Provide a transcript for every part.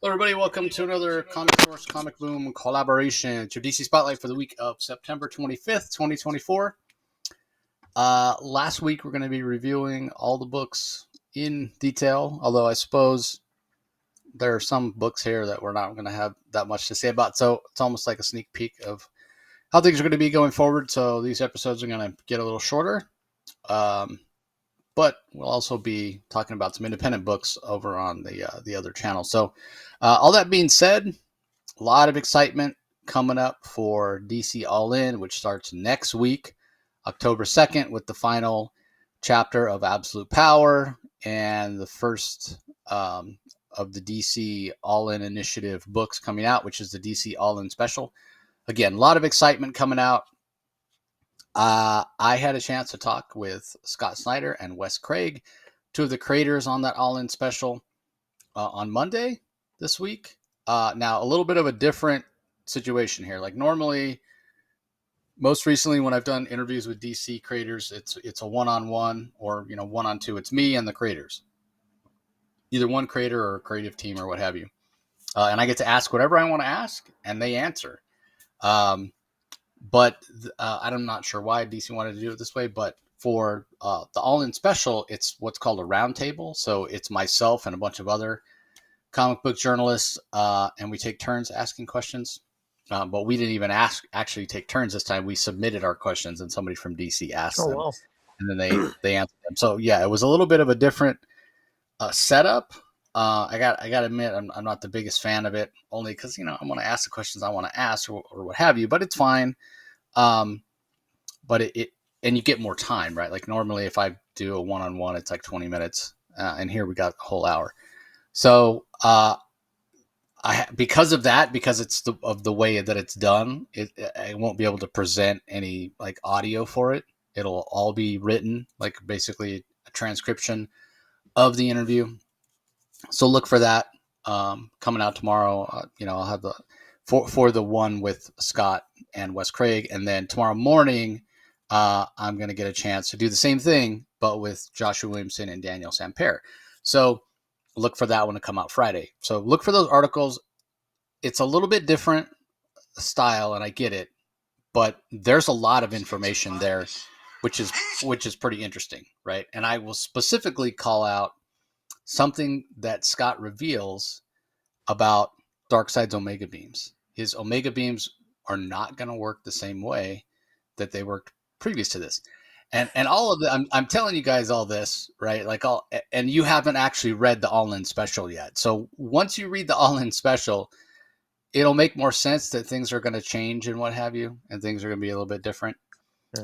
Hello, everybody. Welcome to another Comic Source Comic Boom collaboration. It's your DC Spotlight for the week of September 25th, 2024. Last week, we're going to be reviewing all the books in detail, although I suppose there are some books here that we're not going to have that much to say about. So it's almost like a sneak peek of how things are going to be going forward. So these episodes are going to get a little shorter. But we'll also be talking about some independent books over on the other channel. So all that being said, a lot of excitement coming up for DC All In, which starts next week, October 2nd, with the final chapter of Absolute Power and the first of the DC All In Initiative books coming out, which is the DC All In Special. Again, a lot of excitement coming out. I had a chance to talk with Scott Snyder and Wes Craig, two of the creators on that All In Special, on Monday this week. Now, a little bit of a different situation here. Like normally, most recently when I've done interviews with DC creators, it's a one-on-one or one-on-two. It's me and the creators, either one creator or a creative team or what have you, and I get to ask whatever I want to ask, and they answer. But I'm not sure why DC wanted to do it this way. But for the All In Special, it's what's called a roundtable. So it's myself and a bunch of other comic book journalists, and we take turns asking questions. But we didn't even actually take turns this time. We submitted our questions, and somebody from DC asked them, wow. and then they answered them. So yeah, it was a little bit of a different setup. I got to admit, I'm not the biggest fan of it, only because I want to ask the questions I want to ask or what have you. But it's fine. But it and you get more time, right? Like normally, if I do a one-on-one, it's like 20 minutes, and here we got a whole hour. So because of that, because it's of the way that it's done, I won't be able to present any like audio for it. It'll all be written, like basically a transcription of the interview. So look for that coming out tomorrow. I'll have the for the one with Scott and Wes Craig, and then tomorrow morning I'm going to get a chance to do the same thing, but with Joshua Williamson and Daniel Sampere. So look for that one to come out Friday. So look for those articles. It's a little bit different style, and I get it, but there's a lot of information there, which is pretty interesting, right? And I will specifically call out something that Scott reveals about Darkseid's Omega beams. His Omega beams are not going to work the same way that they worked previous to this. And all of the, I'm telling you guys all this, right? And you haven't actually read the All In Special yet. So once you read the All In Special, it'll make more sense that things are going to change and what have you, and things are going to be a little bit different.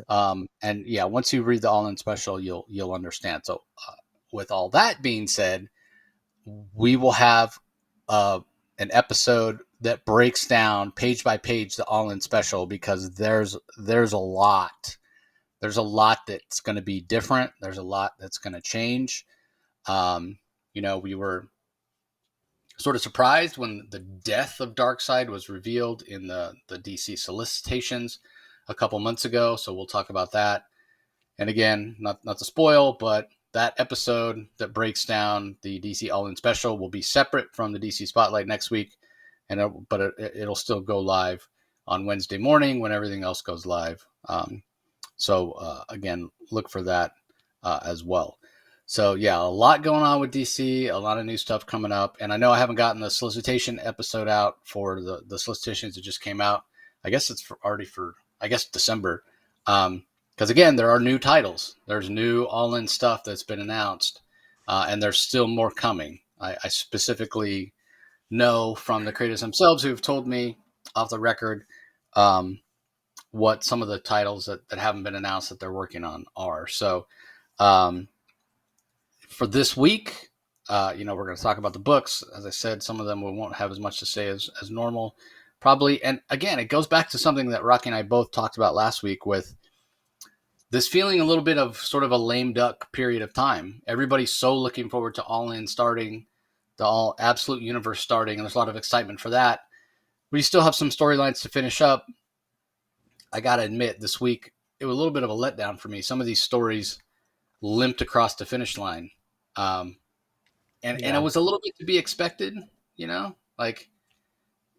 And yeah, once you read the All In Special, you'll understand. So with all that being said, we will have an episode that breaks down page by page the All In Special, because there's a lot. There's a lot that's going to be different. There's a lot that's going to change. We were sort of surprised when the death of Darkseid was revealed in the DC solicitations a couple months ago. So we'll talk about that. And again, not to spoil, but that episode that breaks down the DC All In Special will be separate from the DC Spotlight next week, but it'll still go live on Wednesday morning when everything else goes live. So again, look for that as well. So yeah, a lot going on with DC, a lot of new stuff coming up, and I know I haven't gotten the solicitation episode out for the solicitations that just came out. I guess it's already for December. Because again, there are new titles. There's new all-in stuff that's been announced, and there's still more coming. I specifically know from the creators themselves who've told me off the record what some of the titles that haven't been announced that they're working on are. So for this week, we're going to talk about the books. As I said, some of them we won't have as much to say as normal, probably. And again, it goes back to something that Rocky and I both talked about last week with this feeling a little bit of sort of a lame duck period of time. Everybody's so looking forward to All In starting, the All Absolute Universe starting, and there's a lot of excitement for that. We still have some storylines to finish up. I got to admit, this week, it was a little bit of a letdown for me. Some of these stories limped across the finish line. And it was a little bit to be expected, Like,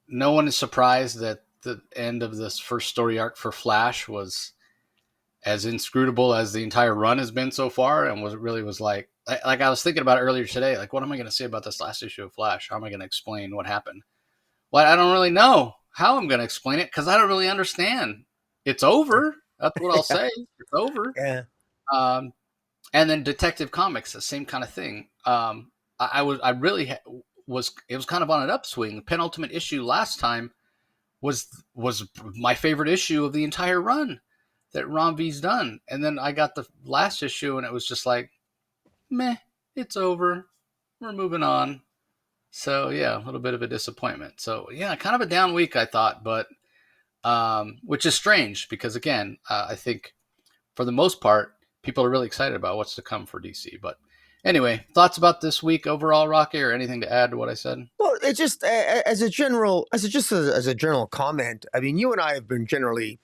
no one is surprised that the end of this first story arc for Flash was as inscrutable as the entire run has been so far, and was like I was thinking about it earlier today. Like, what am I going to say about this last issue of Flash? How am I going to explain what happened? Well, I don't really know how I'm going to explain it because I don't really understand. It's over. That's what I'll Yeah. say. It's over. Yeah. Um, and then Detective Comics, the same kind of thing. I really was. It was kind of on an upswing. The penultimate issue last time was my favorite issue of the entire run that Ron V's done. And then I got the last issue, and it was just like, meh, it's over. We're moving on. So yeah, a little bit of a disappointment. So yeah, kind of a down week, I thought, but which is strange because again, I think for the most part, people are really excited about what's to come for DC. But anyway, thoughts about this week overall, Rocky, or anything to add to what I said? Well, it's just as a general, as a general comment. I mean, you and I have been generally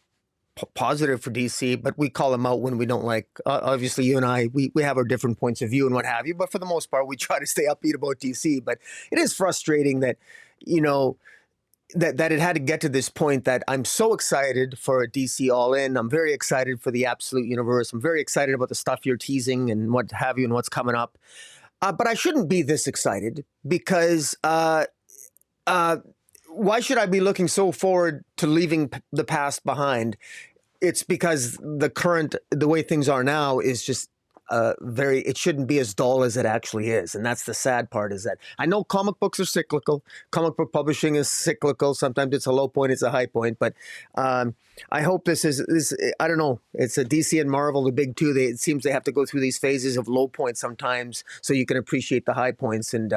positive for DC, but we call them out when we don't like. Obviously, you and I, we have our different points of view and what have you. But for the most part, we try to stay upbeat about DC. But it is frustrating that, you know, that it had to get to this point that I'm so excited for a DC All In. I'm very excited for the Absolute Universe. I'm very excited about the stuff you're teasing and what have you and what's coming up. But I shouldn't be this excited because uh, why should I be looking so forward to leaving the past behind? It's because the way things are now is just it shouldn't be as dull as it actually is. And that's the sad part, is that I know comic books are cyclical. Comic book publishing is cyclical. Sometimes it's a low point, it's a high point. But I hope this, I don't know, it's a DC and Marvel, the big two. It seems they have to go through these phases of low points sometimes so you can appreciate the high points. And,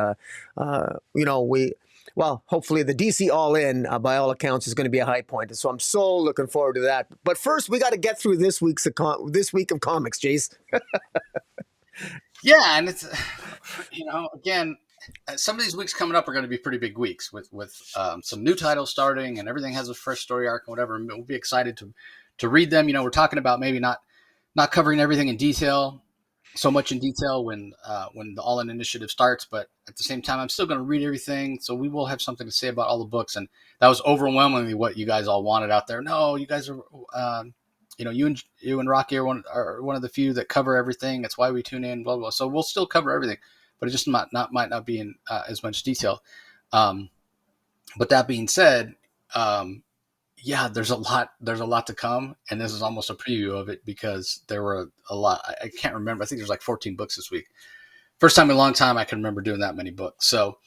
well, hopefully the DC All In, by all accounts, is going to be a high point. So I'm so looking forward to that. But first, we got to get through this week of comics, Jace. Yeah, and it's again, some of these weeks coming up are going to be pretty big weeks with some new titles starting, and everything has a fresh story arc and whatever. And we'll be excited to read them. We're talking about maybe not covering everything in detail, so much in detail when the All In initiative starts, but at the same time, I'm still going to read everything, so we will have something to say about all the books. And that was overwhelmingly what you guys all wanted out there. No, you guys are. You and Rocky are one of the few that cover everything. That's why we tune in. Blah blah. So we'll still cover everything, but it just might not be in as much detail. Um, but that being said, yeah, there's a lot to come, and this is almost a preview of it because there were a lot. I can't remember. I think there's like 14 books this week. First time in a long time I can remember doing that many books. So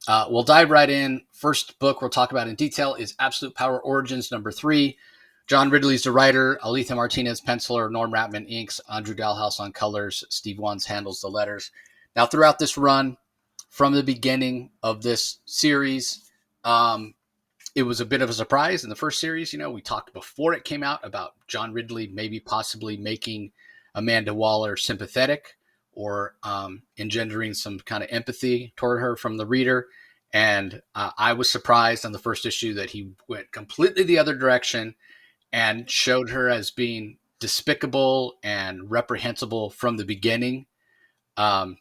we'll dive right in. First book we'll talk about in detail is Absolute Power Origins #3. John Ridley's the writer, Aletha Martinez penciler, Norm Ratman inks, Andrew Dalhouse on colors, Steve Wands handles the letters. Now, throughout this run, from the beginning of this series, it was a bit of a surprise in the first series. We talked before it came out about John Ridley maybe possibly making Amanda Waller sympathetic or engendering some kind of empathy toward her from the reader. And I was surprised on the first issue that he went completely the other direction and showed her as being despicable and reprehensible from the beginning. Um,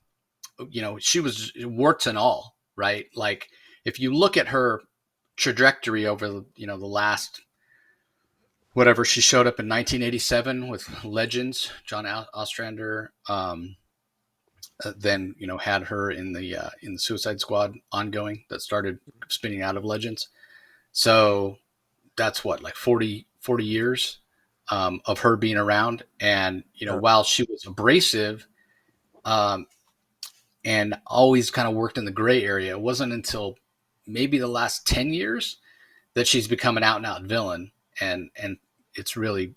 she was warts and all, right? Like, if you look at her trajectory over, the last whatever, she showed up in 1987 with Legends, John Ostrander. Then had her in the Suicide Squad ongoing that started spinning out of Legends. So that's what, like 40 years of her being around. And, while she was abrasive um, and always kind of worked in the gray area, it wasn't until maybe the last 10 years that she's become an out and out villain. And it's really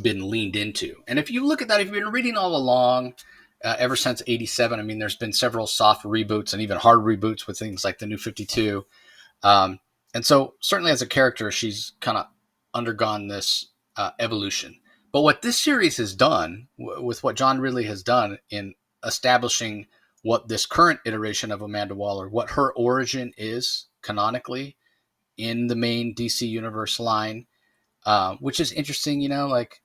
been leaned into. And if you look at that, if you've been reading all along, ever since '87, I mean, there's been several soft reboots and even hard reboots with things like the New 52. Um, and so, certainly as a character, she's kind of undergone this evolution. But what this series has done, with what John Ridley has done in establishing what this current iteration of Amanda Waller, what her origin is canonically in the main DC Universe line, which is interesting, like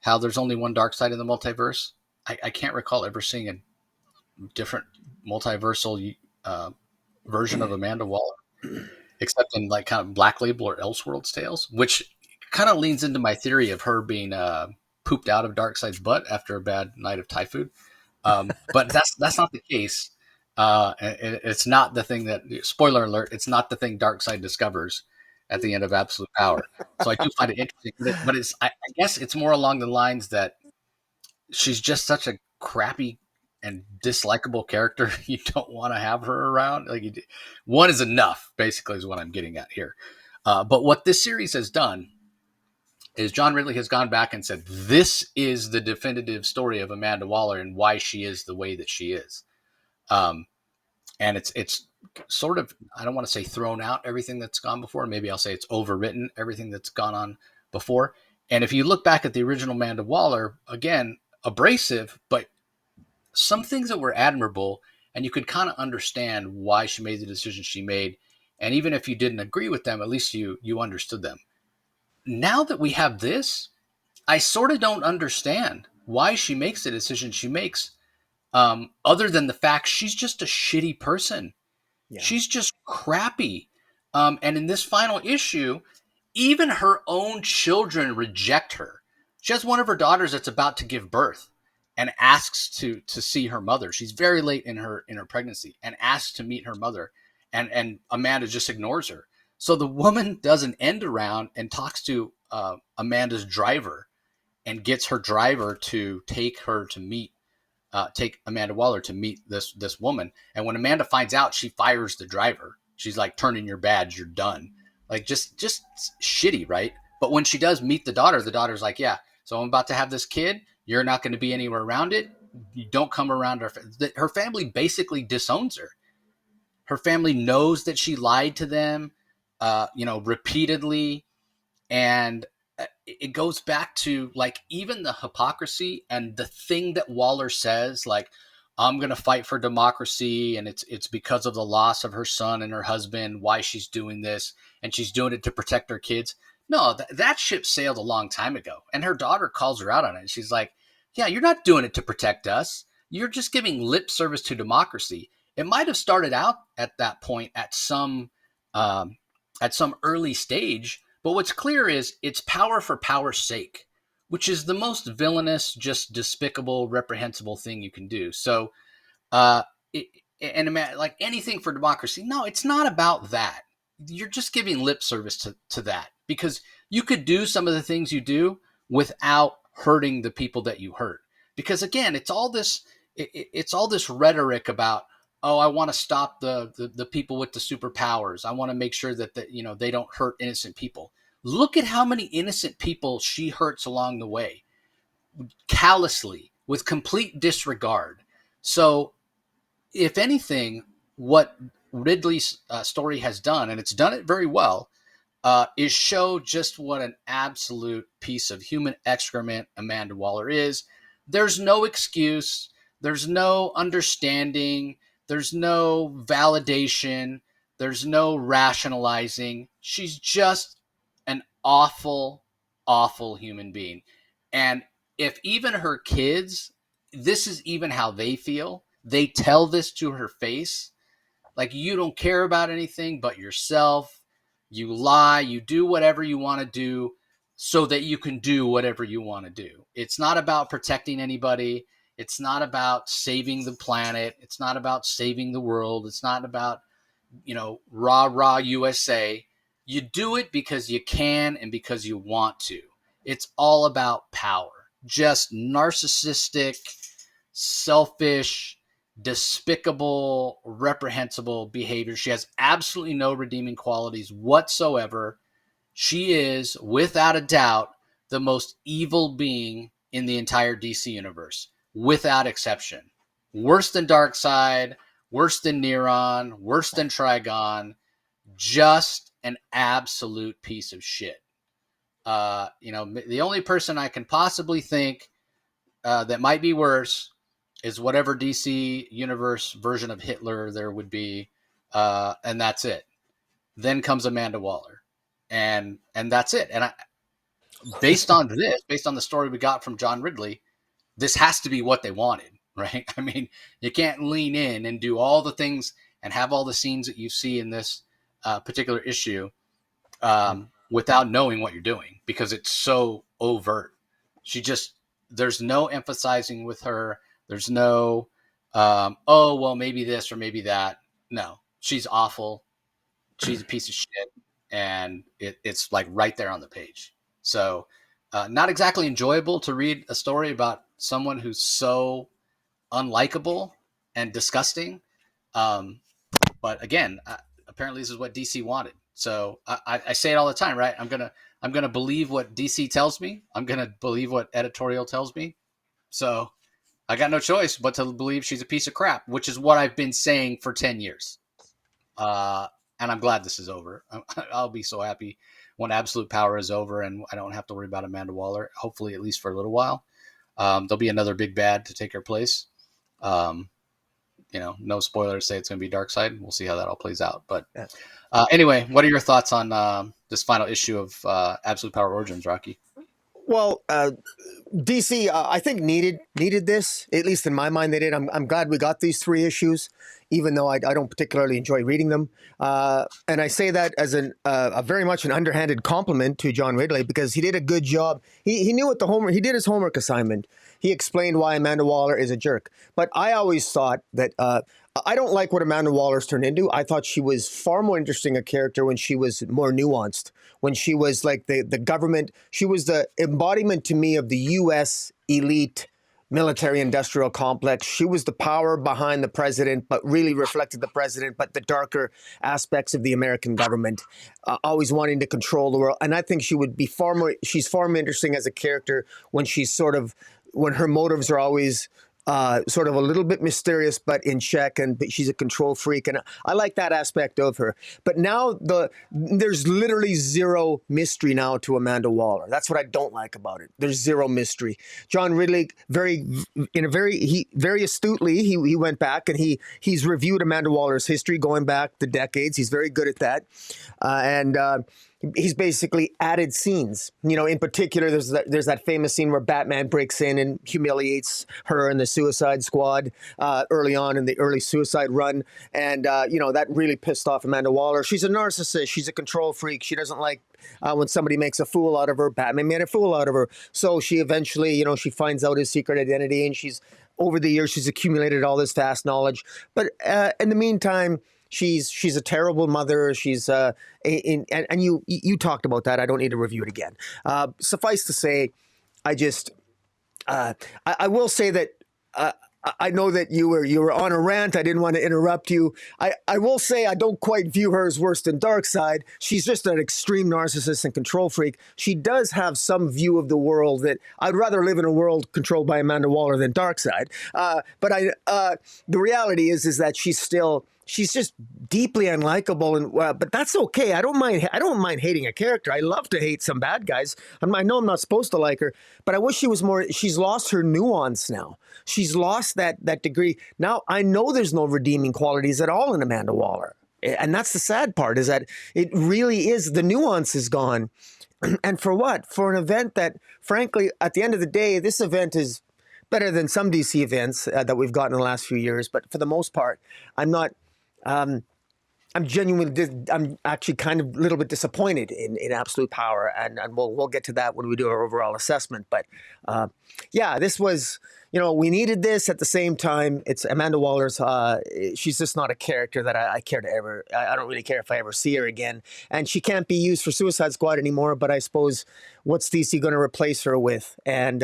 how there's only one dark side in the multiverse. I can't recall ever seeing a different multiversal version of Amanda Waller. except in like kind of Black Label or Elseworlds tales, which kind of leans into my theory of her being pooped out of Darkseid's butt after a bad night of Thai food. But that's not the case. It's not the thing that, spoiler alert, it's not the thing Darkseid discovers at the end of Absolute Power. So I do find it interesting, but I guess it's more along the lines that she's just such a crappy and dislikable character. You don't want to have her around. One is enough, basically, is what I'm getting at here. But what this series has done is John Ridley has gone back and said, this is the definitive story of Amanda Waller and why she is the way that she is. Um, and it's sort of, I don't want to say thrown out everything that's gone before. Maybe I'll say it's overwritten everything that's gone on before. And if you look back at the original Amanda Waller, again, abrasive, but some things that were admirable, and you could kind of understand why she made the decisions she made. And even if you didn't agree with them, at least you understood them. Now that we have this, I sort of don't understand why she makes the decision she makes, other than the fact she's just a shitty person. Yeah. She's just crappy. And in this final issue, even her own children reject her. She has one of her daughters that's about to give birth and asks to see her mother. She's very late in her pregnancy and asks to meet her mother. And Amanda just ignores her. So the woman does an end around and talks to Amanda's driver and gets her driver to take Amanda Waller to meet this woman. And when Amanda finds out, she fires the driver. She's like, "Turn in your badge, you're done." Like just shitty, right? But when she does meet the daughter's like, "Yeah, so I'm about to have this kid. You're not going to be anywhere around it. You don't come around her." Her family basically disowns her. Her family knows that she lied to them, repeatedly, and it goes back to like even the hypocrisy and the thing that Waller says, like, I'm going to fight for democracy, and it's because of the loss of her son and her husband why she's doing this, and she's doing it to protect her kids. No, that ship sailed a long time ago, and her daughter calls her out on it. She's like, yeah, you're not doing it to protect us, you're just giving lip service to democracy. It might have started out at that point um, at some early stage, but what's clear is it's power for power's sake, which is the most villainous, just despicable, reprehensible thing you can do. So, uh, it, and like anything for democracy, no, it's not about that. You're just giving lip service to that because you could do some of the things you do without hurting the people that you hurt. Because again, it's all this rhetoric about, oh, I want to stop the people with the superpowers. I want to make sure that they don't hurt innocent people. Look at how many innocent people she hurts along the way, callously, with complete disregard. So, if anything, what Ridley's story has done, and it's done it very well, is show just what an absolute piece of human excrement Amanda Waller is. There's no excuse. There's no understanding. There's no validation. There's no rationalizing. She's just an awful, awful human being. And if even her kids, this is even how they feel, they tell this to her face, like, you don't care about anything but yourself. You lie. You do whatever you want to do so that you can do whatever you want to do. It's not about protecting anybody. It's not about saving the planet. It's not about saving the world. It's not about, rah, rah, USA. You do it because you can and because you want to. It's all about power. Just narcissistic, selfish, despicable, reprehensible behavior. She has absolutely no redeeming qualities whatsoever. She is, without a doubt, the most evil being in the entire DC universe, without exception. Worse than Darkseid, worse than Neron, worse than Trigon, just an absolute piece of shit. The only person I can possibly think that might be worse is whatever DC universe version of Hitler there would be, and that's it. Then comes Amanda Waller, and that's it. And based on the story we got from John Ridley, this has to be what they wanted, right? I mean, you can't lean in and do all the things and have all the scenes that you see in this particular issue without knowing what you're doing because it's so overt. She just there's no emphasizing with her. There's no oh well maybe this or maybe that. No, she's awful. She's a piece of shit, and it's like right there on the page. So not exactly enjoyable to read a story about someone who's so unlikable and disgusting. Um, but again, apparently this is what DC wanted. So I say it all the time, right? I'm gonna believe what DC tells me. I'm gonna believe what editorial tells me. So I got no choice but to believe she's a piece of crap, which is what I've been saying for 10 years. Uh, and I'm glad this is over. I'll be so happy when Absolute Power is over and I don't have to worry about Amanda Waller. Hopefully, at least for a little while. There'll be another big bad to take her place. Um, no spoilers say it's going to be Darkseid. We'll see how that all plays out. But Yeah. anyway, what are your thoughts on this final issue of Absolute Power Origins, Rocky? Well, DC, I think needed this. At least in my mind, they did. I'm glad we got these 3 issues, even though I don't particularly enjoy reading them. And I say that as a very much an underhanded compliment to John Ridley because he did a good job. He knew what he did his homework assignment. He explained why Amanda Waller is a jerk. But I always thought that I don't like what Amanda Waller's turned into. I thought she was far more interesting a character when she was more nuanced. When she was like the government, she was the embodiment to me of the U.S. elite military industrial complex. She was the power behind the president, but really reflected the president, but the darker aspects of the American government, always wanting to control the world. And I think she's far more interesting as a character when when her motives are always sort of a little bit mysterious, but in check, and she's a control freak, and I like that aspect of her. But now there's literally zero mystery now to Amanda Waller. That's what I don't like about it. There's zero mystery. John Ridley, very astutely, he went back and he's reviewed Amanda Waller's history going back the decades. He's very good at that, and he's basically added scenes. In particular, there's that famous scene where Batman breaks in and humiliates her in the Suicide Squad early on in the early Suicide run, and that really pissed off Amanda Waller. She's a narcissist. She's a control freak. She doesn't like when somebody makes a fool out of her. Batman made a fool out of her, so she eventually, she finds out his secret identity, and over the years she's accumulated all this vast knowledge. But in the meantime, she's a terrible mother. She's and you talked about that. I don't need to review it again. Suffice to say, I will say that I know that you were on a rant. I didn't want to interrupt you. I will say I don't quite view her as worse than Darkseid. She's just an extreme narcissist and control freak. She does have some view of the world that I'd rather live in a world controlled by Amanda Waller than Darkseid. But the reality is that she's just deeply unlikable, and but that's okay. I don't mind hating a character. I love to hate some bad guys. I know I'm not supposed to like her, but I wish she was more. She's lost her nuance now. She's lost that degree. Now I know there's no redeeming qualities at all in Amanda Waller, and that's the sad part. Is that it really is, the nuance is gone, and for what? For an event that, frankly, at the end of the day, this event is better than some DC events that we've gotten in the last few years. But for the most part, I'm not. I'm actually kind of a little bit disappointed in Absolute Power, and we'll get to that when we do our overall assessment. But yeah, this was, we needed this. At the same time, it's Amanda Waller's. She's just not a character that I care to ever. I don't really care if I ever see her again, and she can't be used for Suicide Squad anymore. But I suppose what's DC going to replace her with? And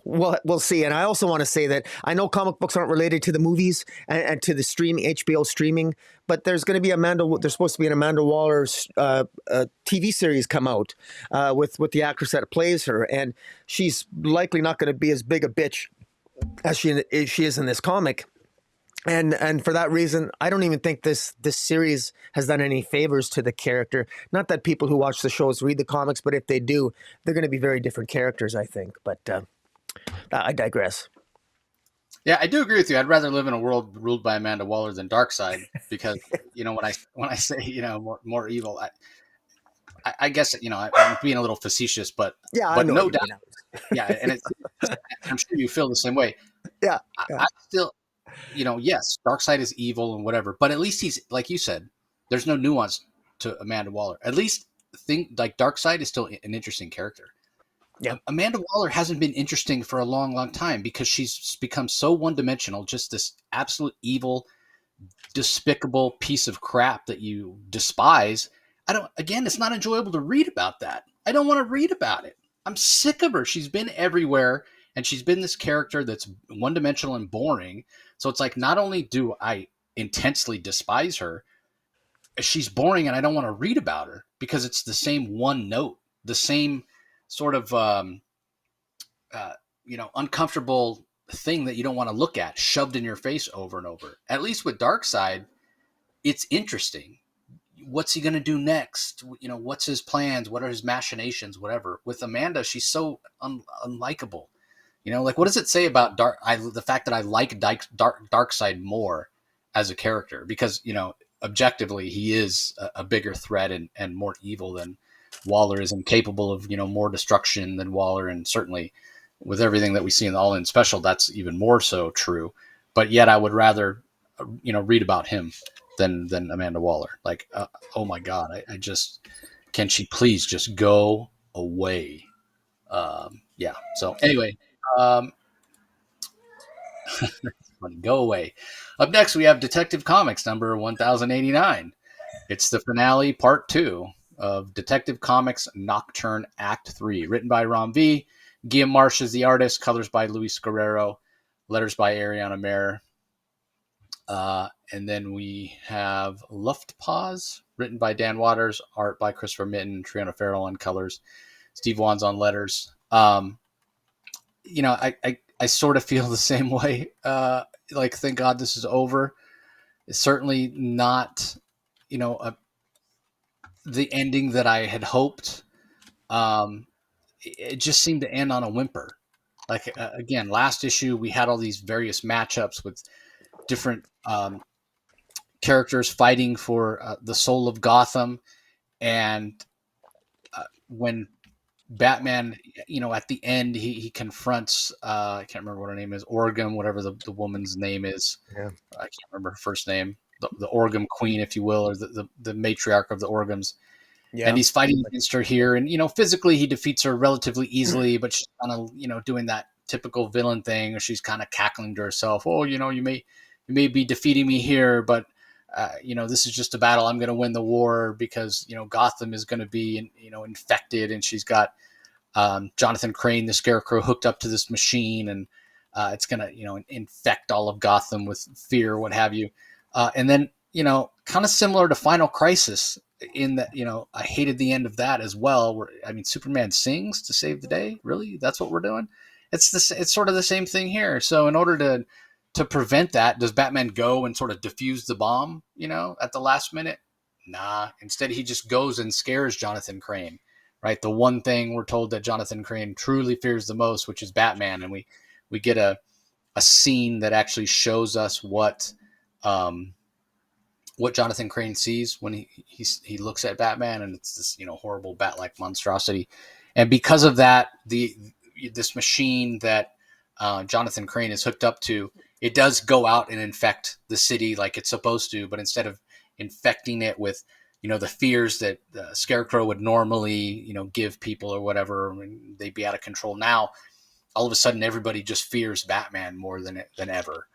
we'll see. And I also want to say that I know comic books aren't related to the movies and to the HBO streaming, but there's going to be there's supposed to be an Amanda Waller TV series come out with the actress that plays her, and she's likely not going to be as big a bitch as she is in this comic. And for that reason, I don't even think this series has done any favors to the character. Not that people who watch the shows read the comics, but if they do, they're going to be very different characters, I think. But I digress. Yeah, I do agree with you. I'd rather live in a world ruled by Amanda Waller than Darkseid because when I say more evil, I guess I'm being a little facetious, but yeah, I know no doubt, yeah, and I'm sure you feel the same way. Yeah, I still. Yes, Darkseid is evil and whatever, but at least he's, like you said, There's no nuance to Amanda Waller. At least think like Darkseid is still an interesting character. Yeah. Amanda Waller hasn't been interesting for a long, long time because she's become so one dimensional, just this absolute evil, despicable piece of crap that you despise. I don't, again, it's not enjoyable to read about that. I don't want to read about it. I'm sick of her. She's been everywhere and she's been this character that's one dimensional and boring. So it's like, not only do I intensely despise her, she's boring and I don't want to read about her because it's the same one note, the same sort of, uh, uncomfortable thing that you don't want to look at shoved in your face over and over. At least with Darkseid, it's interesting. What's he going to do next? What's his plans? What are his machinations? Whatever. With Amanda, she's so unlikable. Like what does it say about the fact that I like Darkseid more as a character? Because objectively, he is a bigger threat and more evil than Waller is, and capable of more destruction than Waller, and certainly with everything that we see in the All In Special, that's even more so true. But yet, I would rather read about him than Amanda Waller. Like, oh my God, I just can she please just go away? Yeah. So anyway, um, go away. Up next, we have Detective Comics number 1089. It's the finale, part 2 of Detective Comics Nocturne Act 3, written by Ron V. Guillaume Marsh is the artist, colors by Luis Guerrero, letters by Ariana Mayer. And then we have Luftpause, written by Dan Waters, art by Christopher Mitten, Triona Farrell on colors, Steve Wands on letters. I sort of feel the same way. Like, thank God this is over. It's certainly not, the ending that I had hoped. It just seemed to end on a whimper. Like, again, last issue, we had all these various matchups with different characters fighting for the soul of Gotham. And when Batman, at the end, he confronts, I can't remember what her name is, Orgum, whatever the woman's name is. Yeah. I can't remember her first name, the Orgum Queen, if you will, or the matriarch of the Orgums. And Yeah. he's fighting against her here. And, physically he defeats her relatively easily, but she's kind of, doing that typical villain thing, or she's kind of cackling to herself. Oh, you may be defeating me here, but this is just a battle. I'm going to win the war because, Gotham is going to be, infected, and she's got Jonathan Crane, the Scarecrow, hooked up to this machine, and it's going to, infect all of Gotham with fear, what have you. And then, kind of similar to Final Crisis, in that, I hated the end of that as well. Where, I mean, Superman sings to save the day. Really, that's what we're doing. It's sort of the same thing here. So in order to prevent that, does Batman go and sort of defuse the bomb, at the last minute? Nah. Instead, he just goes and scares Jonathan Crane, right? The one thing we're told that Jonathan Crane truly fears the most, which is Batman, and we get a scene that actually shows us what Jonathan Crane sees when he looks at Batman, and it's this horrible bat-like monstrosity. And because of that, this machine that Jonathan Crane is hooked up to, it does go out and infect the city like it's supposed to, but instead of infecting it with the fears that the Scarecrow would normally give people or whatever, I mean, they'd be out of control. Now all of a sudden everybody just fears Batman more than ever.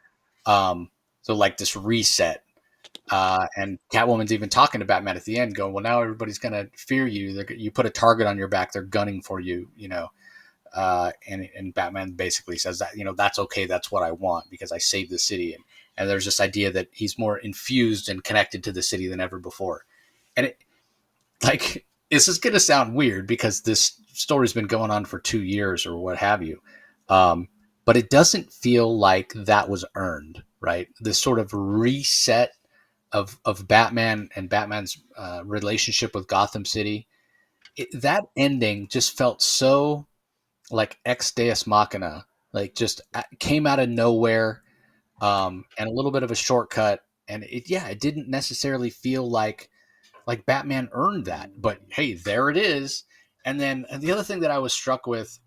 So like this reset. And Catwoman's even talking to Batman at the end, going, "Well, now everybody's going to fear you. You put a target on your back; they're gunning for you." And Batman basically says that that's okay. That's what I want because I saved the city. And there's this idea that he's more infused and connected to the city than ever before. And this is going to sound weird because this story's been going on for 2 years or what have you. But it doesn't feel like that was earned, right? This sort of reset of Batman and Batman's relationship with Gotham City, that ending just felt so like ex Deus Machina, like just came out of nowhere, and a little bit of a shortcut. And it didn't necessarily feel like Batman earned that, but hey, there it is. And then the other thing that I was struck with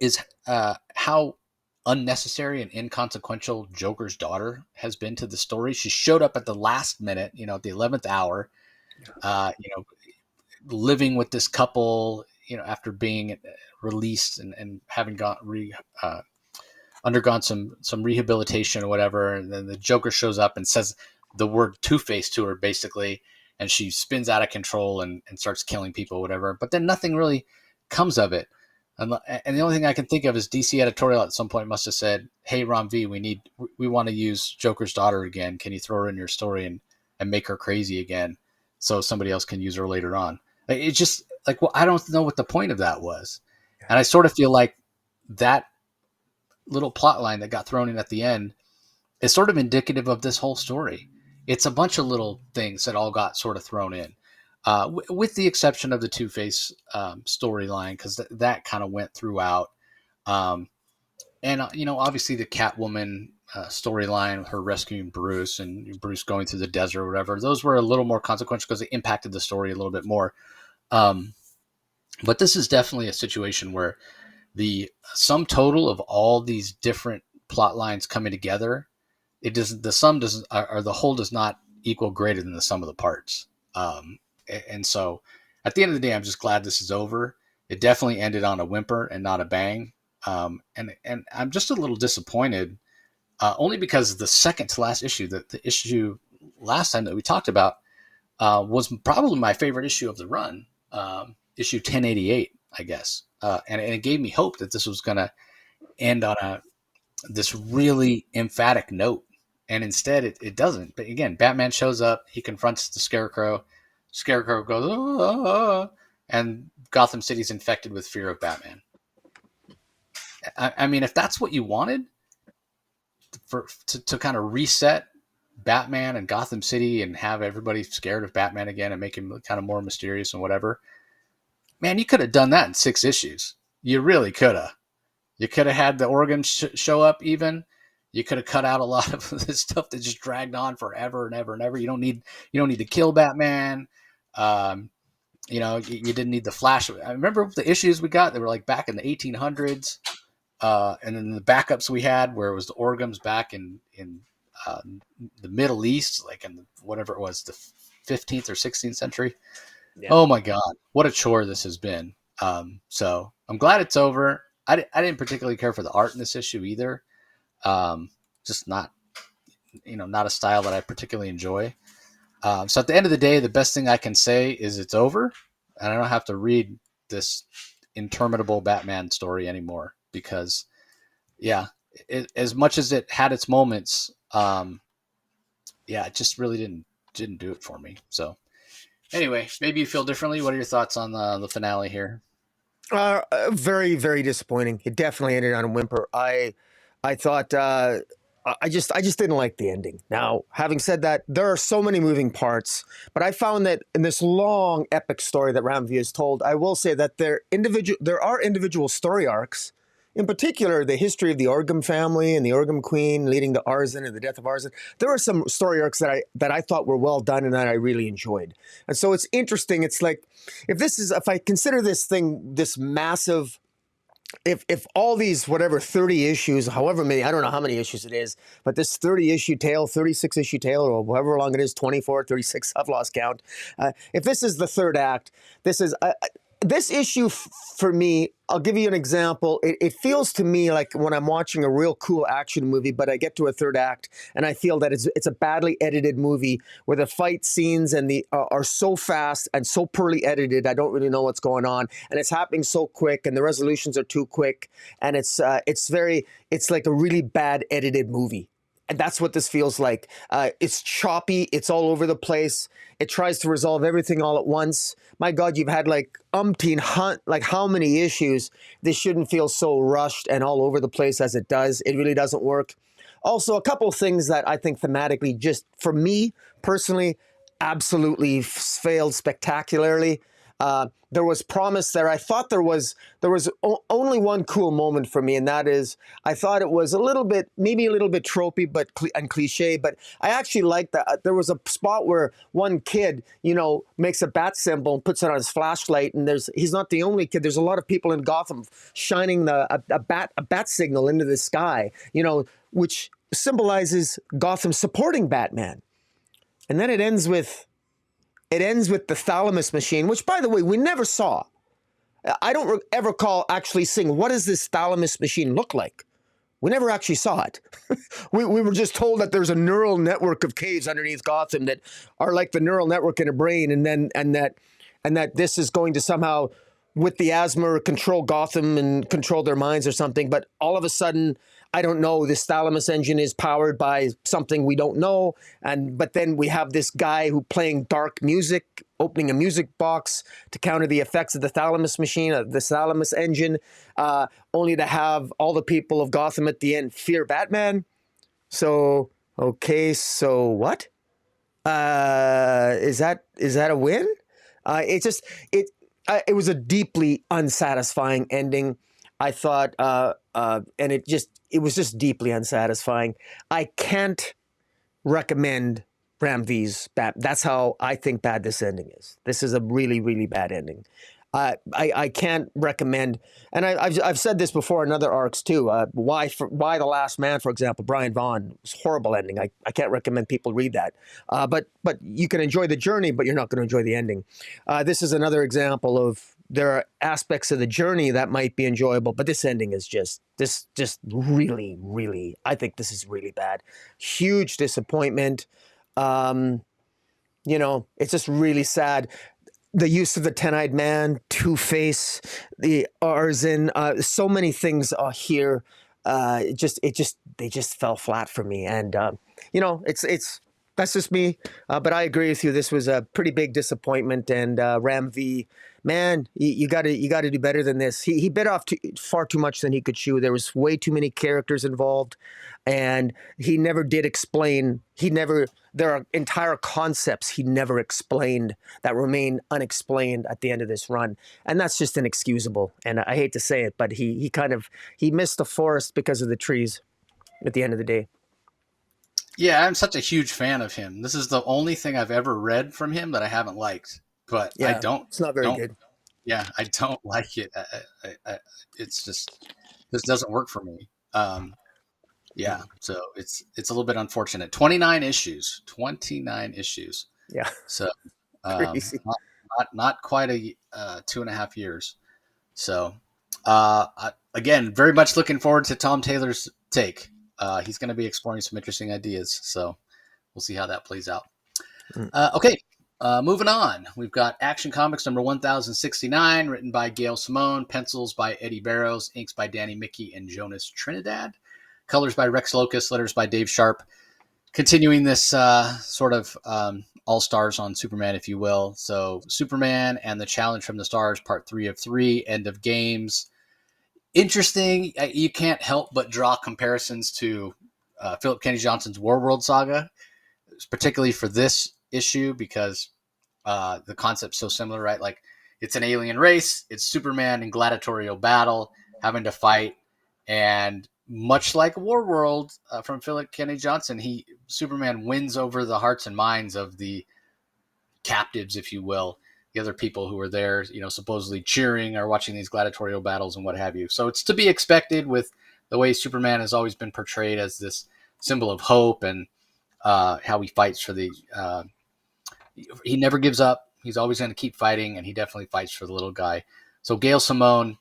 is how unnecessary and inconsequential Joker's daughter has been to the story. She showed up at the last minute, at the 11th hour, uh, you know, living with this couple, after being released and having undergone some rehabilitation or whatever. And then the Joker shows up and says the word Two-Face to her, basically, and she spins out of control and starts killing people or whatever. But then nothing really comes of it. And the only thing I can think of is DC editorial at some point must have said, "Hey, Ron V, we want to use Joker's daughter again. Can you throw her in your story and make her crazy again, so somebody else can use her later on?" It's just like, well, I don't know what the point of that was, and I sort of feel like that little plot line that got thrown in at the end is sort of indicative of this whole story. It's a bunch of little things that all got sort of thrown in, with the exception of the Two-Face storyline, because that kind of went throughout. Um, and obviously the Catwoman storyline, her rescuing Bruce and Bruce going through the desert or whatever, those were a little more consequential because they impacted the story a little bit more. Um, but this is definitely a situation where the sum total of all these different plot lines coming together, the sum doesn't, or the whole does not equal greater than the sum of the parts. And so at the end of the day, I'm just glad this is over. It definitely ended on a whimper and not a bang. And I'm just a little disappointed, only because the second to last issue, the issue last time that we talked about, was probably my favorite issue of the run, issue 1088, I guess. And it gave me hope that this was going to end on this really emphatic note. And instead, it doesn't. But again, Batman shows up. He confronts the Scarecrow. Scarecrow goes, and Gotham City's infected with fear of Batman. I mean, if that's what you wanted to kind of reset Batman and Gotham City and have everybody scared of Batman again and make him kind of more mysterious and whatever, man, you could have done that in 6 issues. You really could have. You could have had the organs show up even. You could have cut out a lot of this stuff that just dragged on forever and ever and ever. You don't need to kill Batman. You didn't need the Flash. I remember the issues we got. They were like back in the 1800s. And then the backups we had where it was the organs back in uh, the Middle East, like in whatever it was, the 15th or 16th century. Yeah. Oh my God, what a chore this has been. So I'm glad it's over. I didn't particularly care for the art in this issue either. Just not a style that I particularly enjoy. So at the end of the day, the best thing I can say is it's over, and I don't have to read this interminable Batman story anymore because, yeah, as much as it had its moments, it just really didn't do it for me. So anyway, maybe you feel differently. What are your thoughts on the finale here? Very, very disappointing. It definitely ended on a whimper. I thought I just didn't like the ending. Now, having said that, there are so many moving parts, but I found that in this long epic story that Ramvi has told, I will say that there are individual story arcs. In particular, the history of the Orgum family and the Orgum Queen leading to Arzen and the death of Arzen. There are some story arcs that I thought were well done and that I really enjoyed. And so it's interesting. It's like if I consider this massive, if all these, whatever, 30 issues, however many, I don't know how many issues it is, but this 30-issue tale, 36-issue tale, or however long it is, 24, 36, I've lost count. If this is the third act, this issue for me, I'll give you an example. It feels to me like when I'm watching a real cool action movie, but I get to a third act and I feel that it's a badly edited movie where the fight scenes and are so fast and so poorly edited. I don't really know what's going on, and it's happening so quick, and the resolutions are too quick, and it's like a really bad edited movie. And that's what this feels like. It's choppy. It's all over the place. It tries to resolve everything all at once. My God, you've had like like how many issues? This shouldn't feel so rushed and all over the place as it does. It really doesn't work. Also, a couple of things that I think thematically, just for me personally, absolutely failed spectacularly. There was promise there. I thought there was only one cool moment for me, and that is I thought it was a little bit, maybe a little bit tropey, but and cliche. But I actually liked that. There was a spot where one kid, makes a bat symbol and puts it on his flashlight, and he's not the only kid. There's a lot of people in Gotham shining a bat signal into the sky, which symbolizes Gotham supporting Batman. And then it ends with the thalamus machine, which, by the way, we never saw. I don't ever recall actually seeing what does this thalamus machine look like. We never actually saw it. we were just told that there's a neural network of caves underneath Gotham that are like the neural network in a brain, and that this is going to somehow, with the asthma, control Gotham and control their minds or something. But all of a sudden, I don't know, this thalamus engine is powered by something we don't know. But then we have this guy who playing dark music, opening a music box to counter the effects of the thalamus machine, the thalamus engine, only to have all the people of Gotham at the end fear Batman. So, okay, so what? Is that a win? It was a deeply unsatisfying ending. I thought, and it was just deeply unsatisfying. I can't recommend Ram V's Bat. That's how I think bad this ending is. This is a really, really bad ending. I can't recommend, and I've said this before in other arcs too. Why the Last Man, for example, Brian Vaughan, was a horrible ending. I can't recommend people read that. But you can enjoy the journey, but you're not going to enjoy the ending. This is another example of there are aspects of the journey that might be enjoyable, but this ending is just really, really. I think this is really bad. Huge disappointment. It's just really sad. The use of the 10-eyed man, Two-Face, the Arzen, so many things here. They just fell flat for me, and it's that's just me. But I agree with you. This was a pretty big disappointment, and Ram V, man, you got to do better than this. He bit off far too much than he could chew. There was way too many characters involved, and he never did explain. There are entire concepts he never explained that remain unexplained at the end of this run, and that's just inexcusable. And I hate to say it, but he missed the forest because of the trees at the end of the day. Yeah, I'm such a huge fan of him. This is the only thing I've ever read from him that I haven't liked. But I Yeah, don't it's not very don't good. yeah, I don't like it. It's just this doesn't work for me. Yeah, so it's a little bit unfortunate. 29 issues, 29 issues. Yeah, So crazy. not quite a 2.5 years. So again, very much looking forward to Tom Taylor's take. He's going to be exploring some interesting ideas. So we'll see how that plays out. Okay. Moving on, we've got Action Comics number 1069, written by Gail Simone, pencils by Eddie Barroows, inks by Danny Mickey and Jonas Trinidad, colors by Rex Locust, letters by Dave Sharp. Continuing this sort of all-stars on Superman, if you will. So Superman and the Challenge from the Stars, part 3 of 3, end of games. Interesting. You can't help but draw comparisons to Philip Kennedy Johnson's Warworld saga, particularly for this issue, because the concept's so similar, right? Like, it's an alien race, it's Superman in gladiatorial battle, having to fight, and much like Warworld from Philip Kennedy Johnson, Superman wins over the hearts and minds of the captives, if you will, the other people who are there, supposedly cheering or watching these gladiatorial battles and what have you. So it's to be expected with the way Superman has always been portrayed as this symbol of hope, and how he fights for he never gives up. He's always going to keep fighting, and he definitely fights for the little guy. So Gail Simone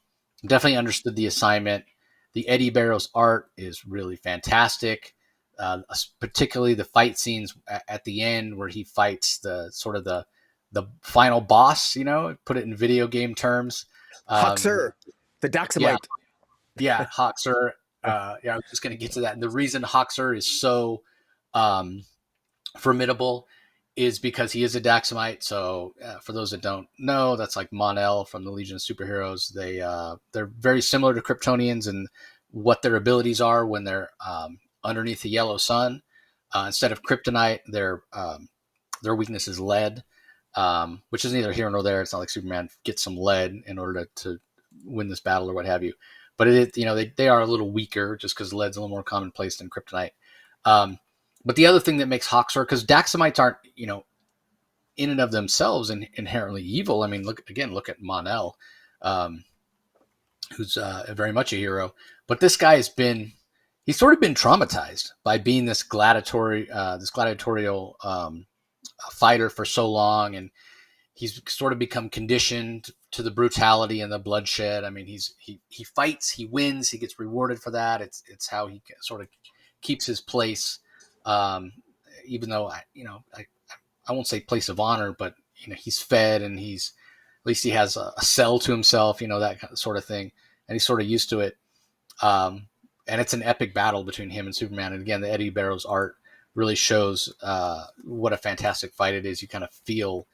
definitely understood the assignment. The Eddie Barrow's art is really fantastic, particularly the fight scenes at the end where he fights the final boss. Put it in video game terms. Huxer, the Yeah, Daxamite. yeah, Hoxer. Yeah, I was just going to get to that. And the reason Hoxer is so formidable is because he is a Daxamite. So for those that don't know, that's like Mon-El from the Legion of Superheroes. They're very similar to Kryptonians and what their abilities are when they're underneath the yellow sun. Instead of kryptonite, their weakness is lead. which is neither here nor there. It's not like Superman gets some lead in order to win this battle or what have you. But they are a little weaker just because lead's a little more commonplace than kryptonite. Um, but the other thing that makes Hawks work, because Daxamites aren't, in and of themselves inherently evil. I mean, look at Mon-El, um, who's very much a hero. But this guy he's sort of been traumatized by being this gladiatorial fighter for so long, and he's sort of become conditioned to the brutality and the bloodshed. I mean, he fights, he wins, he gets rewarded for that. It's how he sort of keeps his place, um, even though I won't say place of honor, but he's fed and he's at least he has a cell to himself, that kind of sort of thing, and he's sort of used to it. And it's an epic battle between him and Superman. And again, the Eddie Barrows art really shows what a fantastic fight it is. You kind of feel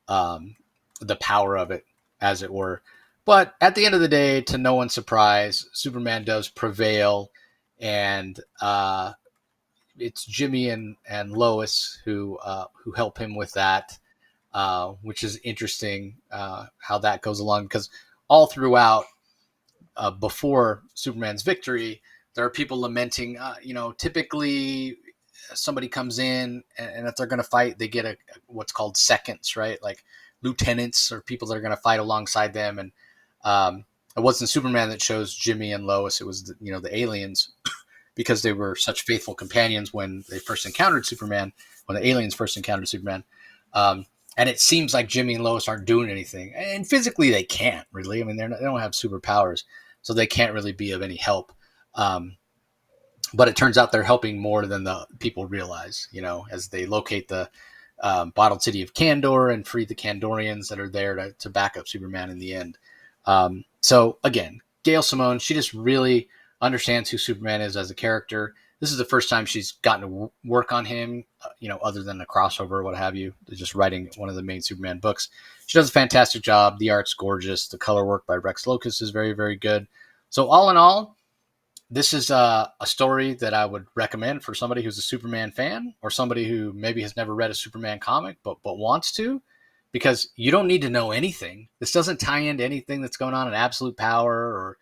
the power of it, as it were. But at the end of the day, to no one's surprise, Superman does prevail, and it's Jimmy and Lois who help him with that, which is interesting how that goes along, because all throughout before Superman's victory, there are people lamenting. Typically somebody comes in and if they're going to fight, they get what's called seconds, right? Like lieutenants or people that are going to fight alongside them. And it wasn't Superman that chose Jimmy and Lois. It was the aliens, because they were such faithful companions when they first encountered Superman, when the aliens first encountered Superman. And it seems like Jimmy and Lois aren't doing anything. And physically they can't really. I mean, they don't have superpowers, so they can't really be of any help. But it turns out they're helping more than the people realize, as they locate the bottled city of Kandor and free the Kandorians that are there to back up Superman in the end. So again, Gail Simone, she just really understands who Superman is as a character. This is the first time she's gotten to work on him, other than a crossover or what have you, just writing one of the main Superman books. She does a fantastic job. The art's gorgeous. The color work by Rex Locus is very, very good. So all in all, this is a story that I would recommend for somebody who's a Superman fan, or somebody who maybe has never read a Superman comic but wants to, because you don't need to know anything. This doesn't tie into anything that's going on in Absolute Power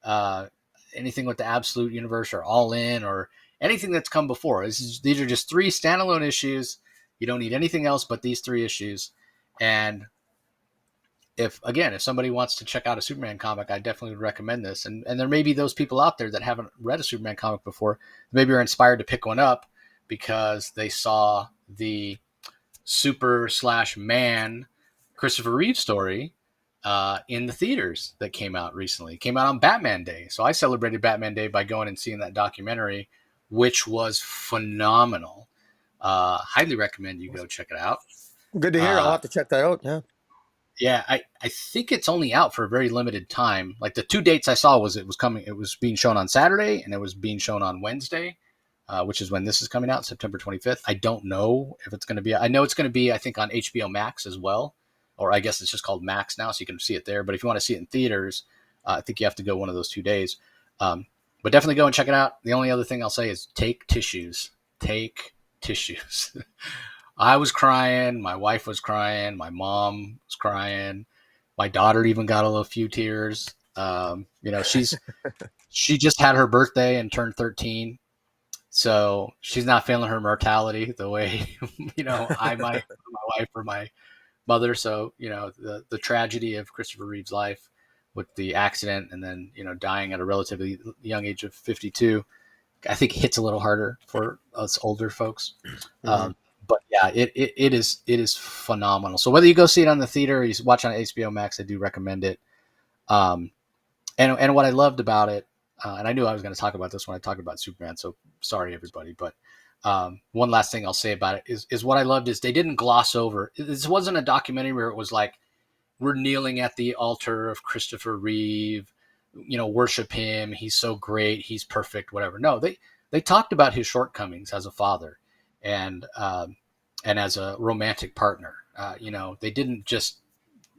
or anything with the Absolute Universe or All In or anything that's come before. These are just 3 standalone issues. You don't need anything else but these 3 issues. And if somebody wants to check out a Superman comic, I definitely would recommend this. And there may be those people out there that haven't read a Superman comic before. Maybe are inspired to pick one up because they saw the Super/Man Christopher Reeve story in the theaters that came out recently. It came out on Batman Day. So I celebrated Batman Day by going and seeing that documentary, which was phenomenal. Highly recommend you go check it out. Good to hear. I'll have to check that out. Yeah. Yeah, I think it's only out for a very limited time. Like the 2 dates I saw was it was being shown on Saturday and it was being shown on Wednesday, which is when this is coming out, September 25th. I don't know if it's going to be. I know it's going to be, I think, on HBO Max as well, or I guess it's just called Max now, so you can see it there. But if you want to see it in theaters, I think you have to go one of those 2 days. But definitely go and check it out. The only other thing I'll say is take tissues. Take tissues. I was crying. My wife was crying. My mom was crying. My daughter even got a few tears. She just had her birthday and turned 13. So she's not feeling her mortality the way, I might, my wife or my mother. So, the tragedy of Christopher Reeve's life with the accident and then, dying at a relatively young age of 52, I think hits a little harder for us older folks. Mm-hmm. But yeah, it is phenomenal. So whether you go see it on the theater or you watch on HBO Max, I do recommend it. And what I loved about it, and I knew I was going to talk about this when I talked about Superman, so sorry everybody. But one last thing I'll say about it is what I loved is they didn't gloss over. This wasn't a documentary where it was like, we're kneeling at the altar of Christopher Reeve, worship him. He's so great. He's perfect, whatever. No, they talked about his shortcomings as a father and as a romantic partner. They didn't just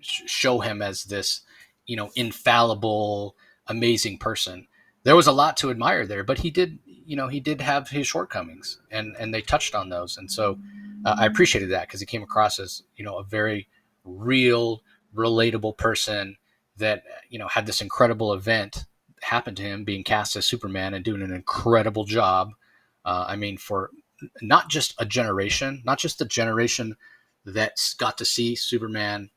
show him as this, infallible, amazing person. There was a lot to admire there, but he did have his shortcomings, and they touched on those. And so I appreciated that because he came across as, a very real, relatable person that, had this incredible event happen to him, being cast as Superman and doing an incredible job. I mean, for not just a generation, not just the generation that's got to see Superman,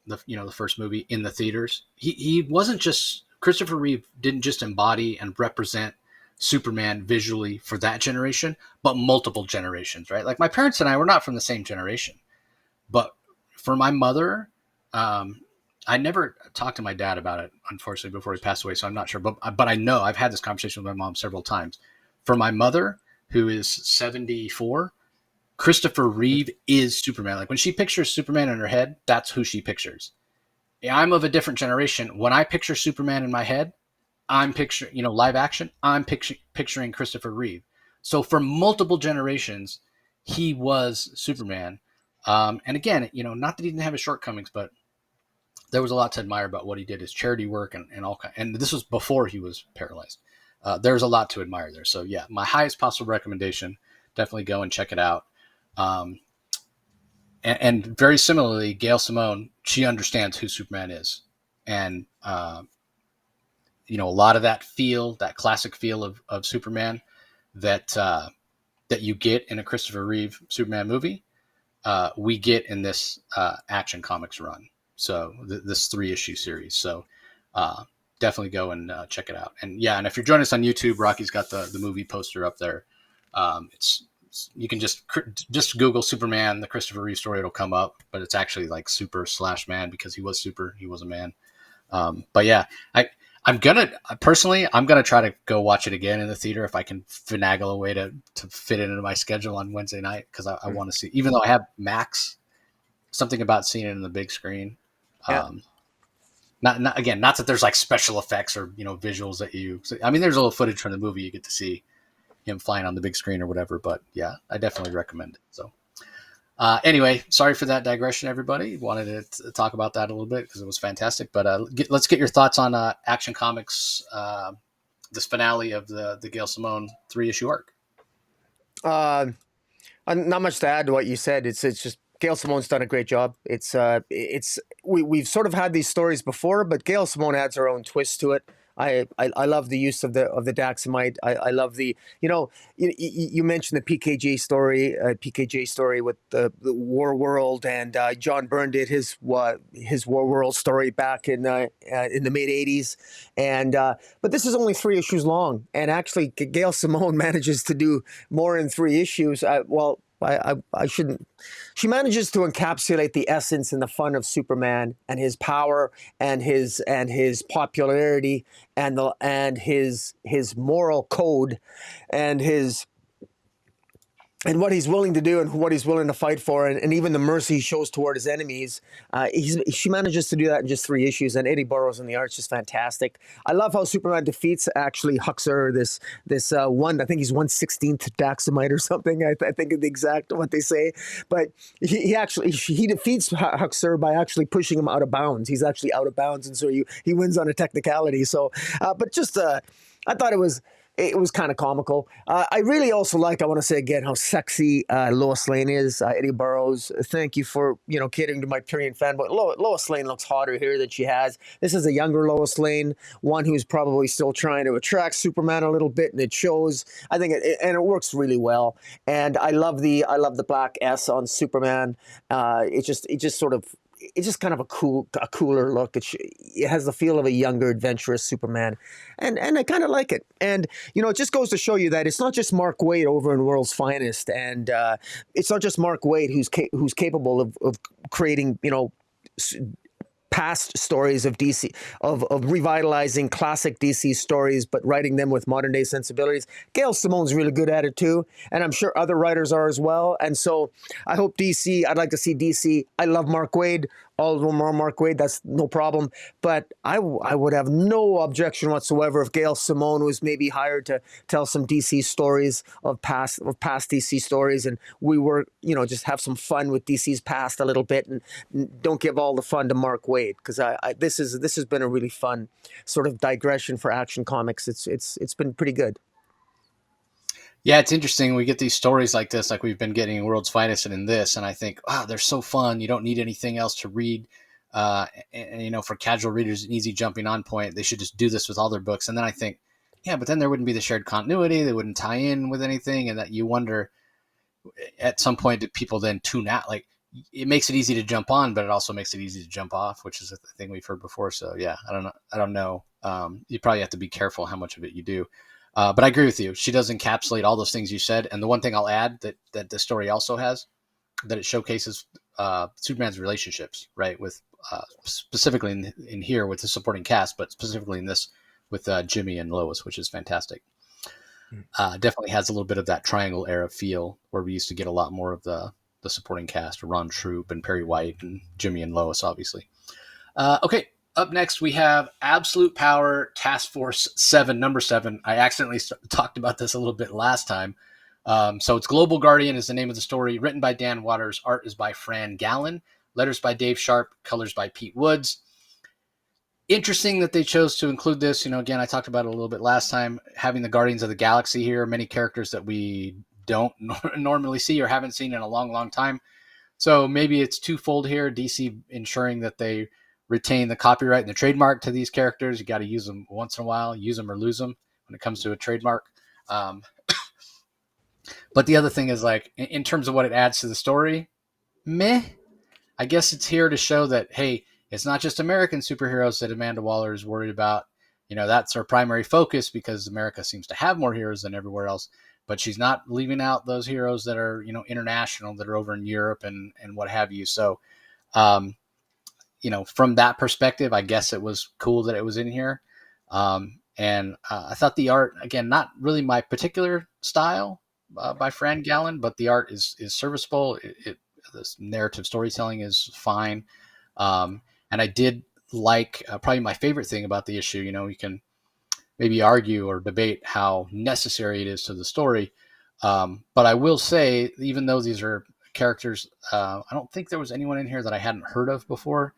the first movie in the theaters. He wasn't just Christopher Reeve didn't just embody and represent Superman visually for that generation, but multiple generations, right? Like my parents and I were not from the same generation, but for my mother, I never talked to my dad about it, unfortunately, before he passed away. So I'm not sure, but I know I've had this conversation with my mom several times. For my mother, who is 74, Christopher Reeve is Superman. Like when she pictures Superman in her head, that's who she pictures. I'm of a different generation. When I picture Superman in my head, I'm picturing, live action. I'm picturing Christopher Reeve. So for multiple generations, he was Superman. And again, not that he didn't have his shortcomings, but there was a lot to admire about what he did, his charity work and all kind. And this was before he was paralyzed. There's a lot to admire there. So yeah, my highest possible recommendation. Definitely go and check it out. Um, and very similarly, Gail Simone, she understands who Superman is, and a lot of that classic feel of Superman that you get in a Christopher Reeve Superman movie, we get in this Action Comics run. So this 3-issue series. So definitely go and check it out. And yeah, and if you're joining us on YouTube, Rocky's got the movie poster up there. It's you can just Google Superman, the Christopher Reeve story. It'll come up, but it's actually like super / man because he was super, he was a man. But yeah, I'm gonna try to go watch it again in the theater if I can finagle a way to fit it into my schedule on Wednesday night because I want to see. Even though I have Max, something about seeing it in the big screen. Yeah. Not that there's like special effects or visuals that you. I mean, there's a little footage from the movie you get to see him flying on the big screen or whatever. But yeah, I definitely recommend it. So anyway, sorry for that digression, everybody. Wanted to talk about that a little bit because it was fantastic. But let's get your thoughts on Action Comics, this finale of the Gail Simone 3-issue arc. Not much to add to what you said. It's just Gail Simone's done a great job. We've sort of had these stories before, but Gail Simone adds her own twist to it. I love the use of the Daxamite. I love you mentioned the PKJ story with the War World, and John Byrne did his War World story back in the mid '80s, and but this is only 3 issues long, and actually Gail Simone manages to do more in 3 issues. I shouldn't. She manages to encapsulate the essence and the fun of Superman and his power and his popularity and his moral code and what he's willing to do and what he's willing to fight for, and even the mercy he shows toward his enemies. She manages to do that in just 3 issues, and Eddie Burroughs in the art's just fantastic. I love how Superman defeats actually Huxer, this one, I think he's 1/16th Daxamite or something. I think of the exact what they say, but he defeats Huxer by actually pushing him out of bounds. He's actually out of bounds, and so he wins on a technicality. So, but just I thought it was kind of comical. I really also I want to say again, how sexy Lois Lane is. Eddie Burroughs, thank you for, catering to my Tyrion fanboy. Lois Lane looks hotter here than she has. This is a younger Lois Lane, one who's probably still trying to attract Superman a little bit, and it shows. I think it works really well. And I love the black S on Superman. It just sort of. It's just kind of a cooler look. It has the feel of a younger, adventurous Superman, and I kind of like it. And it just goes to show you that it's not just Mark Waid over in World's Finest, and it's not just Mark Waid who's capable of creating past stories of DC, of revitalizing classic DC stories, but writing them with modern day sensibilities. Gail Simone's really good at it too, and I'm sure other writers are as well. And so I'd like to see DC. I love Mark Waid. All of them are Mark Waid. That's no problem. But I would have no objection whatsoever if Gail Simone was maybe hired to tell some DC stories of past DC stories, and we were just have some fun with DC's past a little bit, and don't give all the fun to Mark Waid, because this has been a really fun sort of digression for Action Comics. It's been pretty good. Yeah, it's interesting. We get these stories like this, like we've been getting in World's Finest and in this, and I think, wow, they're so fun. You don't need anything else to read. For casual readers, an easy jumping on point. They should just do this with all their books. And then I think, yeah, but then there wouldn't be the shared continuity. They wouldn't tie in with anything, and that you wonder at some point, do people then tune out? Like, it makes it easy to jump on, but it also makes it easy to jump off, which is a thing we've heard before. So yeah, I don't know. I don't know. You probably have to be careful how much of it you do. But I agree with you. She does encapsulate all those things you said. And the one thing I'll add that the story also has, that it showcases Superman's relationships, right? With specifically in here with the supporting cast, but specifically in this with Jimmy and Lois, which is fantastic. Definitely has a little bit of that triangle era feel where we used to get a lot more of the supporting cast, Ron Troop and Perry White and Jimmy and Lois, obviously. Okay, up next we have Absolute Power Task Force 7, number 7. I accidentally talked about this a little bit last time. So it's Global Guardian is the name of the story, written by Dan Waters, art is by Fran Gallen, letters by Dave Sharp, colors by Pete Woods. Interesting that they chose to include this. Again, I talked about it a little bit last time, having the Guardians of the Galaxy here, many characters that we don't normally see or haven't seen in a long, long time. So maybe it's twofold here. DC ensuring that they retain the copyright and the trademark to these characters. You got to use them once in a while, use them or lose them when it comes to a trademark. Um, but the other thing is, like, in terms of what it adds to the story, meh. I guess it's here to show that, hey, it's not just American superheroes that Amanda Waller is worried about. That's her primary focus because America seems to have more heroes than everywhere else. But she's not leaving out those heroes that are, international, that are over in Europe and what have you. So, um, from that perspective, I guess it was cool that it was in here. And I thought the art, again, not really my particular style by Fran Gallen, but the art is serviceable. This narrative storytelling is fine. And I did like probably my favorite thing about the issue. You can maybe argue or debate how necessary it is to the story. But I will say, even though these are characters, I don't think there was anyone in here that I hadn't heard of before.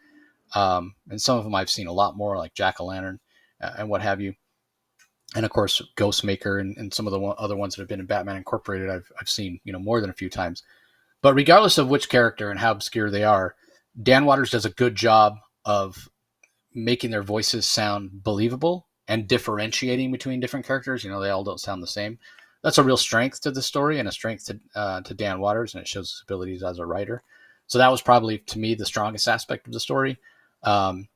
And some of them I've seen a lot more, like Jack-o'-lantern and what have you. And of course, Ghostmaker and some of the other ones that have been in Batman Incorporated, I've seen more than a few times. But regardless of which character and how obscure they are, Dan Waters does a good job of making their voices sound believable and differentiating between different characters. They all don't sound the same. That's a real strength to the story and a strength to Dan Waters, and it shows his abilities as a writer. So that was probably, to me, the strongest aspect of the story. Um,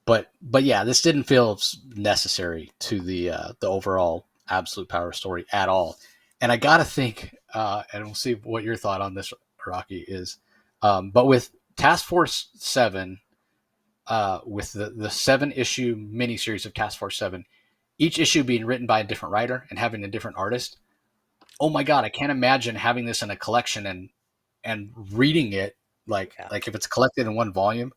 but yeah, this didn't feel necessary to the overall Absolute Power story at all. And I gotta think, and we'll see what your thought on this, Rocky, is. But with Task Force 7, with the 7-issue miniseries of Task Force 7, each issue being written by a different writer and having a different artist. Oh my god, I can't imagine having this in a collection and reading it Yeah. like if it's collected in one volume,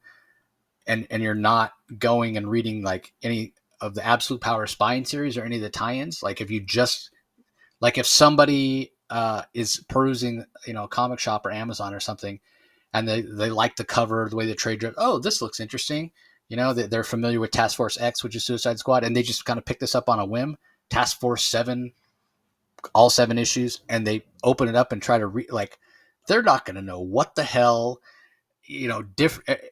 and you're not going and reading like any of the Absolute Power Spine series or any of the tie-ins. Like if you just like if somebody is perusing, a comic shop or Amazon or something, and they like the cover, the way the trade drip. Oh, this looks interesting. They're familiar with Task Force X, which is Suicide Squad, and they just kind of pick this up on a whim. Task Force 7, all 7 issues, and they open it up and try to read. Like, they're not going to know what the hell.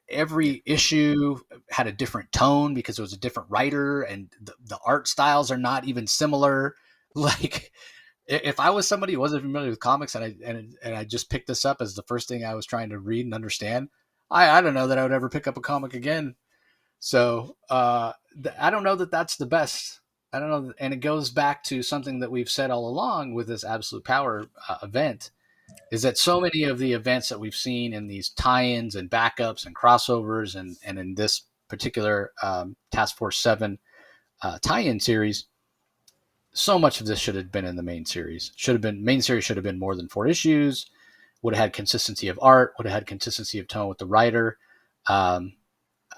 Every issue had a different tone because it was a different writer, and the art styles are not even similar. Like, if I was somebody who wasn't familiar with comics and I just picked this up as the first thing I was trying to read and understand, I don't know that I would ever pick up a comic again. So I don't know that that's the best. I don't know, and it goes back to something that we've said all along with this Absolute Power event, is that so many of the events that we've seen in these tie-ins and backups and crossovers and in this particular Task Force 7 tie-in series, so much of this should have been in the main series. Main series should have been more than 4 issues. Would have had consistency of art. Would have had consistency of tone with the writer. Um,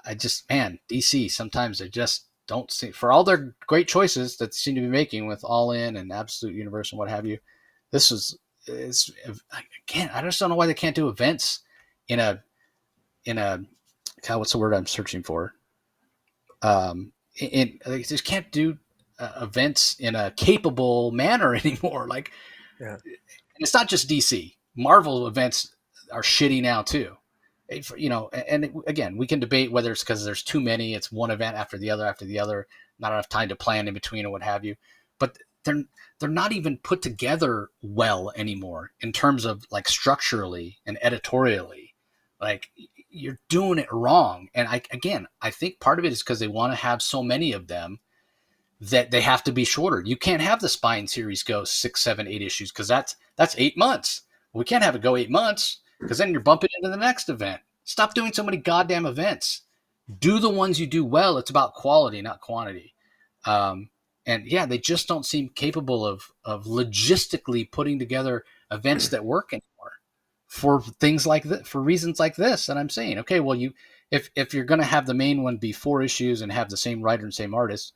DC sometimes they just don't see, for all their great choices that they seem to be making with All In and Absolute Universe and what have you. This was it's again. I just don't know why they can't do events in a God, what's the word I'm searching for? They just can't do events in a capable manner anymore. Like, Yeah. and it's not just DC. Marvel events are shitty now too. You know, and again, we can debate whether it's because there's too many. It's one event after the other, not enough time to plan in between or what have you. But they're they're not even put together well anymore in terms of like structurally and editorially. Like, you're doing it wrong. And I think part of it is because they want to have so many of them that they have to be shorter. You can't have the Spine series go 6, 7, 8 issues because that's 8 months. We can't have it go 8 months because then you're bumping into the next event. Stop doing so many goddamn events. Do the ones you do well. It's about quality, not quantity. Um, and yeah, they just don't seem capable of logistically putting together events that work anymore for things like this, for reasons like this. And I'm saying, okay, well, if you're going to have the main one be 4 issues and have the same writer and same artist,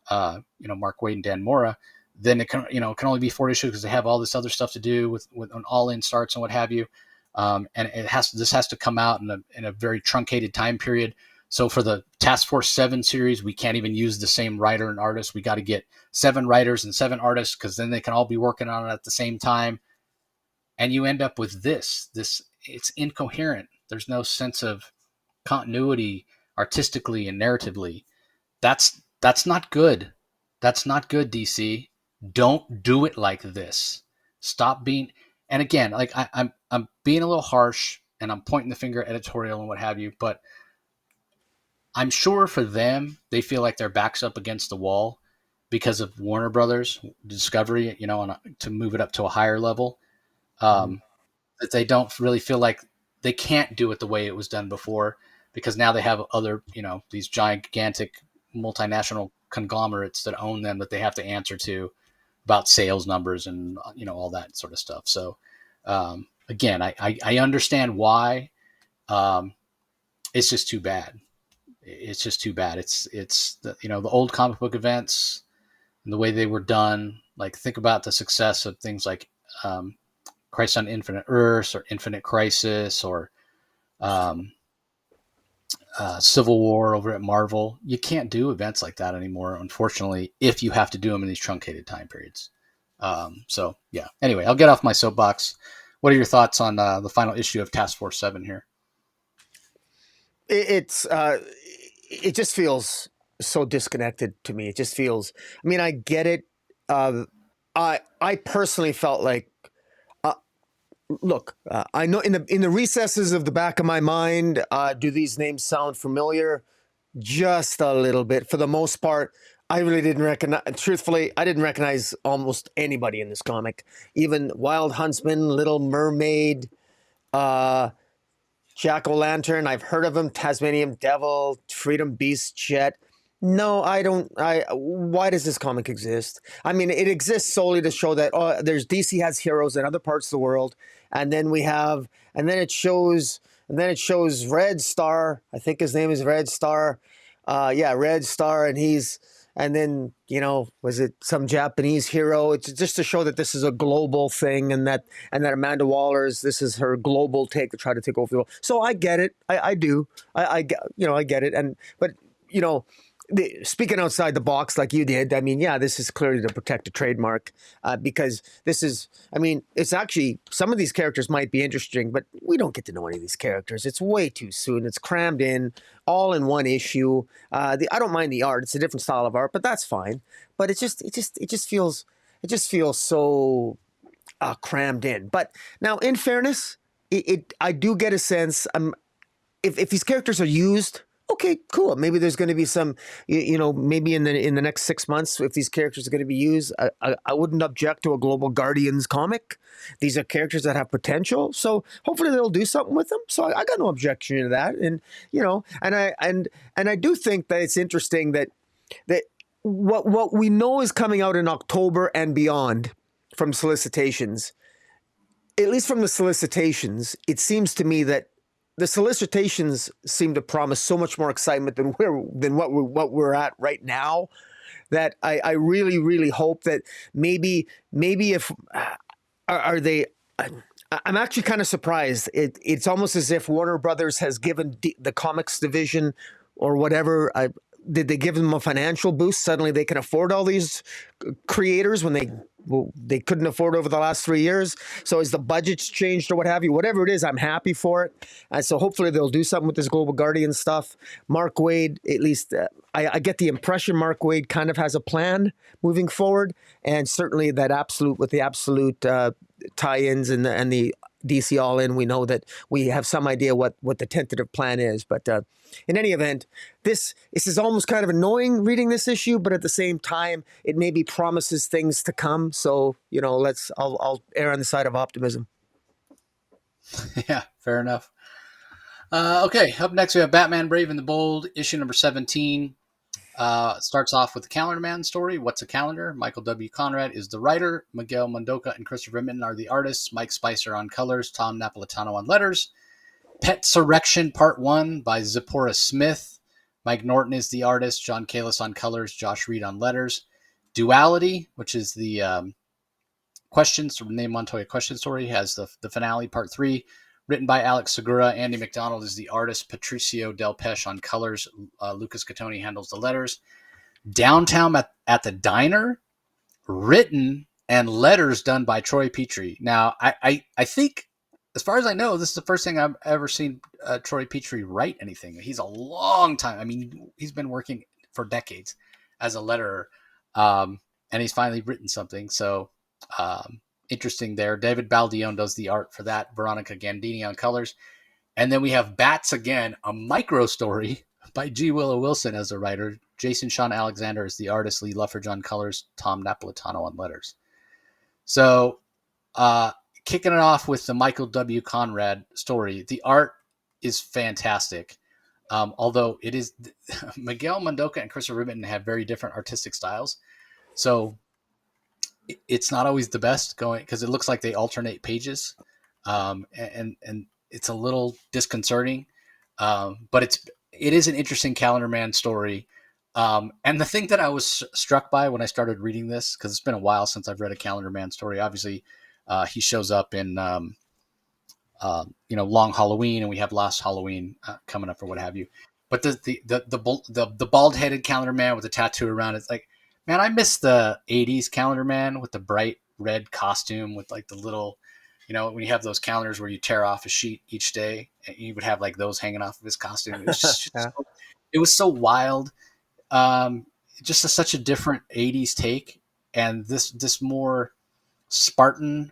Mark Waid and Dan Mora, then it can only be 4 issues because they have all this other stuff to do with when All In starts and what have you. And this has to come out in a very truncated time period. So for the Task Force 7 series, we can't even use the same writer and artist. We got to get 7 writers and 7 artists because then they can all be working on it at the same time. And you end up with this. It's incoherent. There's no sense of continuity artistically and narratively. That's not good. That's not good, DC. Don't do it like this. Stop being. And again, like I'm being a little harsh and I'm pointing the finger at editorial and what have you, but I'm sure for them, they feel like their back's up against the wall because of Warner Brothers Discovery, to move it up to a higher level. Mhm. Um, that they don't really feel like they can't do it the way it was done before because now they have other, these gigantic multinational conglomerates that own them that they have to answer to about sales numbers and, all that sort of stuff. So, again, I understand why. It's just too bad. It's just too bad. It's the old comic book events and the way they were done. Like, think about the success of things like Crisis on Infinite Earths or Infinite Crisis or um, Civil War over at Marvel. You can't do events like that anymore, unfortunately, if you have to do them in these truncated time periods. So, yeah. Anyway, I'll get off my soapbox. What are your thoughts on the final issue of Task Force 7 here? It just feels so disconnected to me. It just feels. I mean, I get it. Uh, I personally felt like. Uh, Look, I know in the recesses of the back of my mind, do these names sound familiar? Just a little bit. For the most part, I really didn't recognize. Truthfully, I didn't recognize almost anybody in this comic. Even Wild Huntsman, Little Mermaid, uh, Jack O'Lantern. I've heard of him. Tasmanian Devil, Freedom Beast, Jet. No, I don't. Why does this comic exist? I mean, it exists solely to show that there's DC has heroes in other parts of the world, and then we have, and then it shows Red Star. I think his name is Red Star. Yeah, Red Star, and then was it some Japanese hero? It's just to show that this is a global thing, and that Amanda Waller's this is her global take to try to take over the world. So I get it. I do. I get it. But you know, speaking outside the box like you did, I mean, yeah, this is clearly to protect a trademark because this is. I mean, it's actually some of these characters might be interesting, but we don't get to know any of these characters. It's way too soon. It's crammed in all in one issue. I don't mind the art; it's a different style of art, but that's fine. But it just feels so crammed in. But now, in fairness, I do get a sense. If these characters are used, okay, cool. Maybe there's going to be some, maybe in the next 6 months, if these characters are going to be used, I wouldn't object to a Global Guardians comic. These are characters that have potential, so hopefully they'll do something with them. So I got no objection to that, and I do think that it's interesting that what we know is coming out in October and beyond from solicitations. At least from the solicitations, it seems to me that the solicitations seem to promise so much more excitement than what we're at right now. That I really really hope that maybe if are they. I'm actually kind of surprised. It's almost as if Warner Brothers has given the comics division or whatever did they give them a financial boost? Suddenly they can afford all these creators when they couldn't afford over the last 3 years. So is the budget's changed or what have you? Whatever it is, I'm happy for it. So hopefully they'll do something with this Global Guardian stuff. Mark Waid, at least I get the impression Mark Waid kind of has a plan moving forward, and certainly that absolute with the absolute tie-ins and the DC All In, we know that we have some idea what the tentative plan is. But in any event, this is almost kind of annoying reading this issue, but at the same time, it maybe promises things to come. So I'll err on the side of optimism. Yeah, fair enough. Okay, up next we have Batman Brave and the Bold, issue number 17. Starts off with the Calendar Man story. What's a calendar? Michael W. Conrad is the writer. Miguel Mondoka and Christopher Rittman are the artists. Mike Spicer on colors. Tom Napolitano on letters. Pet Surrection Part 1 by Zipporah Smith. Mike Norton is the artist. John Kalis on colors. Josh Reed on letters. Duality, which is the questions, Renee Montoya question story, has the finale, Part 3. Written by Alex Segura. Andy McDonald is the artist. Patricio Del Pesh on colors. Lucas Catoni handles the letters. Downtown at the Diner, written and letters done by Troy Petrie. Now, I think, as far as I know, this is the first thing I've ever seen Troy Petrie write anything. He's a long time. I mean, he's been working for decades as a letterer, and he's finally written something. So, interesting there. David Baldione does the art for that. Veronica Gandini on colors. And then we have Bats again, a micro story by G. Willow Wilson as a writer. Jason Sean Alexander is the artist. Lee Luffridge on colors. Tom Napolitano on letters. So, kicking it off with the Michael W. Conrad story. The art is fantastic. Although it is Miguel Mondoka and Christopher Rittman have very different artistic styles. So it's not always the best going because it looks like they alternate pages, and it's a little disconcerting. But it is an interesting Calendar Man story. And the thing that I was struck by when I started reading this, because it's been a while since I've read a Calendar Man story. Obviously, he shows up in Long Halloween, and we have Last Halloween coming up or what have you. But the bald headed Calendar Man with a tattoo around it's like, man, I miss the '80s Calendar Man with the bright red costume with like the little, when you have those calendars where you tear off a sheet each day, and you would have like those hanging off of his costume. It was just Yeah. it was so wild. Um, just such a different '80s take, and this more Spartan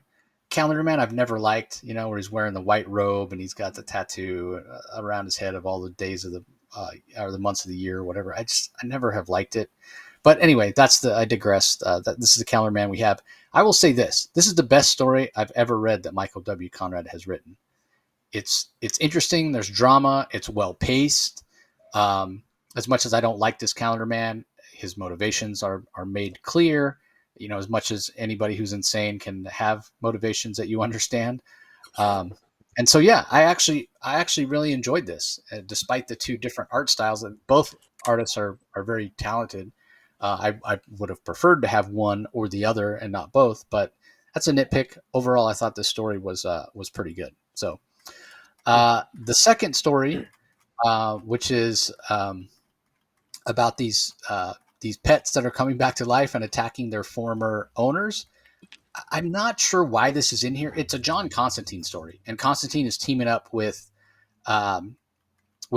Calendar Man I've never liked. Where he's wearing the white robe and he's got the tattoo around his head of all the days of the or the months of the year or whatever. I never have liked it. But anyway, I digress. This is the Calendar Man we have. I will say this: this is the best story I've ever read that Michael W. Conrad has written. It's interesting. There's drama. It's well paced. As much as I don't like this Calendar Man, his motivations are made clear. As much as anybody who's insane can have motivations that you understand. And so, yeah, I actually really enjoyed this, despite the two different art styles. That both artists are very talented. I would have preferred to have one or the other and not both, but that's a nitpick. Overall, I thought this story was pretty good. So the second story, which is about these pets that are coming back to life and attacking their former owners. I'm not sure why this is in here. It's a John Constantine story, and Constantine is teaming up with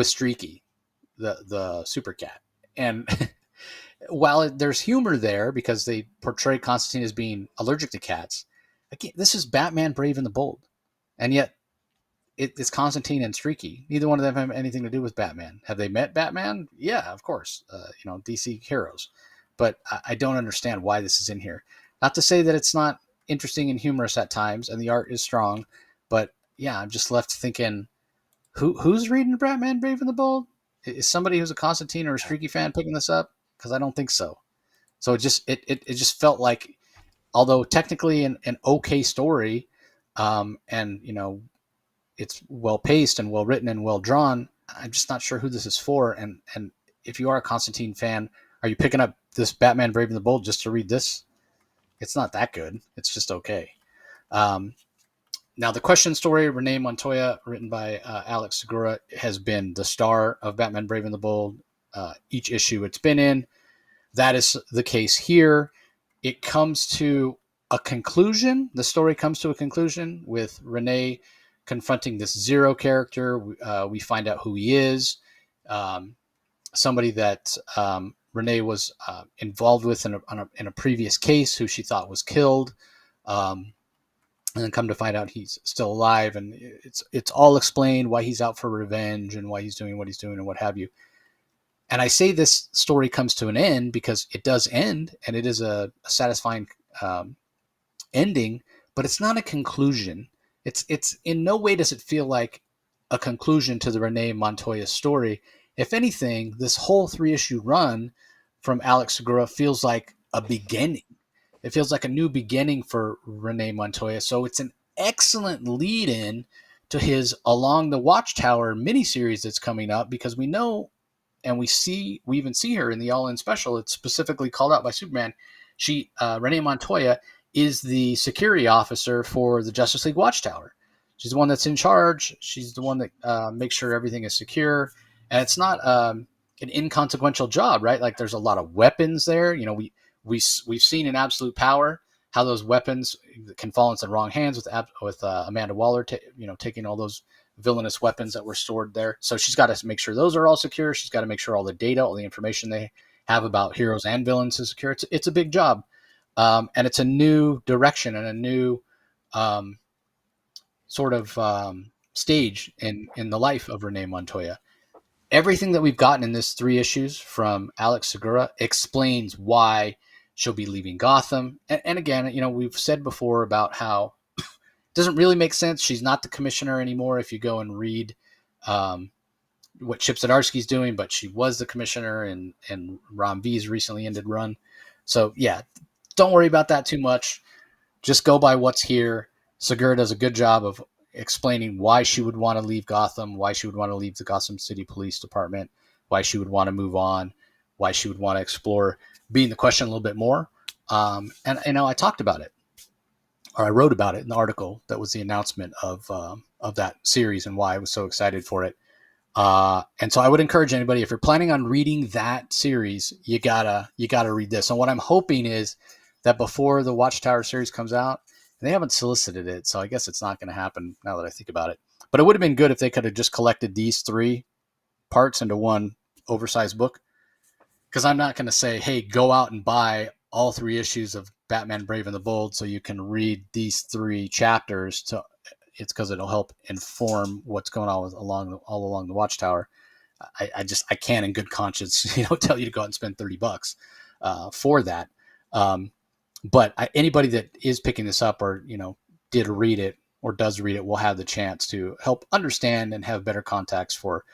Streaky, the super cat. And while there's humor there because they portray Constantine as being allergic to cats, again, this is Batman Brave and the Bold, and yet it's Constantine and Streaky. Neither one of them have anything to do with Batman. Have they met Batman? Yeah, of course. DC heroes. But I don't understand why this is in here. Not to say that it's not interesting and humorous at times, and the art is strong, but yeah, I'm just left thinking, who's reading Batman Brave and the Bold? Is somebody who's a Constantine or a Streaky fan picking this up? Because I don't think so. So it just felt like, although technically an okay story, and it's well paced and well written and well drawn, I'm just not sure who this is for. And if you are a Constantine fan, are you picking up this Batman Brave and the Bold just to read this? It's not that good. It's just okay. Now, the question story, Renee Montoya, written by Alex Segura, has been the star of Batman Brave and the Bold. each issue it's been in. That is the case here. It comes to a conclusion. The story comes to a conclusion with Renee confronting this Zero character. We find out who he is. Um, Somebody that Renee was involved with in a previous case, who she thought was killed, and then come to find out he's still alive, and it's all explained why he's out for revenge and why he's doing what he's doing and what have you. And I say this story comes to an end because it does end, and it is a satisfying ending, but it's not a conclusion. It's in no way does it feel like a conclusion to the Renee Montoya story. If anything, this whole 3-issue run from Alex Segura feels like a beginning. It feels like a new beginning for Renee Montoya. So it's an excellent lead in to his Along the Watchtower miniseries that's coming up, because we know, and we even see her in the All In special. It's specifically called out by Superman. Renee Montoya is the security officer for the Justice League Watchtower. She's the one that's in charge. She's the one that makes sure everything is secure. And it's not an inconsequential job, right? Like, there's a lot of weapons there. You know, we've seen in Absolute Power how those weapons can fall into the wrong hands with Amanda Waller, taking all those villainous weapons that were stored there. So she's got to make sure those are all secure. She's got to make sure all the data, all the information they have about heroes and villains is secure. It's a big job. And it's a new direction and a new sort of stage in the life of Renee Montoya. Everything that we've gotten in this 3 issues from Alex Segura explains why she'll be leaving Gotham. And again, we've said before about how it doesn't really make sense. She's not the commissioner anymore if you go and read what Chip Zdarsky's doing, but she was the commissioner in Ron V's recently ended run. So yeah, don't worry about that too much. Just go by what's here. Segura does a good job of explaining why she would want to leave Gotham, why she would want to leave the Gotham City Police Department, why she would want to move on, why she would want to explore being the Question a little bit more. And I talked about it, or I wrote about it in the article that was the announcement of that series and why I was so excited for it. And so I would encourage anybody, if you're planning on reading that series, you gotta read this. And what I'm hoping is that before the Watchtower series comes out, and they haven't solicited it, so I guess it's not going to happen now that I think about it. But it would have been good if they could have just collected these 3 parts into one oversized book. Because I'm not going to say, hey, go out and buy all 3 issues of Batman Brave and the Bold so you can read these 3 chapters. It's because it'll help inform what's going on all along the Watchtower. I can't in good conscience, tell you to go out and spend $30 for that. But anybody that is picking this up or, did read it or does read it will have the chance to help understand and have better context for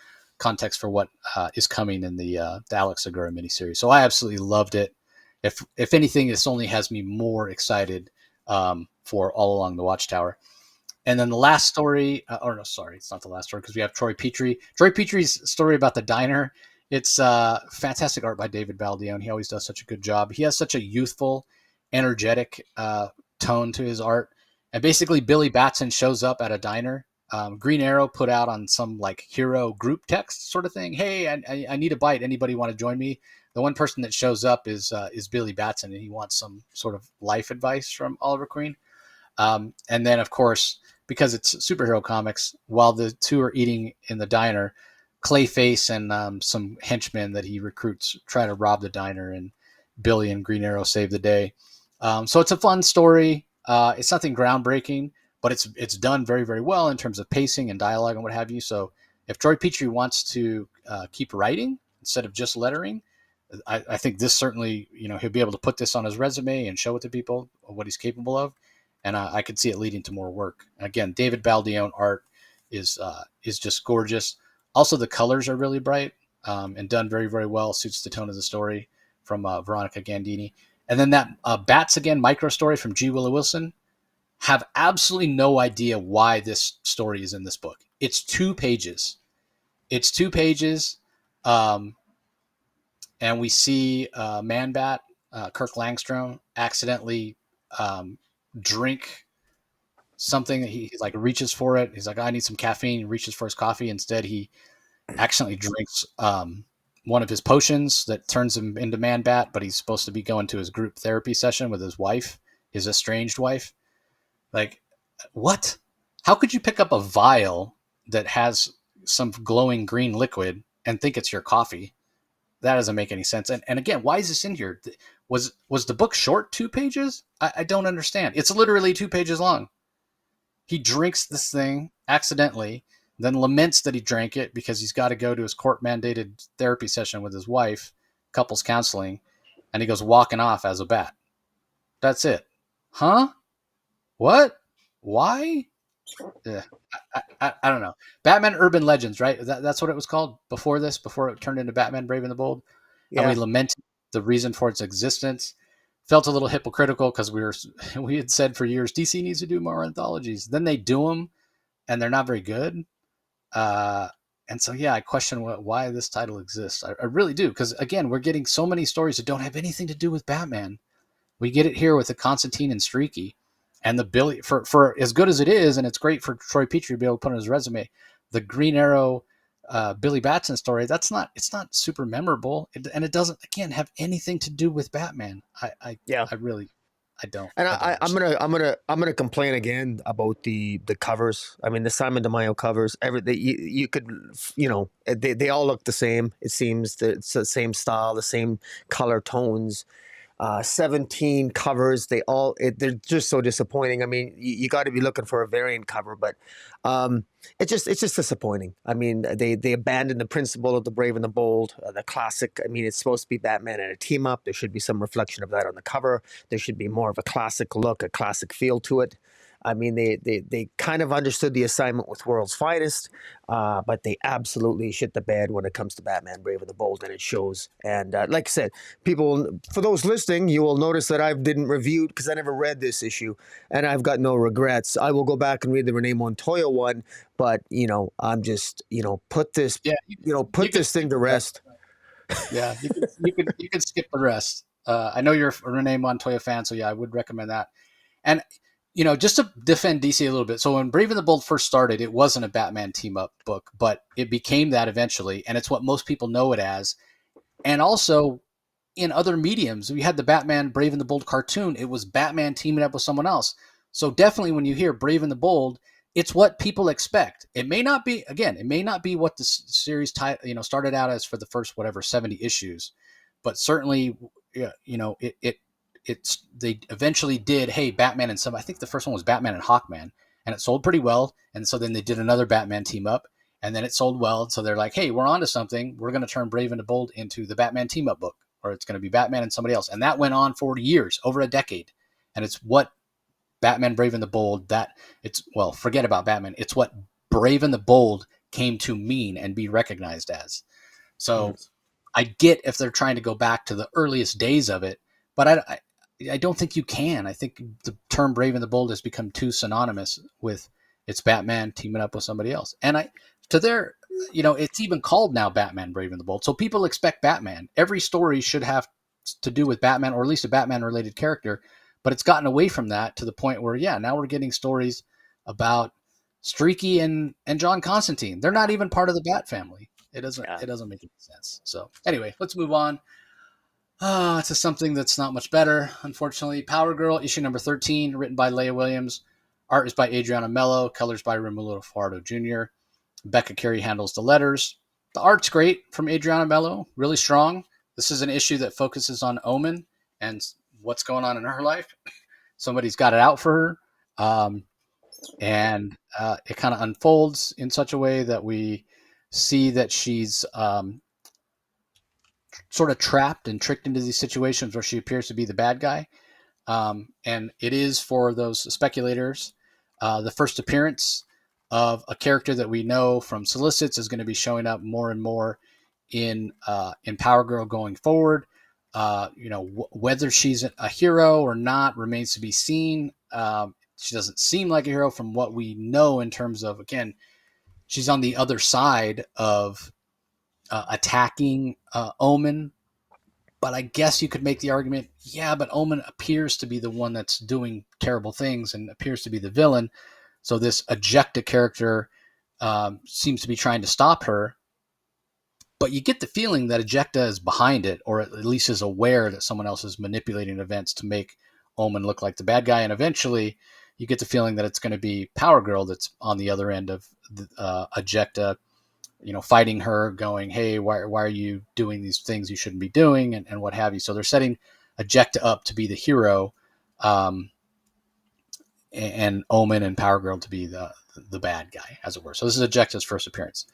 what is coming in the Alex Segura miniseries. So I absolutely loved it. If anything, this only has me more excited for All Along the Watchtower. And then the last story, it's not the last story because we have Troy Petrie. Troy Petrie's story about the diner. It's fantastic art by David Baldeón. He always does such a good job. He has such a youthful, energetic tone to his art. And basically, Billy Batson shows up at a diner. Green Arrow put out on some like hero group text sort of thing. Hey, I need a bite. Anybody want to join me? The one person that shows up is Billy Batson, and he wants some sort of life advice from Oliver Queen. And then, of course, because it's superhero comics, while the 2 are eating in the diner, Clayface and some henchmen that he recruits try to rob the diner, and Billy and Green Arrow save the day. So it's a fun story. It's nothing groundbreaking, but it's done very, very well in terms of pacing and dialogue and what have you. So if Troy Petrie wants to keep writing instead of just lettering, I think this certainly, he'll be able to put this on his resume and show it to people what he's capable of. And I could see it leading to more work. Again, David Baldeón art is just gorgeous. Also, the colors are really bright and done very, very well. Suits the tone of the story from Veronica Gandini. And then that Bats Again micro story from G. Willow Wilson. Have absolutely no idea why this story is in this book. It's 2 pages. And we see Man Bat, Kirk Langstrom, accidentally drink something. He like reaches for it. He's like, I need some caffeine. He reaches for his coffee. Instead, he accidentally drinks one of his potions that turns him into Man Bat, but he's supposed to be going to his group therapy session with his wife, his estranged wife. Like, what? How could you pick up a vial that has some glowing green liquid and think it's your coffee? That doesn't make any sense. And again, why is this in here? Was the book short 2 pages? I don't understand. It's literally 2 pages long. He drinks this thing accidentally, then laments that he drank it because he's got to go to his court mandated therapy session with his wife, couples counseling, and he goes walking off as a bat. That's it. Huh? What? Why? Yeah. I don't know. Batman Urban Legends, right? That's what it was called before this, before it turned into Batman Brave and the Bold. And we Yeah. lamented the reason for its existence. Felt a little hypocritical because we had said for years DC needs to do more anthologies. Then they do them, and they're not very good. Uh, and so yeah, I question why this title exists. I really do, because again, we're getting so many stories that don't have anything to do with Batman. We get it here with the Constantine and Streaky, and the Billy for as good as it is, and it's great for Troy Petrie to be able to put on his resume. The Green Arrow, Billy Batson story. It's not super memorable, and it doesn't again have anything to do with Batman. Yeah. I really, And I don't understand. I'm gonna complain again about the covers. I mean, the Simon DeMaio covers. You could, they all look the same. It seems that it's the same style, the same color tones. 17 covers. They're just so disappointing. I mean, you got to be looking for a variant cover, but um, it's just disappointing. I mean, they abandoned the principle of the Brave and the Bold, the classic. I mean, it's supposed to be Batman and a team up. There should be some reflection of that on the cover. There should be more of a classic look, a classic feel to it. I mean, they kind of understood the assignment with World's Finest, but they absolutely shit the bed when it comes to Batman Brave and the Bold, and it shows. And like I said, people, for those listening, you will notice that I didn't review because I never read this issue, and I've got no regrets. I will go back and read the Renee Montoya one, but I'm just Yeah, you put could this thing skip to the rest. rest. Yeah, you can skip the rest. I know you're a Renee Montoya fan, so yeah, I would recommend that. And just to defend DC a little bit. So when Brave and the Bold first started, it wasn't a Batman team up book, but it became that eventually, and it's what most people know it as. And also in other mediums, we had the Batman Brave and the Bold cartoon. It was Batman teaming up with someone else. So definitely when you hear Brave and the Bold, it's what people expect. It may not be again, it may not be what the series started out as for the first whatever 70 issues, but certainly yeah, it's they eventually did, hey, Batman and some, I think the first one was Batman and Hawkman, and it sold pretty well. And so then they did another Batman team up, and then it sold well. So they're like, hey, we're onto something. We're going to turn Brave and the Bold into the Batman team up book, or it's going to be Batman and somebody else. And that went on for years, over a decade. And it's what Batman Brave and the Bold, forget about Batman. It's what Brave and the Bold came to mean and be recognized as. So Yes. I get if they're trying to go back to the earliest days of it, but I don't think you can. I think the term Brave and the Bold has become too synonymous with it's Batman teaming up with somebody else. And to their, it's even called now Batman Brave and the Bold. So people expect Batman. Every story should have to do with Batman, or at least a Batman related character. But it's gotten away from that to the point where, yeah, now we're getting stories about Streaky and John Constantine. They're not even part of the Bat family. Yeah. It doesn't make any sense. So anyway, let's move on to something that's not much better, unfortunately. Power Girl, issue number 13, written by Leah Williams. Art is by Adriana Mello. Colors by Romulo Fajardo Jr. Becca Carey handles the letters. The art's great from Adriana Mello, really strong. This is an issue that focuses on Omen and what's going on in her life. Somebody's got it out for her. And it kind of unfolds in such a way that we see that she's sort of trapped and tricked into these situations where she appears to be the bad guy. And it is for those speculators the first appearance of a character that we know from solicits is going to be showing up more and more in Power Girl going forward. Whether she's a hero or not remains to be seen. She doesn't seem like a hero from what we know in terms of, again, she's on the other side of attacking Omen. But I guess you could make the argument, yeah, but Omen appears to be the one that's doing terrible things and appears to be the villain. So this ejecta character seems to be trying to stop her. but you get the feeling that Ejecta is behind it, or at least is aware that someone else is manipulating events to make Omen look like the bad guy. And eventually, you get the feeling that it's going to be Power Girl that's on the other end of Ejecta, fighting her, going, "Hey, why are you doing these things you shouldn't be doing," and what have you. So they're setting Ejecta up to be the hero, and Omen and Power Girl to be the bad guy, as it were. So this is Ejecta's first appearance.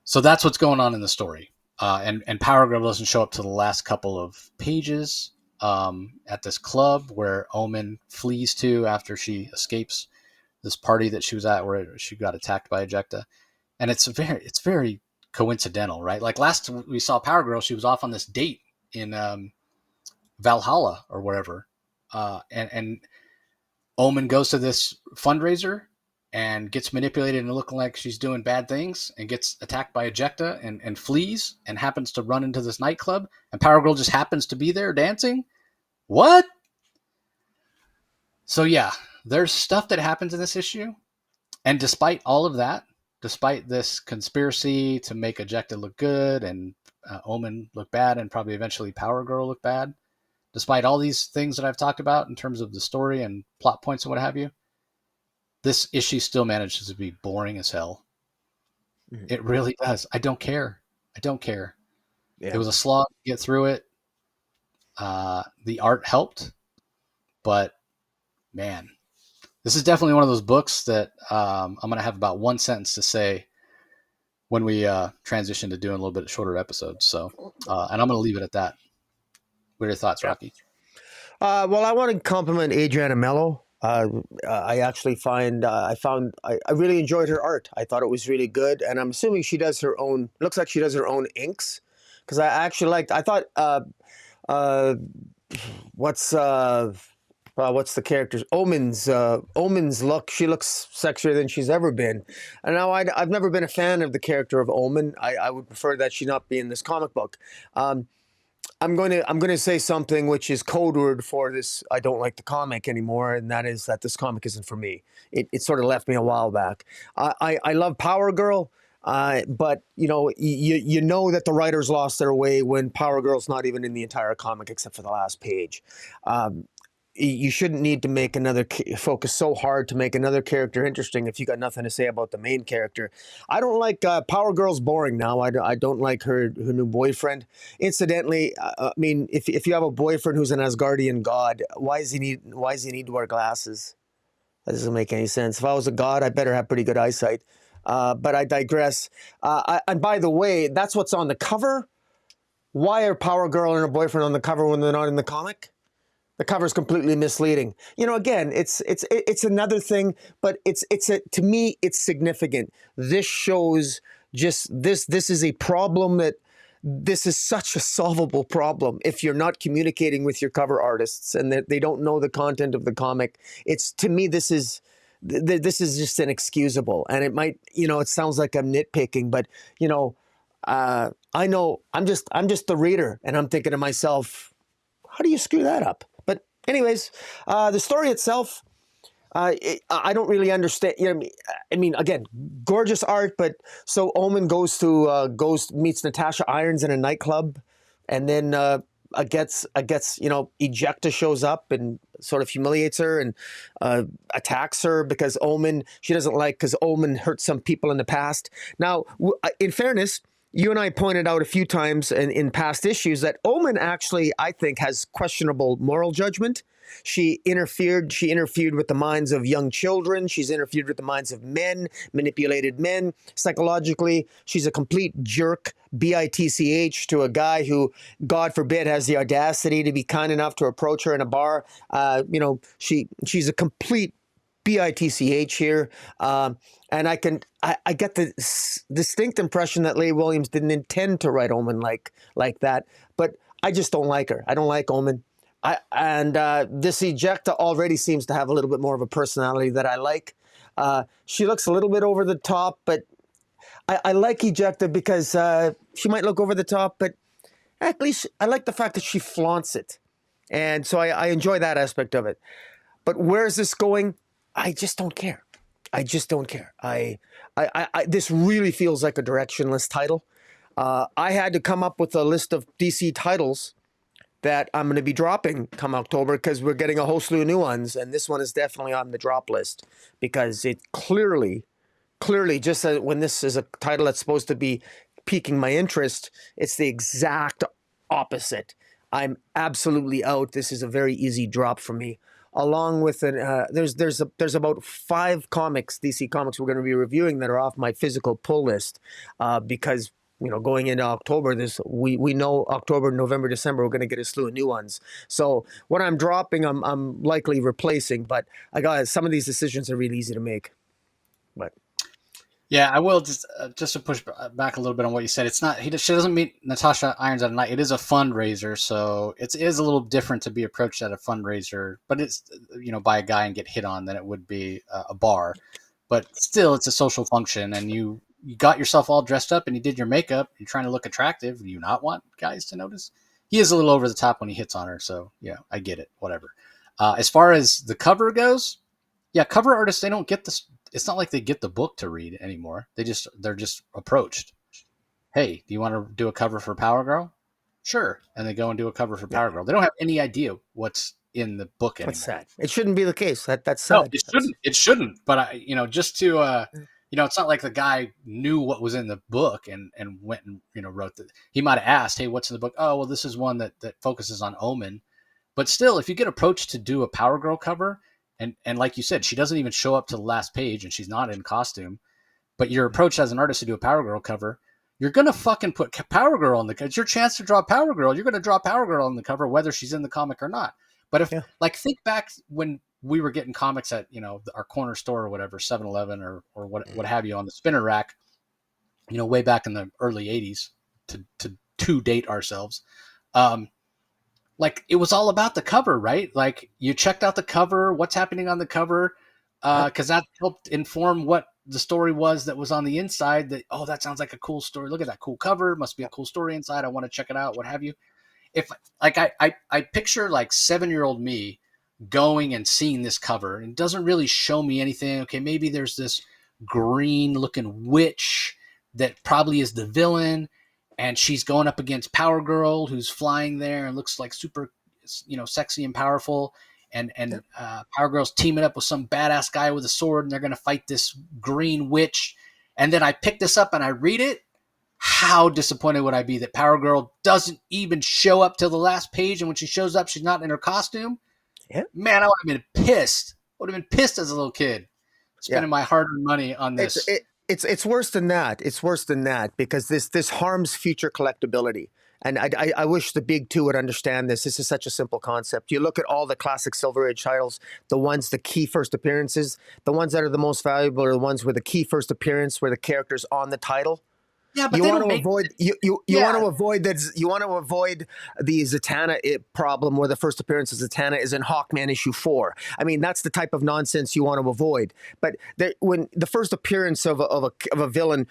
So that's what's going on in the story. And Power Girl doesn't show up to the last couple of pages at this club where Omen flees to after she escapes this party that she was at where she got attacked by Ejecta. And it's very coincidental, right? Like last we saw Power Girl, she was off on this date in Valhalla or wherever. And Omen goes to this fundraiser and gets manipulated and looking like she's doing bad things and gets attacked by Ejecta and flees and happens to run into this nightclub, and Power Girl just happens to be there dancing. What? So yeah, there's stuff that happens in this issue, and despite all of that, despite this conspiracy to make Ejecta look good and Omen look bad and probably eventually Power Girl look bad, despite all these things that I've talked about in terms of the story and plot points and what have you, this issue still manages to be boring as hell. Mm-hmm. It really does. I don't care. Yeah. It was a slog to get through it. The art helped, but man, this is definitely one of those books that I'm going to have about one sentence to say when we transition to doing a little bit shorter episodes. So, and I'm going to leave it at that. What are your thoughts, Rocky? Well, I want to compliment Adriana Mello. I actually I really enjoyed her art. I thought it was really good, and I'm assuming she does her own. Looks like she does her own inks, because I actually liked. I thought, what's the character's Omen's look? She looks sexier than she's ever been. And now I've never been a fan of the character of Omen. I would prefer that she not be in this comic book. I'm going to say something which is code word for this. I don't like the comic anymore, and that is that this comic isn't for me. It sort of left me a while back. I love Power Girl, but you know that the writers lost their way when Power Girl's not even in the entire comic except for the last page. You shouldn't need to make focus so hard to make another character interesting if you got nothing to say about the main character. I don't like Power Girl's boring now. I don't like her new boyfriend. Incidentally, I mean, if you have a boyfriend who's an Asgardian god, why does he need to wear glasses? That doesn't make any sense. If I was a god, I better have pretty good eyesight. But I digress. And by the way, that's what's on the cover. Why are Power Girl and her boyfriend on the cover when they're not in the comic? The cover is completely misleading. You know, again, it's another thing, but to me, it's significant. This shows this is a problem this is such a solvable problem if you're not communicating with your cover artists and that they don't know the content of the comic. To me, this is just inexcusable. And it might, it sounds like I'm nitpicking, but I know I'm just the reader, and I'm thinking to myself, how do you screw that up? But anyways, the story itself, I don't really understand. I mean, again, gorgeous art, but so Omen meets Natasha Irons in a nightclub, and then Ejecta shows up and sort of humiliates her and attacks her because Omen hurt some people in the past. Now, in fairness, you and I pointed out a few times in past issues that Omen actually, I think, has questionable moral judgment. She interfered with the minds of young children. She's interfered with the minds of men, manipulated men psychologically. She's a complete jerk, bitch, to a guy who, God forbid, has the audacity to be kind enough to approach her in a bar. She's a complete bitch here. And I get the distinct impression that Leigh Williams didn't intend to write Omen like that, but I just don't like her. I don't like Omen. This Ejecta already seems to have a little bit more of a personality that I like. She looks a little bit over the top, but I like Ejecta because she might look over the top, but at least I like the fact that she flaunts it. And so I enjoy that aspect of it. But where is this going? I just don't care. I just don't care. This really feels like a directionless title. I had to come up with a list of DC titles that I'm going to be dropping come October because we're getting a whole slew of new ones, and this one is definitely on the drop list because it clearly just when this is a title that's supposed to be piquing my interest, it's the exact opposite. I'm absolutely out. This is a very easy drop for me. Along with it, there's about 5 DC comics we're going to be reviewing that are off my physical pull list, because going into October, we know October, November, December, we're going to get a slew of new ones. So what I'm dropping, I'm likely replacing, but I got some of these decisions are really easy to make. But Yeah, I will just to push back a little bit on what you said. It's not she doesn't meet Natasha Irons at a night. It is a fundraiser, so it is a little different to be approached at a fundraiser, but it's by a guy and get hit on than it would be a bar. But still, it's a social function, and you got yourself all dressed up and you did your makeup. You're trying to look attractive. Do you not want guys to notice? He is a little over the top when he hits on her, so yeah, I get it. Whatever. As far as the cover goes, yeah, cover artists, they don't get this. It's not like they get the book to read anymore. They're just approached. Hey, do you want to do a cover for Power Girl? Sure, and they go and do a cover for yeah, Power Girl. They don't have any idea what's in the book that's anymore. sad. It shouldn't be the case. That's No, sad. it shouldn't. It shouldn't. But just to it's not like the guy knew what was in the book and went and wrote that. He might have asked, "Hey, what's in the book?" Oh, well, this is one that focuses on Omen. But still, if you get approached to do a Power Girl cover, and like you said, she doesn't even show up to the last page, and she's not in costume, but you're approached as an artist to do a Power Girl cover, you're gonna fucking put Power Girl on the cover. It's your chance to draw Power Girl. You're gonna draw Power Girl on the cover, whether she's in the comic or not. But if Yeah. like think back when we were getting comics at our corner store or whatever, 7-Eleven or what have you on the spinner rack, way back in the early '80s to date ourselves. Um, like it was all about the cover, right? Like you checked out the cover, what's happening on the cover, Yep. because that helped inform what the story was that was on the inside. That that sounds like a cool story. Look at that cool cover. Must be a Yep. cool story inside. I want to check it out. What have you? If like I picture like 7-year-old me going and seeing this cover, and it doesn't really show me anything. Okay, maybe there's this green looking witch that probably is the villain, and she's going up against Power Girl, who's flying there and looks like super, sexy and powerful. And Yep. Power Girl's teaming up with some badass guy with a sword, and they're going to fight this green witch. And then I pick this up and I read it. How disappointed would I be that Power Girl doesn't even show up till the last page, and when she shows up, she's not in her costume? Yeah. Man, I would have been pissed. I would have been pissed as a little kid, Yeah. spending my hard-earned money on It's this. it, it's worse than that. It's worse than that because this harms future collectability. And I wish the big two would understand this. This is such a simple concept. You look at all the classic Silver Age titles, the key first appearances, the ones that are the most valuable are the ones where the key first appearance, where the character's on the title. Yeah, but You they want don't to make. avoid you Yeah, want to avoid that. You want to avoid the Zatanna problem where the first appearance of Zatanna is in Hawkman issue 4. I mean, that's the type of nonsense you want to avoid. But when the first appearance of a villain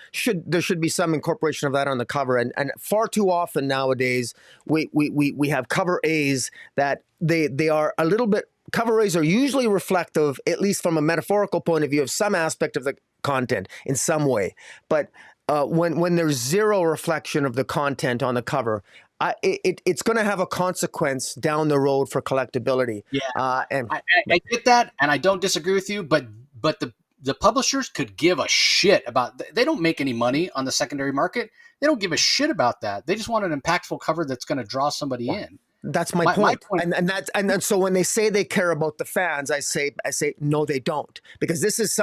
there should be some incorporation of that on the cover. And far too often nowadays we have cover A's that they are a little bit. Cover A's are usually reflective, at least from a metaphorical point of view, of some aspect of the content in some way. But when there's zero reflection of the content on the cover, it's going to have a consequence down the road for collectability. yeah, And I get that, and I don't disagree with you. But the publishers could give a shit about. They don't make any money on the secondary market. They don't give a shit about that. They just want an impactful cover that's going to draw somebody in. that's my My point. point. And so when they say they care about the fans, I say no, they don't, because this is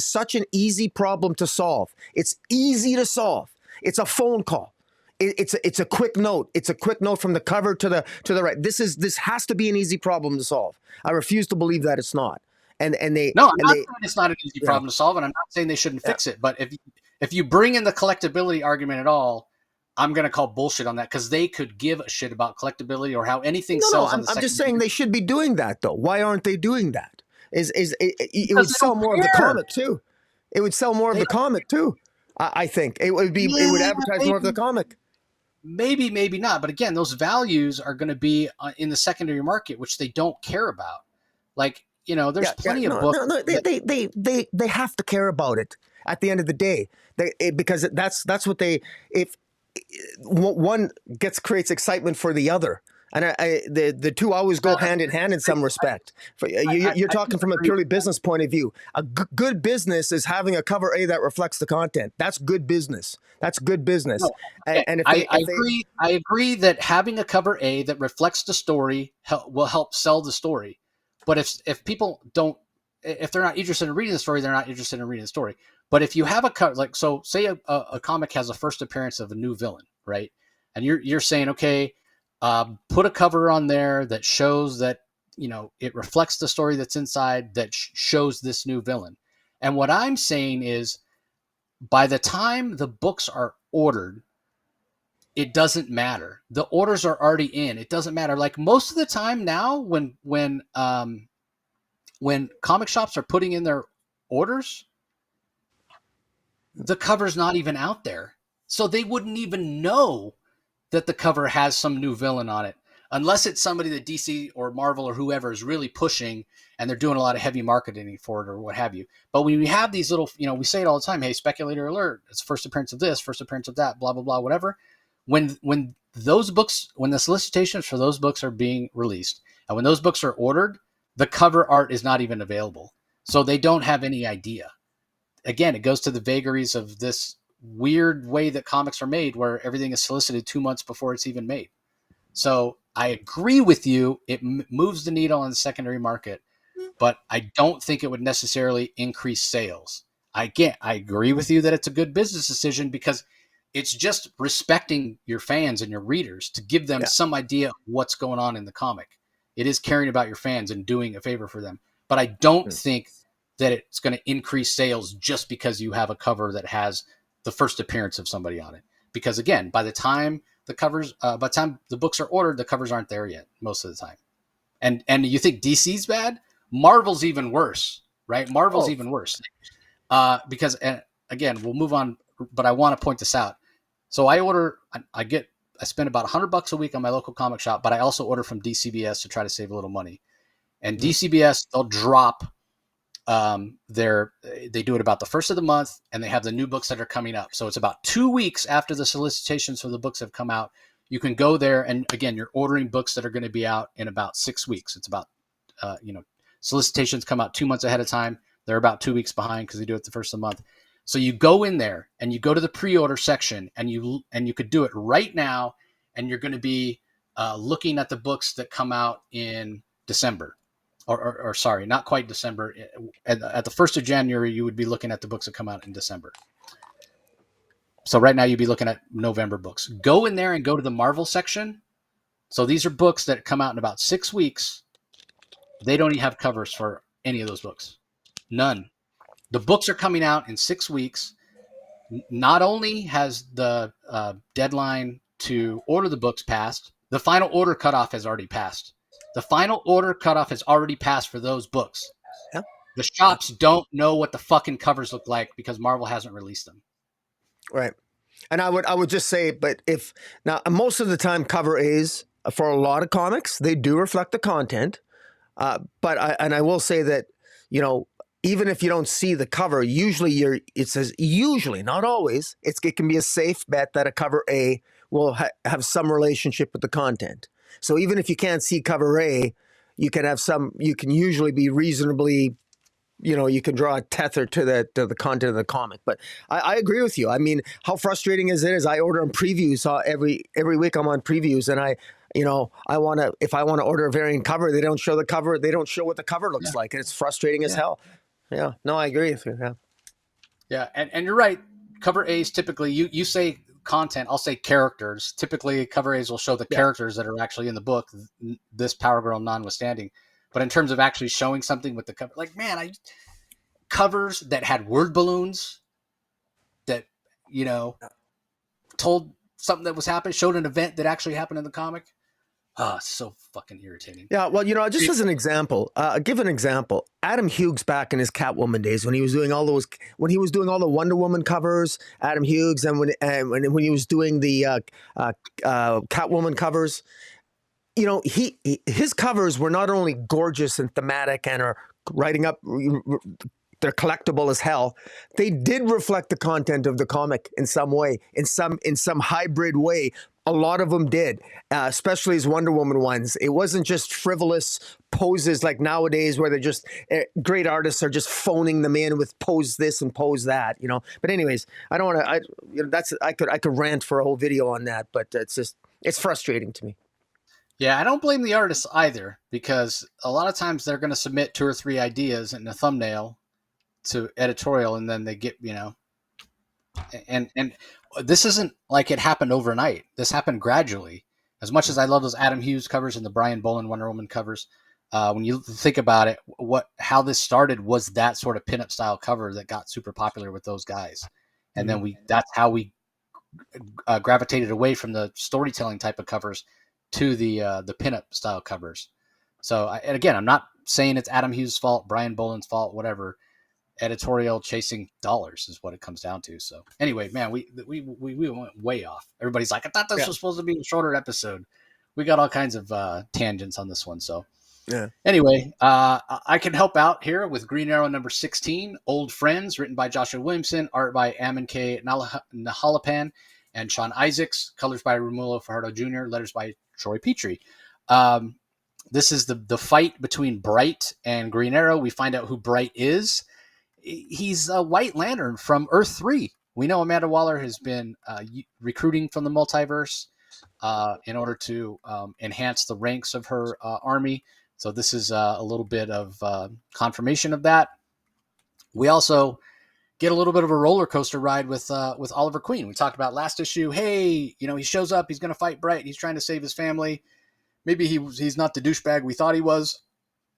such an easy problem to solve. It's easy to solve. It's a phone call. It's a quick note. It's a quick note from the cover to the right. This has to be an easy problem to solve. I refuse to believe that it's not. And they No, I'm and not they saying it's not an easy yeah problem to solve, and I'm not saying they shouldn't yeah. fix it. But if you bring in the collectability argument at all, I'm going to call bullshit on that, because they could give a shit about collectability or how anything No, sells on the I'm just secondary saying market, they should be doing that though. Why aren't they doing that? It because would they sell don't more of the care. comic too. It would sell more of They the don't. comic too. I think it would Yeah, advertise more of the maybe, comic. maybe not. But again, those values are going to be in the secondary market, which they don't care about. Like there's Yeah. plenty of No, books no, no. that. They have to care about it at the end of the day. Because that's what they if. one creates excitement for the other. And the two always go Well, hand in hand in some respect. You're I talking from a disagree. purely business point of view. Good business is having a cover A that reflects the content. That's good business. That's good business. No, okay. And I if they agree. I agree that having a cover A that reflects the story will help sell the story. But if people don't, if they're not interested in reading the story, they're not interested in reading the story. But if you have a cover, like, so say a comic has a first appearance of a new villain, right? And you're saying, okay, put a cover on there that shows that, it reflects the story that's inside, that shows this new villain. And what I'm saying is, by the time the books are ordered, it doesn't matter. The orders are already in. It doesn't matter. Like, most of the time now, when comic shops are putting in their orders, the cover's not even out there, so they wouldn't even know that the cover has some new villain on it, unless it's somebody that DC or Marvel or whoever is really pushing, and they're doing a lot of heavy marketing for it or what have you. But when we have these little, we say it all the time, hey, speculator alert, it's first appearance of this, first appearance of that, blah, blah, blah, whatever. When those books, when the solicitations for those books are being released, and when those books are ordered, the cover art is not even available. So they don't have any idea. Again, it goes to the vagaries of this weird way that comics are made, where everything is solicited 2 months before it's even made. So I agree with you. It moves the needle on the secondary market, but I don't think it would necessarily increase sales. I agree with you that it's a good business decision, because it's just respecting your fans and your readers to give them yeah. some idea of what's going on in the comic. It is caring about your fans and doing a favor for them. But I don't think that it's going to increase sales just because you have a cover that has the first appearance of somebody on it. Because again, by the time the books are ordered, the covers aren't there yet most of the time. And you think DC's bad? Marvel's even worse, right? Marvel's Oh, even worse. Because, and again, we'll move on, but I want to point this out. So I spend about $100 a week on my local comic shop, but I also order from DCBS to try to save a little money. And DCBS, they'll drop they do it about the first of the month, and they have the new books that are coming up. So it's about 2 weeks after the solicitations for the books have come out. You can go there, and again, you're ordering books that are going to be out in about 6 weeks. It's about, solicitations come out 2 months ahead of time. They're about 2 weeks behind because they do it the first of the month. So you go in there and you go to the pre-order section, and you could do it right now, and you're going to be looking at the books that come out in December. Or sorry, not quite December. At the 1st of January, you would be looking at the books that come out in December. So right now you'd be looking at November books. Go in there and go to the Marvel section. So these are books that come out in about 6 weeks. They don't even have covers for any of those books. None. The books are coming out in 6 weeks. Not only has the deadline to order the books passed, the final order cutoff has already passed. The final order cutoff has already passed for those books. yeah. The shops don't know what the fucking covers look like because Marvel hasn't released them. Right. And I would just say, but if now most of the time cover A's for a lot of comics, they do reflect the content. But I will say that, even if you don't see the cover, usually it says usually, not always, it can be a safe bet that a cover A will have some relationship with the content. So even if you can't see cover A, you can usually be reasonably, you can draw a tether to the content of the comic. But I agree with you. I mean, how frustrating is it? Is I order on previews every week. I'm on previews, and if I want to order a variant cover, they don't show the cover. They don't show what the cover looks like, and it's frustrating as hell. Yeah, no, I agree with you. Yeah, yeah, and you're right. Cover A's typically, you say content, I'll say characters. Typically, cover A's will show the characters that are actually in the book. This Power Girl notwithstanding, but in terms of actually showing something with the cover, like, man, covers that had word balloons that told something that was happening, showed an event that actually happened in the comic. So fucking irritating. Yeah, well, just as an example, give an example. Adam Hughes back in his Catwoman days, when he was doing all the Wonder Woman covers, Adam Hughes, and when he was doing the Catwoman covers, his covers were not only gorgeous and thematic and are writing up they're collectible as hell. They did reflect the content of the comic in some way, in some hybrid way. A lot of them did, especially as Wonder Woman ones. It wasn't just frivolous poses like nowadays, where they're just great artists are just phoning them in with pose this and pose that, you know. But anyways, I don't want to. That's I could rant for a whole video on that, but it's frustrating to me. Yeah, I don't blame the artists either, because a lot of times they're going to submit two or three ideas in a thumbnail to editorial, and then they get, and this isn't like it happened overnight. This happened gradually. As much as I love those Adam Hughes covers and the Brian Boland Wonder Woman covers, when you think about it, how this started was that sort of pinup style cover that got super popular with those guys, and then that's how we gravitated away from the storytelling type of covers to the pinup style covers. So, and again, I'm not saying it's Adam Hughes' fault, Brian Boland's fault, whatever. Editorial chasing dollars is what it comes down to. So, anyway, man, we went way off. Everybody's like, I thought this was supposed to be a shorter episode. We got all kinds of tangents on this one. So, anyway, I can help out here with Green Arrow number 16, Old Friends, written by Joshua Williamson, art by Ammon K. Nahalapan and Sean Isaacs, colors by Romulo Fajardo Jr., letters by Troy Petrie. This is the fight between Bright and Green Arrow. We find out who Bright is. He's a White Lantern from Earth 3. We know Amanda Waller has been recruiting from the multiverse in order to enhance the ranks of her army. So this is a little bit of confirmation of that. We also get a little bit of a roller coaster ride with Oliver Queen. We talked about last issue. Hey, he shows up. He's going to fight Bright. He's trying to save his family. Maybe he's not the douchebag we thought he was.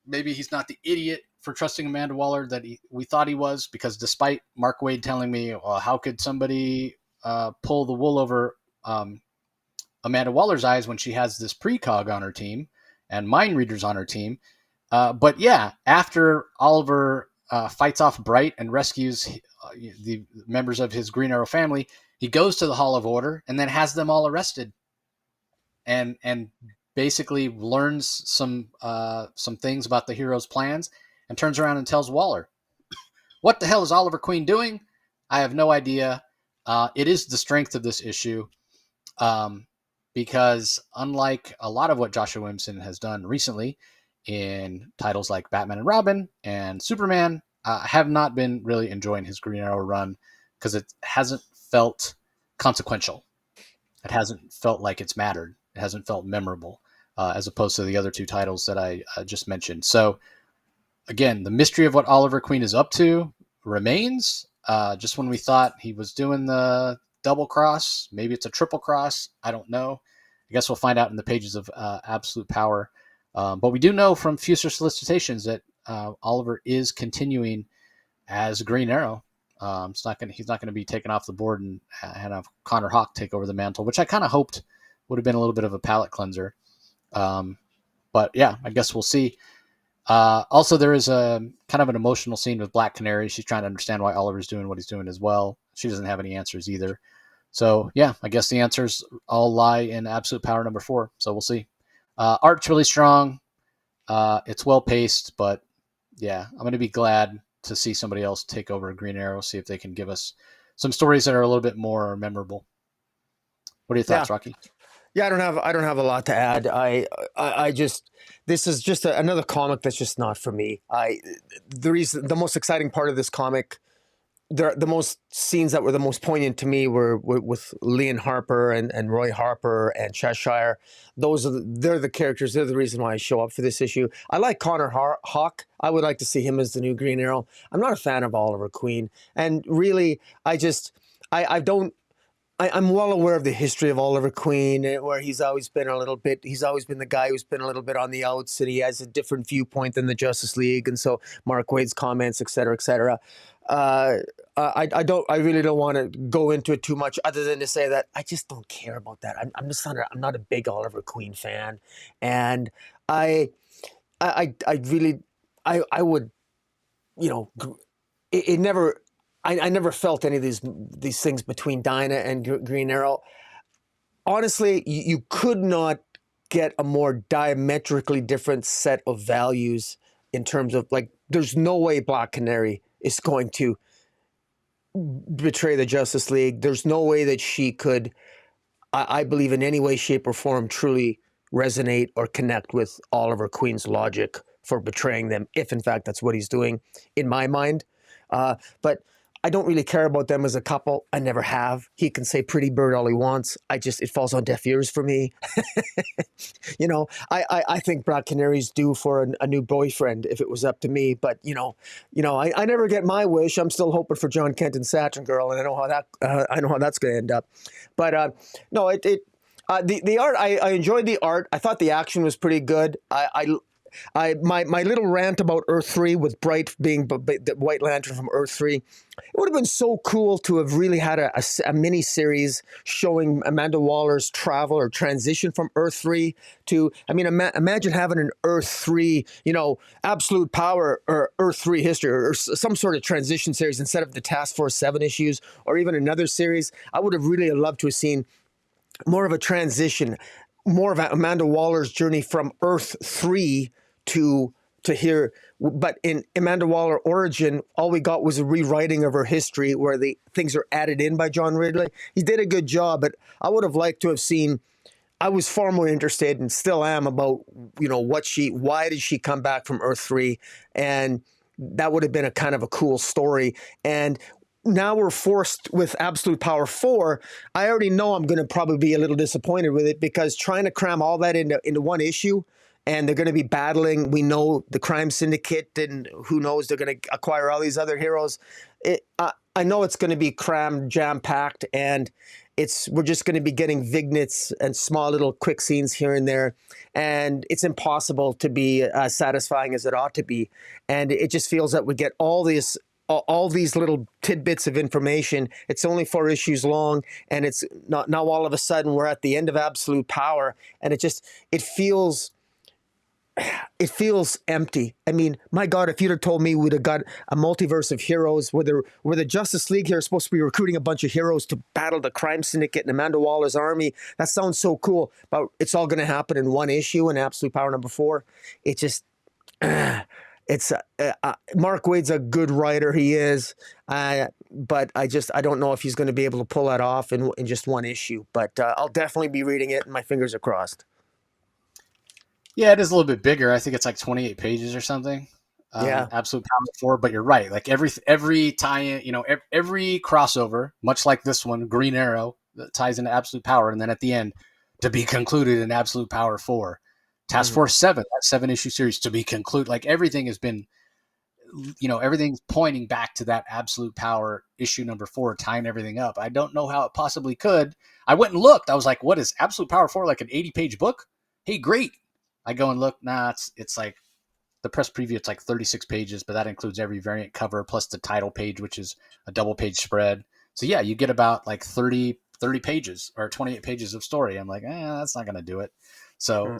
Maybe he's not the idiot for trusting Amanda Waller that we thought he was, because despite Mark Waid telling me, well, how could somebody pull the wool over Amanda Waller's eyes when she has this precog on her team and mind readers on her team? But yeah, after Oliver fights off Bright and rescues the members of his Green Arrow family, he goes to the Hall of Order and then has them all arrested and basically learns some things about the hero's plans and turns around and tells Waller. What the hell is Oliver Queen doing? I have no idea. It is the strength of this issue, because unlike a lot of what Joshua Williamson has done recently in titles like Batman and Robin and Superman, I have not been really enjoying his Green Arrow run because it hasn't felt consequential. It hasn't felt like it's mattered. It hasn't felt memorable, as opposed to the other two titles that I just mentioned. So, again, the mystery of what Oliver Queen is up to remains. Just when we thought he was doing the double cross, maybe it's a triple cross. I don't know. I guess we'll find out in the pages of Absolute Power. But we do know from future solicitations that Oliver is continuing as Green Arrow. He's not going to be taken off the board and have Connor Hawke take over the mantle, which I kind of hoped would have been a little bit of a palate cleanser. But yeah, I guess we'll see. Also, there is a kind of an emotional scene with Black Canary. She's trying to understand why Oliver's doing what he's doing as well. She doesn't have any answers either. So yeah, I guess the answers all lie in Absolute Power number 4. So we'll see. Art's really strong. It's well paced, but yeah, I'm going to be glad to see somebody else take over Green Arrow, see if they can give us some stories that are a little bit more memorable. What are your thoughts, Rocky? Yeah, I don't have a lot to add. I just, this is just another comic that's just not for me. The most exciting part of this comic, the most scenes that were the most poignant to me were with Leon Harper and Roy Harper and Cheshire. They're the characters. They're the reason why I show up for this issue. I like Connor Hawke. I would like to see him as the new Green Arrow. I'm not a fan of Oliver Queen, and really, I don't. I'm well aware of the history of Oliver Queen, where he's always been the guy who's been a little bit on the outs, and he has a different viewpoint than the Justice League, and so Mark Waid's comments, et cetera, et cetera. I really don't want to go into it too much, other than to say that I just don't care about that. I'm not a big Oliver Queen fan, and I really, I would, it never. I never felt any of these things between Dinah and Green Arrow. Honestly, you could not get a more diametrically different set of values in terms of, like, there's no way Black Canary is going to betray the Justice League. There's no way that she could, I believe, in any way, shape, or form, truly resonate or connect with Oliver Queen's logic for betraying them, if in fact that's what he's doing, in my mind. But I don't really care about them as a couple. I never have. He can say pretty bird all he wants. It falls on deaf ears for me. I think Black Canary's due for a new boyfriend if it was up to me. But I never get my wish. I'm still hoping for John Kent and Saturn Girl, and I know how that's going to end up. But no, the art, I enjoyed the art. I thought the action was pretty good. My little rant about Earth 3 with Bright being the White Lantern from Earth 3, it would have been so cool to have really had a mini series showing Amanda Waller's travel or transition from Earth 3 to, imagine having an Earth 3, absolute power or Earth 3 history or some sort of transition series instead of the Task Force 7 issues or even another series. I would have really loved to have seen more of a transition, more of Amanda Waller's journey from Earth 3 to here. But in Amanda Waller Origin, all we got was a rewriting of her history where the things are added in by John Ridley. He did a good job, but I would have liked to have seen, I was far more interested and still am about, why did she come back from Earth 3? And that would have been a kind of a cool story. And now we're forced with Absolute Power 4. I already know I'm going to probably be a little disappointed with it because trying to cram all that into one issue, and they're going to be battling. We know the crime syndicate, and who knows, they're going to acquire all these other heroes. I know it's going to be crammed, jam-packed, and we're just going to be getting vignettes and small little quick scenes here and there, and it's impossible to be as satisfying as it ought to be. And it just feels that we get all these little tidbits of information. It's only 4 issues long, and it's not now all of a sudden we're at the end of Absolute Power, and it feels empty. I mean, my God, if you'd have told me we'd have got a multiverse of heroes where the Justice League here is supposed to be recruiting a bunch of heroes to battle the crime syndicate and Amanda Waller's army, that sounds so cool. But it's all going to happen in one issue in Absolute Power number 4. It just, it's Mark Waid's a good writer. He is. But I don't know if he's going to be able to pull that off in just one issue. But I'll definitely be reading it, and my fingers are crossed. Yeah, it is a little bit bigger. I think it's like 28 pages or something. Yeah. Absolute Power 4, but you're right. Like every tie-in, every crossover, much like this one, Green Arrow, that ties into Absolute Power, and then at the end, to be concluded in Absolute Power 4. Task Force 7, that 7-issue series to be concluded. Like everything has been, everything's pointing back to that Absolute Power issue number 4, tying everything up. I don't know how it possibly could. I went and looked. I was like, what is Absolute Power 4, like an 80-page book? Hey, great. I go and look. Nah, it's like the press preview. It's like 36 pages, but that includes every variant cover plus the title page, which is a double page spread. So yeah, you get about like 30 pages or 28 pages of story. I'm like, that's not going to do it. So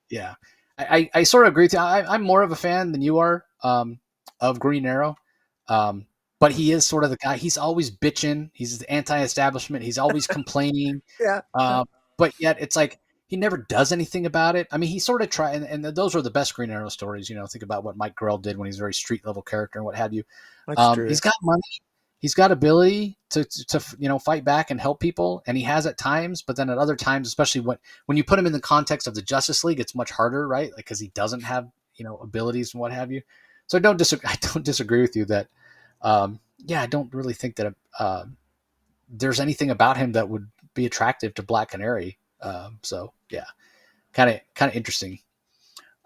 yeah, I sort of agree with you. I'm more of a fan than you are of Green Arrow. But he is sort of the guy. He's always bitching. He's the anti-establishment. He's always complaining. Yeah. But yet it's like, he never does anything about it. I mean, he sort of tried, and those are the best Green Arrow stories. Think about what Mike Grell did when he's a very street level character and what have you. That's true. He's got money, he's got ability to fight back and help people, and he has at times. But then at other times, especially when you put him in the context of the Justice League, it's much harder, right? Like because he doesn't have abilities and what have you. So I don't disagree with you that. I don't really think that there's anything about him that would be attractive to Black Canary. So yeah, kind of interesting.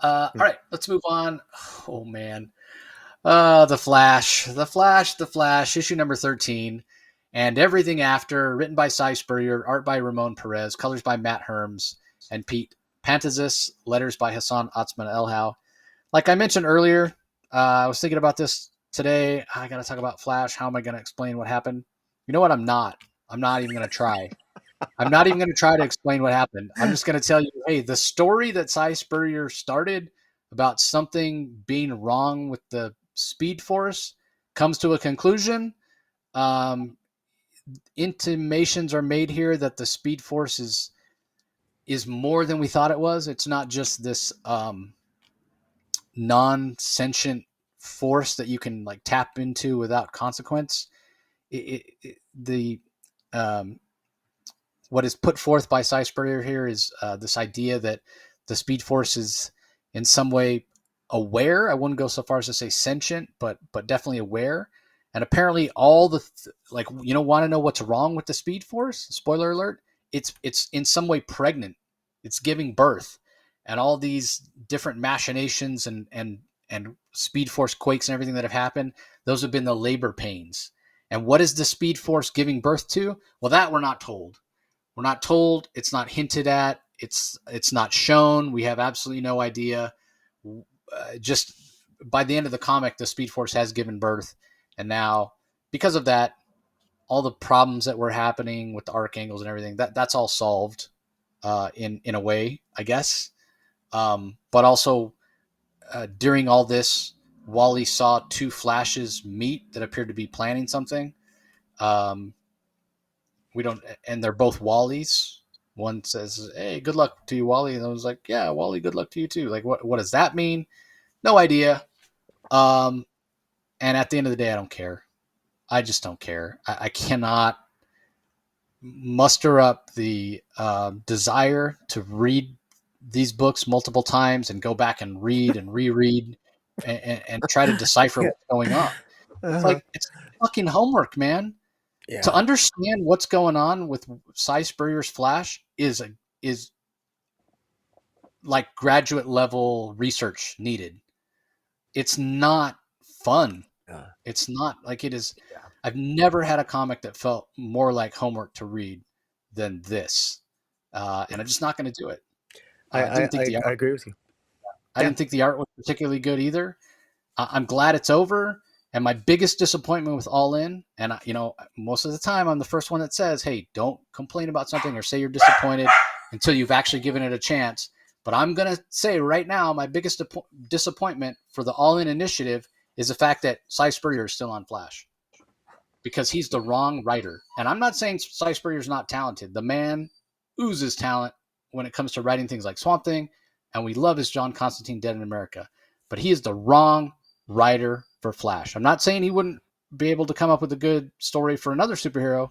All right, let's move on. Oh man, the Flash, issue number 13, and everything after. Written by Cy Spurrier, art by Ramon Perez, colors by Matt Herms and Pete Pantazis, letters by Hassan Otsman Elhau. Like I mentioned earlier, I was thinking about this today. I got to talk about Flash. How am I going to explain what happened? You know what? I'm not even going to try. I'm not even going to try to explain what happened. I'm just going to tell you, hey, the story that Cy Spurrier started about something being wrong with the Speed Force comes to a conclusion. Intimations are made here that the Speed Force is more than we thought it was. It's not just this non-sentient force that you can like tap into without consequence. The what is put forth by Cy Spurrier here is this idea that the Speed Force is in some way aware. I wouldn't go so far as to say sentient, but definitely aware. And apparently, all the like, want to know what's wrong with the Speed Force? Spoiler alert: it's in some way pregnant. It's giving birth, and all these different machinations and Speed Force quakes and everything that have happened. Those have been the labor pains. And what is the Speed Force giving birth to? Well, that we're not told. We're not told. It's not hinted at. It's not shown. We have absolutely no idea. Just by the end of the comic, the Speed Force has given birth, and now because of that, all the problems that were happening with the archangels and everything that's all solved in a way, I guess. But also during all this, Wally saw two Flashes meet that appeared to be planning something. Um, we don't, and they're both Wallies. One says, "Hey, good luck to you, Wally," and I was like, "Yeah, Wally, good luck to you too." Like, what does that mean? No idea. Um, and at the end of the day, I don't care. I just don't care. I cannot muster up the desire to read these books multiple times and go back and read and reread and try to decipher Yeah. what's going on. It's Uh-huh. like it's fucking homework, man. To Yeah. understand what's going on with Cy Spurrier's Flash is like graduate level research needed. It's not fun. Yeah. It's not like it is. Yeah. I've never had a comic that felt more like homework to read than this, and I'm Yeah. just not going to do it. I, I I, didn't think I the art. I agree with you. I Yeah. didn't think the art was particularly good either. I'm glad it's over. And my biggest disappointment with All In, and most of the time I'm the first one that says, "Hey, don't complain about something or say you're disappointed until you've actually given it a chance." But I'm gonna say right now, my biggest disappointment for the All In initiative is the fact that Cy Spurrier is still on Flash because he's the wrong writer. And I'm not saying Cy Spurrier's not talented. The man oozes talent when it comes to writing things like Swamp Thing, and we love his John Constantine Dead in America. But he is the wrong writer for Flash. I'm not saying he wouldn't be able to come up with a good story for another superhero,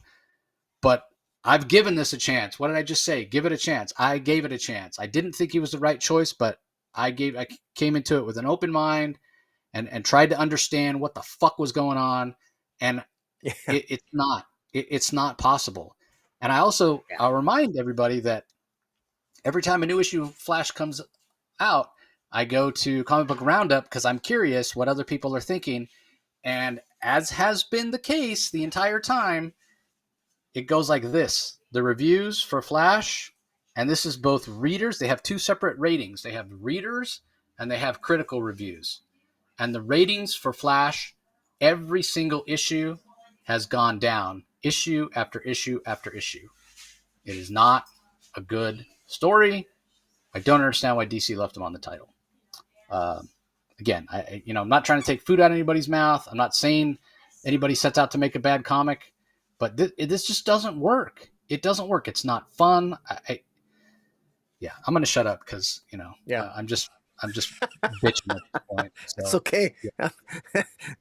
but I've given this a chance. What did I just say? Give it a chance. I gave it a chance. I didn't think he was the right choice, but I came into it with an open mind and tried to understand what the fuck was going on. And Yeah. it's not possible. And I'll remind everybody that every time a new issue of Flash comes out, I go to Comic Book Roundup because I'm curious what other people are thinking. And as has been the case the entire time, it goes like this: the reviews for Flash, and this is both readers. They have two separate ratings. They have readers and they have critical reviews. And the ratings for Flash, every single issue has gone down, issue after issue after issue. It is not a good story. I don't understand why DC left him on the title. Uh, Again, I'm not trying to take food out of anybody's mouth. I'm not saying anybody sets out to make a bad comic, but this just doesn't work. It doesn't work. It's not fun. Yeah, I'm going to shut up because Yeah. I'm just bitching at this point. It's So okay. yeah.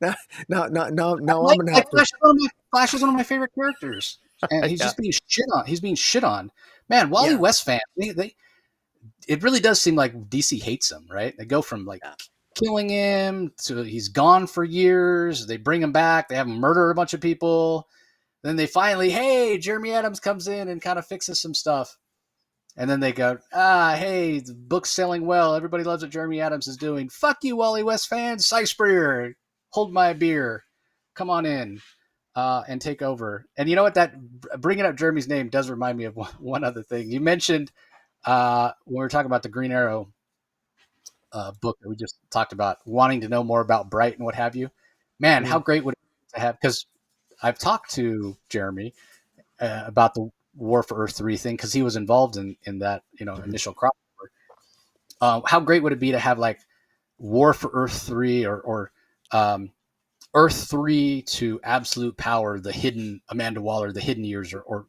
Now, now I'm Like, gonna like have to. Flash is one of my favorite characters, and he's Yeah. just being shit on. He's being shit on. Man, Wally Yeah. West fans, it really does seem like DC hates him, right? They go from like Yeah. killing him to he's gone for years. They bring him back. They have him murder a bunch of people. Then they finally, hey, Jeremy Adams comes in and kind of fixes some stuff. And then they go, hey, the book's selling well. Everybody loves what Jeremy Adams is doing. Fuck you, Wally West fans. Cy Spurrier, hold my beer. Come on in and take over. And you know what? That bringing up Jeremy's name does remind me of one other thing. You mentioned when we were talking about the Green Arrow book that we just talked about, wanting to know more about Bright and what have you. Man, how Mm. great would it be to have? Because I've talked to Jeremy about the War for Earth 3 thing because he was involved in that Mhm. initial crossover. How great would it be to have like War for Earth 3 or Earth 3 to Absolute Power, the hidden Amanda Waller, the hidden years, or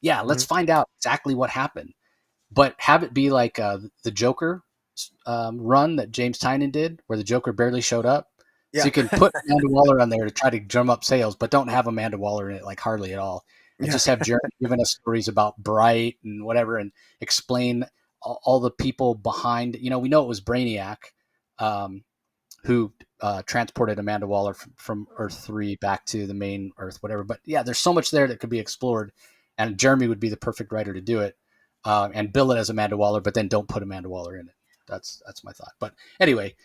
yeah, let's Mhm. find out exactly what happened. But have it be like the Joker run that James Tynion did, where the Joker barely showed up. So Yeah. you can put Amanda Waller on there to try to drum up sales, but don't have Amanda Waller in it like Harley at all. And Yeah. just have Jeremy giving us stories about Bright and whatever, and explain all the people behind. We know it was Brainiac, um, who transported Amanda Waller from Earth 3 back to the main Earth, whatever. But yeah, there's so much there that could be explored, and Jeremy would be the perfect writer to do it, and bill it as Amanda Waller, but then don't put Amanda Waller in it. That's my thought. But anyway,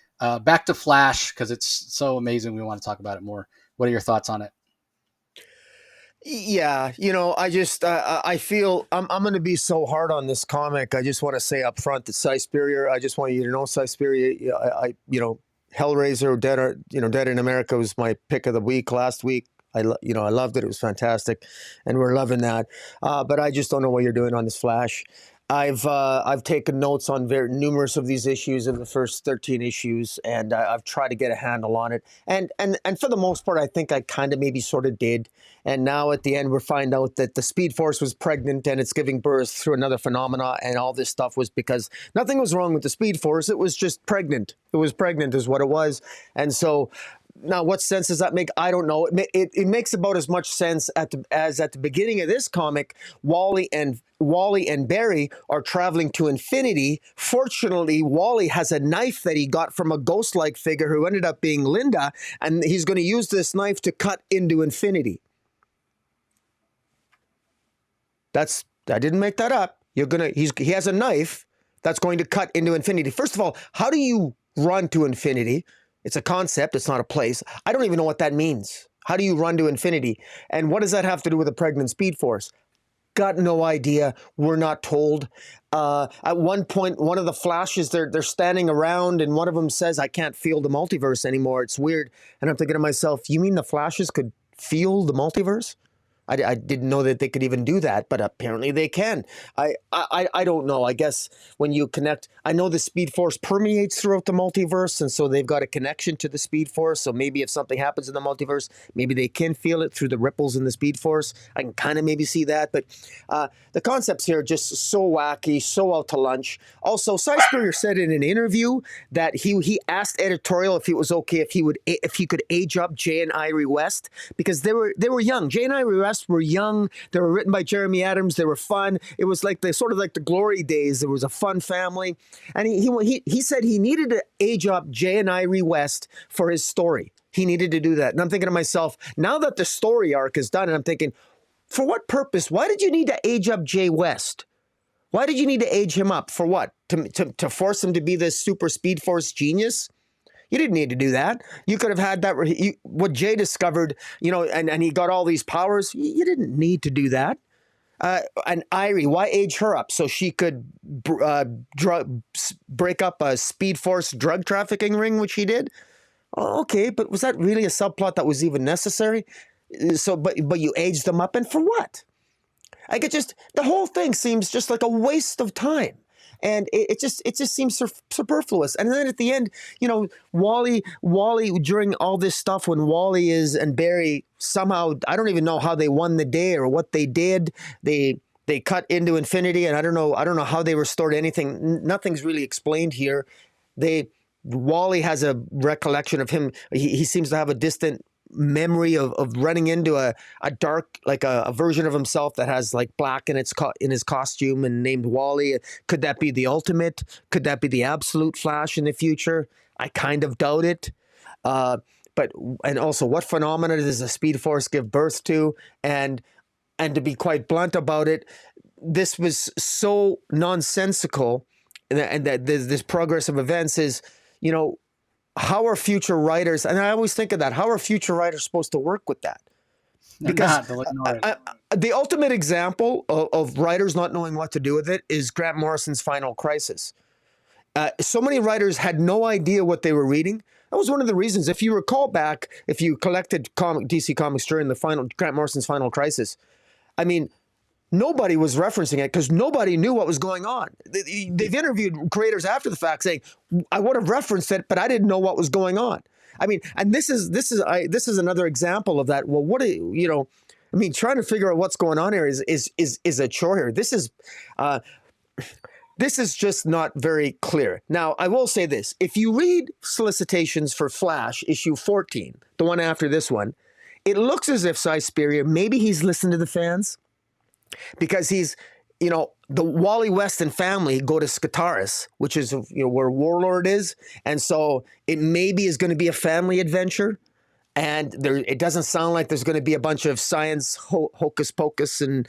back to Flash because it's so amazing. We want to talk about it more. What are your thoughts on it? Yeah, I just I feel I'm going to be so hard on this comic. I just want to say up front that Cy Spurrier. I just want you to know, Cy Spurrier. Hellraiser, Dead in America was my pick of the week last week. I loved it. It was fantastic, and we're loving that. But I just don't know what you're doing on this Flash. I've taken notes on very numerous of these issues of the first 13 issues, and I've tried to get a handle on it. And for the most part, I think I kind of maybe sort of did. And now at the end, we find out that the Speed Force was pregnant and it's giving birth through another phenomena, and all this stuff was because nothing was wrong with the Speed Force. It was just pregnant. It was pregnant, is what it was. And so now, what sense does that make? I don't know. It makes about as much sense as at the beginning of this comic. Wally and Barry are traveling to infinity. Fortunately, Wally has a knife that he got from a ghost-like figure who ended up being Linda, and he's going to use this knife to cut into infinity. I didn't make that up. He has a knife that's going to cut into infinity. First of all, how do you run to infinity? It's a concept. It's not a place. I don't even know what that means. How do you run to infinity? And what does that have to do with a pregnant Speed Force? Got no idea. We're not told. At one point, one of the Flashes, they're standing around, and one of them says, "I can't feel the multiverse anymore. It's weird." And I'm thinking to myself, you mean the Flashes could feel the multiverse? I didn't know that they could even do that, but apparently they can. I don't know. I guess when you connect, I know the Speed Force permeates throughout the multiverse, and so they've got a connection to the Speed Force. So maybe if something happens in the multiverse, maybe they can feel it through the ripples in the Speed Force. I can kind of maybe see that, but the concepts here are just so wacky, so out to lunch. Also, Cy Spurrier said in an interview that he asked editorial if it was okay if he could age up Jay and Irie West because they were young. Jay and Irie West were young. They were written by Jeremy Adams. They were fun. It was like the glory days. There was a fun family, and he said he needed to age up Jay and Irie West for his story. He needed to do that, and I'm thinking to myself, now that the story arc is done, and I'm thinking, for what purpose? Why did you need to age up Jay West? Why did you need to age him up? For what? To force him to be this super Speed Force genius? You didn't need to do that. You could have had that. What Jay discovered, and he got all these powers. You didn't need to do that. And Irie, why age her up so she could break up a Speed Force drug trafficking ring, which he did? Okay, but was that really a subplot that was even necessary? So, but you aged them up, and for what? The whole thing seems just like a waste of time. And it just seems superfluous. And then at the end, Wally, during all this stuff, when Wally and Barry somehow, I don't even know how they won the day or what they did. They cut into infinity, and I don't know how they restored anything. Nothing's really explained here. Wally has a recollection of him. He seems to have a distant memory of running into a dark, like a version of himself that has like black in his costume and named Wally. Could that be the ultimate? Could that be the absolute Flash in the future? I kind of doubt it. And also, what phenomena does the Speed Force give birth to? And to be quite blunt about it, this was so nonsensical, and that this progress of events is, how are future writers, and I always think of that, how are future writers supposed to work with that? They're Because not. They'll ignore it. the ultimate example of writers not knowing what to do with it is Grant Morrison's Final Crisis. So many writers had no idea what they were reading. That was one of the reasons, if you recall back, if you collected DC Comics during the Grant Morrison's Final Crisis, I mean, nobody was referencing it because nobody knew what was going on. They've interviewed creators after the fact saying, "I would have referenced it, but I didn't know what was going on." I mean, and this is another example of that. Well, trying to figure out what's going on here is a chore here. This is this is just not very clear. Now, I will say this. If you read solicitations for Flash, issue 14, the one after this one, it looks as if Cy Spurrier, maybe he's listened to the fans because he's, the Wally Weston family go to Skataris, which is where Warlord is. And so it maybe is going to be a family adventure. And it doesn't sound like there's going to be a bunch of science hocus pocus and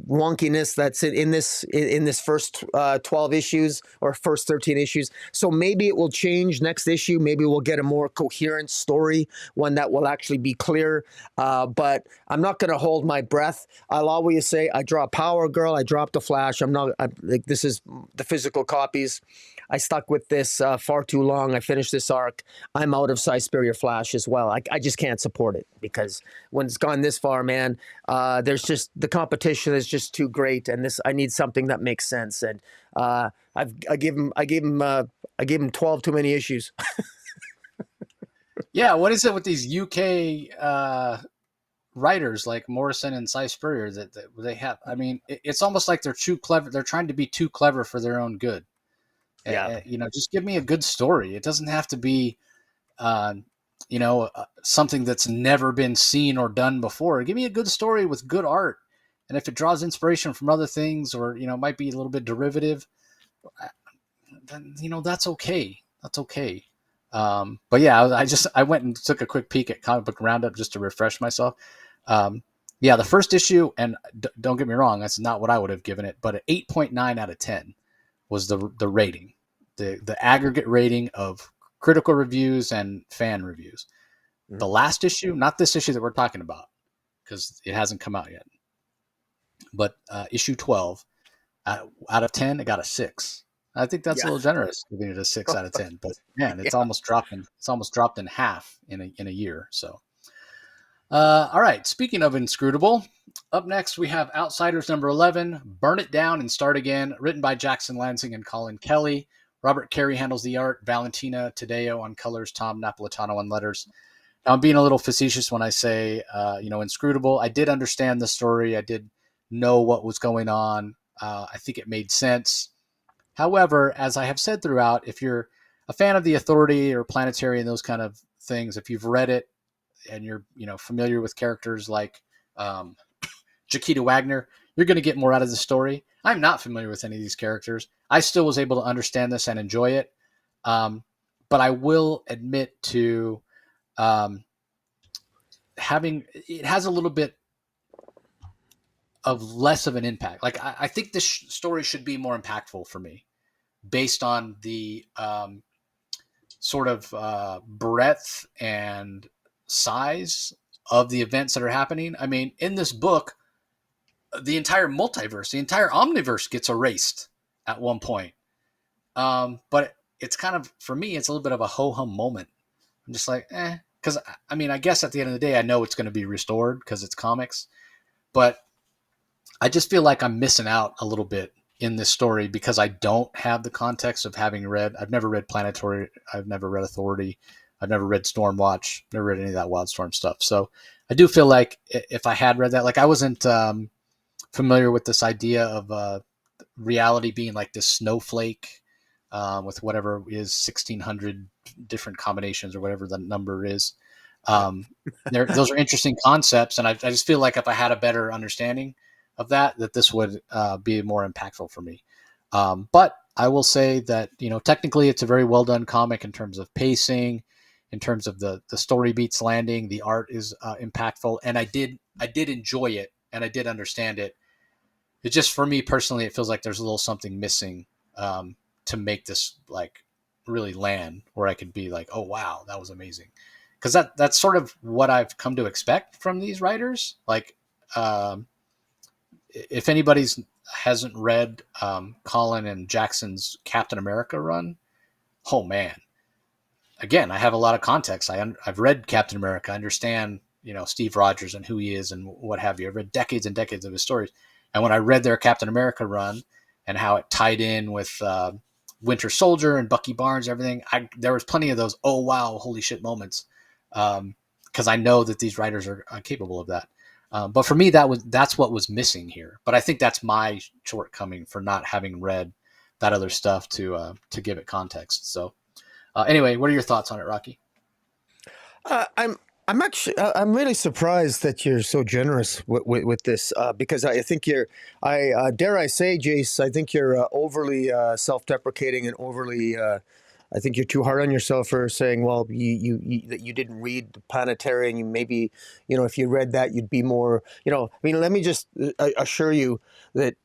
wonkiness that's in this first 12 issues or first 13 issues. So maybe it will change next issue. Maybe we'll get a more coherent story, one that will actually be clear. But I'm not going to hold my breath. I'll always say I draw Power Girl. I dropped a Flash. This is the physical copies. I stuck with this far too long. I finished this arc. I'm out of Cy Spurrier Flash as well. I just can't support it because when it's gone this far, man, there's just the competition is just too great, and I need something that makes sense. And I gave him 12 too many issues. Yeah, what is it with these UK writers like Morrison and Cy Spurrier that they have? I mean, it's almost like they're too clever. They're trying to be too clever for their own good. Yeah. Just give me a good story. It doesn't have to be, something that's never been seen or done before. Give me a good story with good art. And if it draws inspiration from other things or, might be a little bit derivative, then, that's okay. That's okay. But yeah, I went and took a quick peek at Comic Book Roundup just to refresh myself. Yeah, the first issue, and don't get me wrong, that's not what I would have given it, but an 8.9 out of 10 was the rating, the aggregate rating of critical reviews and fan reviews. The last issue, not this issue that we're talking about, because it hasn't come out yet, but issue 12, out of 10, it got a 6. I think that's a little generous, giving it a 6 out of 10. But man, it's almost dropped in half in a year. So, all right. Speaking of inscrutable, up next we have Outsiders number 11, Burn It Down and Start Again, written by Jackson Lansing and Colin Kelly. Robert Carey handles the art, Valentina Tadeo on colors, Tom Napolitano on letters. Now, I'm being a little facetious when I say, inscrutable. I did understand the story. I did know what was going on. I think it made sense. However, as I have said throughout, if you're a fan of the Authority or Planetary and those kind of things, if you've read it and you're familiar with characters like Chiquita Wagner, you're going to get more out of the story. I'm not familiar with any of these characters. I still was able to understand this and enjoy it. But I will admit to it has a little bit of less of an impact. Like I think this story should be more impactful for me based on the sort of breadth and size of the events that are happening. I mean, in this book, the entire multiverse, the entire omniverse gets erased at one point. But it's kind of, for me, it's a little bit of a ho-hum moment. I'm just like, because I mean, I guess at the end of the day, I know it's going to be restored because it's comics, but I just feel like I'm missing out a little bit in this story because I don't have the context of having read. I've never read Planetary. I've never read Authority. I've never read Stormwatch. Never read any of that Wildstorm stuff. So I do feel like if I had read that, like I wasn't familiar with this idea of reality being like this snowflake with whatever is 1,600 different combinations or whatever the number is. Those are interesting concepts, and I just feel like if I had a better understanding of that this would be more impactful for me. But I will say that technically it's a very well done comic in terms of pacing, in terms of the story beats landing, the art is impactful, and I did enjoy it and I did understand it. It just, for me personally, it feels like there's a little something missing to make this like really land where I could be like, oh wow, that was amazing. Because that's sort of what I've come to expect from these writers. Like, if anybody's hasn't read Colin and Jackson's Captain America run, oh man. Again, I have a lot of context. I've read Captain America. I understand, Steve Rogers and who he is and what have you. I've read decades and decades of his stories. And when I read their Captain America run and how it tied in with Winter Soldier and Bucky Barnes, everything, there was plenty of those, oh, wow, holy shit moments. Because I know that these writers are capable of that. But for me, that's what was missing here. But I think that's my shortcoming for not having read that other stuff to give it context. So anyway, what are your thoughts on it, Rocky? I'm actually I'm really surprised that you're so generous with this because I think you're I dare I say, Jace, I think you're overly self-deprecating and overly I think you're too hard on yourself for saying, well, that you didn't read the Planetary, and you maybe, if you read that, you'd be more, I mean, let me just assure you that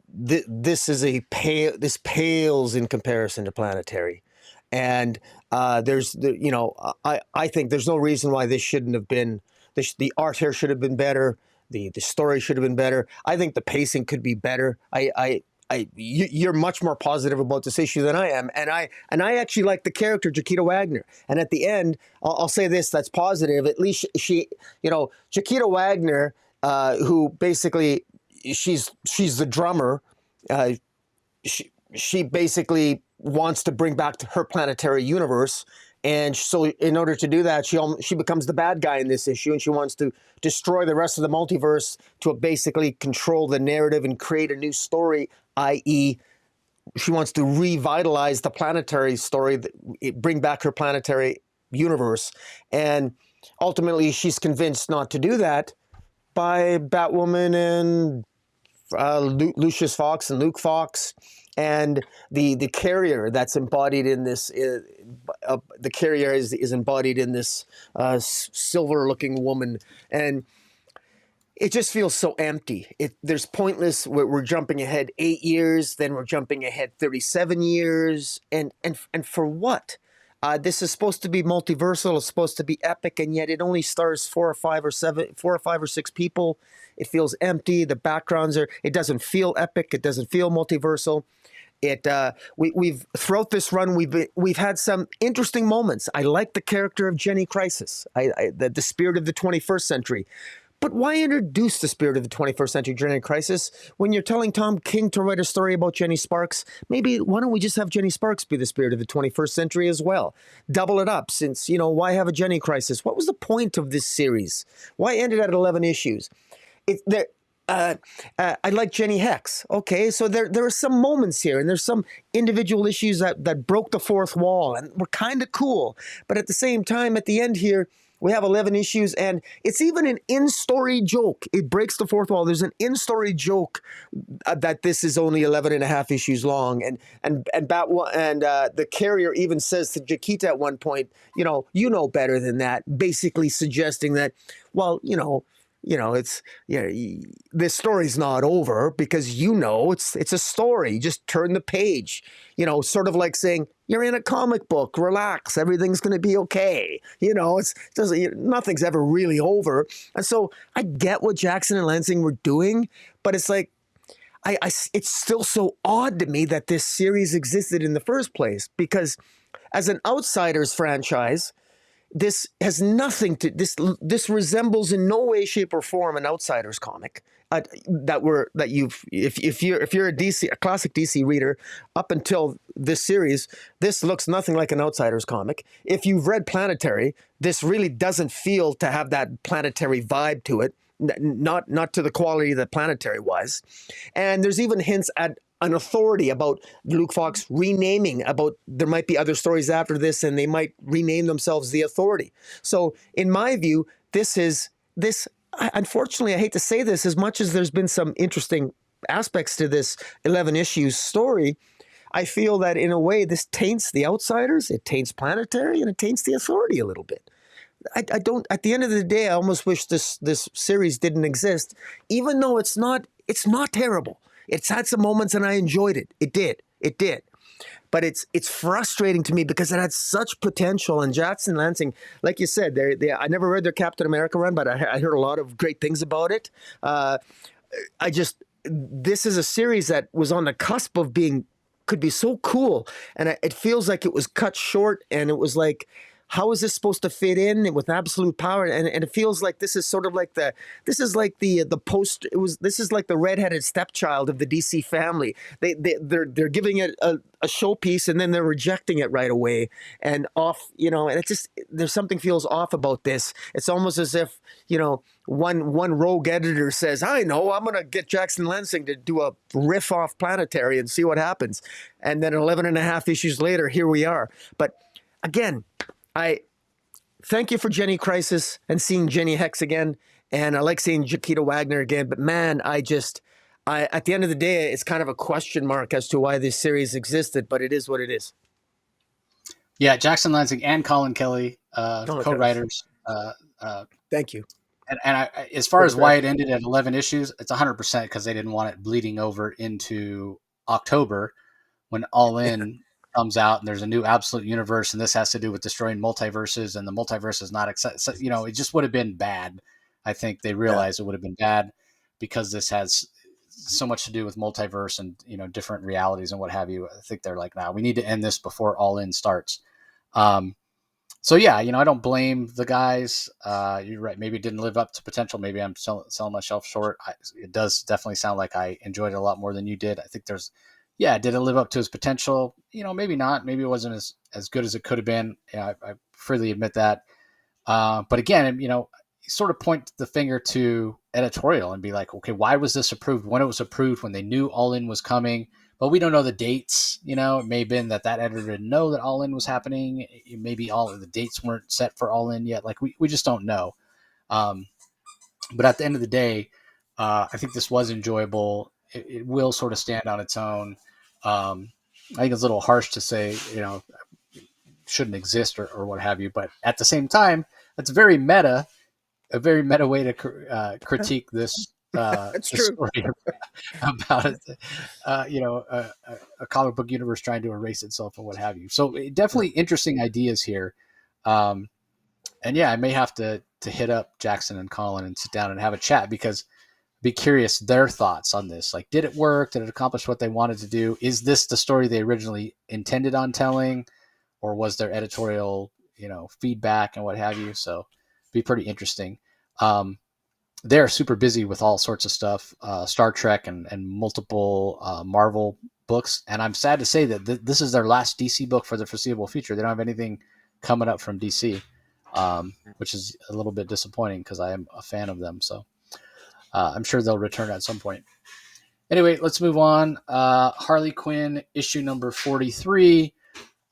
this is this pales in comparison to Planetary. And I think there's no reason why this shouldn't have been, the art here should have been better. The story should have been better. I think the pacing could be better. You're much more positive about this issue than I am, and I actually like the character Chiquita Wagner. And at the end, I'll say this: that's positive. At least she, Chiquita Wagner, who basically she's the drummer. She basically wants to bring back her planetary universe, and so in order to do that, she becomes the bad guy in this issue, and she wants to destroy the rest of the multiverse to basically control the narrative and create a new story, i.e., she wants to revitalize the planetary story, bring back her planetary universe, and ultimately she's convinced not to do that by Batwoman and Lucius Fox and Luke Fox, and the carrier that's embodied in this. The carrier is embodied in this silver-looking woman, and it just feels so empty. There's pointless. We're jumping ahead 8 years, then we're jumping ahead 37 years, and for what? This is supposed to be multiversal. It's supposed to be epic, and yet it only stars 4 or 5 or 6 people. It feels empty. The backgrounds are. It doesn't feel epic. It doesn't feel multiversal. We've throughout this run we've had some interesting moments. I like the character of Jenny Crisis. The spirit of the 21st century. But why introduce the spirit of the 21st century Jenny Crisis when you're telling Tom King to write a story about Jenny Sparks? Maybe why don't we just have Jenny Sparks be the spirit of the 21st century as well? Double it up, since, why have a Jenny Crisis? What was the point of this series? Why end it at 11 issues? I like Jenny Hex. Okay, so there are some moments here, and there's some individual issues that broke the fourth wall and were kind of cool. But at the same time, at the end here, we have 11 issues, and it's even an in-story joke. It breaks the fourth wall. There's an in-story joke that this is only 11 and a half issues long. And the carrier even says to Chiquita at one point, you know better than that, basically suggesting that, well, this story's not over because it's a story. Just turn the page. Sort of like saying you're in a comic book. Relax, everything's going to be okay. Nothing's ever really over. And so I get what Jackson and Lansing were doing, but it's like it's still so odd to me that this series existed in the first place, because as an Outsiders franchise, this has nothing to this resembles in no way, shape, or form an Outsiders comic if you're a classic DC reader up until this series, this looks nothing like an Outsiders comic. If you've read Planetary, this really doesn't feel to have that Planetary vibe to it, not to the quality that Planetary was. And there's even hints at an authority about Luke Fox renaming, about there might be other stories after this and they might rename themselves the Authority. So in my view, unfortunately, I hate to say this, as much as there's been some interesting aspects to this 11 issues story, I feel that in a way this taints the Outsiders, it taints Planetary, and it taints the Authority a little bit. I don't, at the end of the day, I almost wish this series didn't exist, even though it's not terrible. It's had some moments and I enjoyed it. It did. But it's frustrating to me because it had such potential. And Jackson Lansing, like you said, I never read their Captain America run, but I heard a lot of great things about it. This is a series that was on the cusp of could be so cool. And it feels like it was cut short, and it was like, how is this supposed to fit in with absolute power? And it feels like this is sort of like the post. This is like the redheaded stepchild of the DC family. They're giving it a showpiece, and then they're rejecting it right away and off. And it's just, there's something feels off about this. It's almost as if one rogue editor says, I know, I'm going to get Jackson Lansing to do a riff off Planetary and see what happens. And then 11 and a half issues later, here we are. But again, I thank you for Jenny Crisis and seeing Jenny Hex again. And I like seeing Chiquita Wagner again. But man, at the end of the day, it's kind of a question mark as to why this series existed, but it is what it is. Yeah, Jackson Lansing and Colin Kelly, Oh, co-writers. thank you. And as far as why it ended at 11 issues, it's 100% because they didn't want it bleeding over into October when All In comes out and there's a new Absolute Universe, and this has to do with destroying multiverses, and the multiverse is not so, it just would have been bad. I think they realized it would have been bad because this has so much to do with multiverse and different realities and what have you. I think they're like, nah, we need to end this before All In starts. So yeah, I don't blame the guys. You're right. Maybe it didn't live up to potential. Maybe I'm selling myself short. It does definitely sound like I enjoyed it a lot more than you did. I think did it live up to its potential? Maybe not. Maybe it wasn't as good as it could have been. I freely admit that. But again, you sort of point the finger to editorial and be like, okay, why was this approved when it was approved, when they knew All In was coming? But we don't know the dates. It may have been that editor didn't know that All In was happening. Maybe all of the dates weren't set for All In yet. Like we just don't know. But at the end of the day, I think this was enjoyable. It will sort of stand on its own. I think it's a little harsh to say, shouldn't exist or what have you. But at the same time, it's a very meta way to critique this. That's this true. story about it, a comic book universe trying to erase itself and what have you. So definitely interesting ideas here. And yeah, I may have to hit up Jackson and Colin and sit down and have a chat because I'd be curious their thoughts on this. Like, did it work? Did it accomplish what they wanted to do? Is this the story they originally intended on telling, or was there editorial, feedback and what have you? So it'd be pretty interesting. They're super busy with all sorts of stuff, Star Trek and multiple Marvel books. And I'm sad to say that this is their last DC book for the foreseeable future. They don't have anything coming up from DC, which is a little bit disappointing because I am a fan of them. So I'm sure they'll return at some point. Anyway, let's move on. Harley Quinn issue number 43.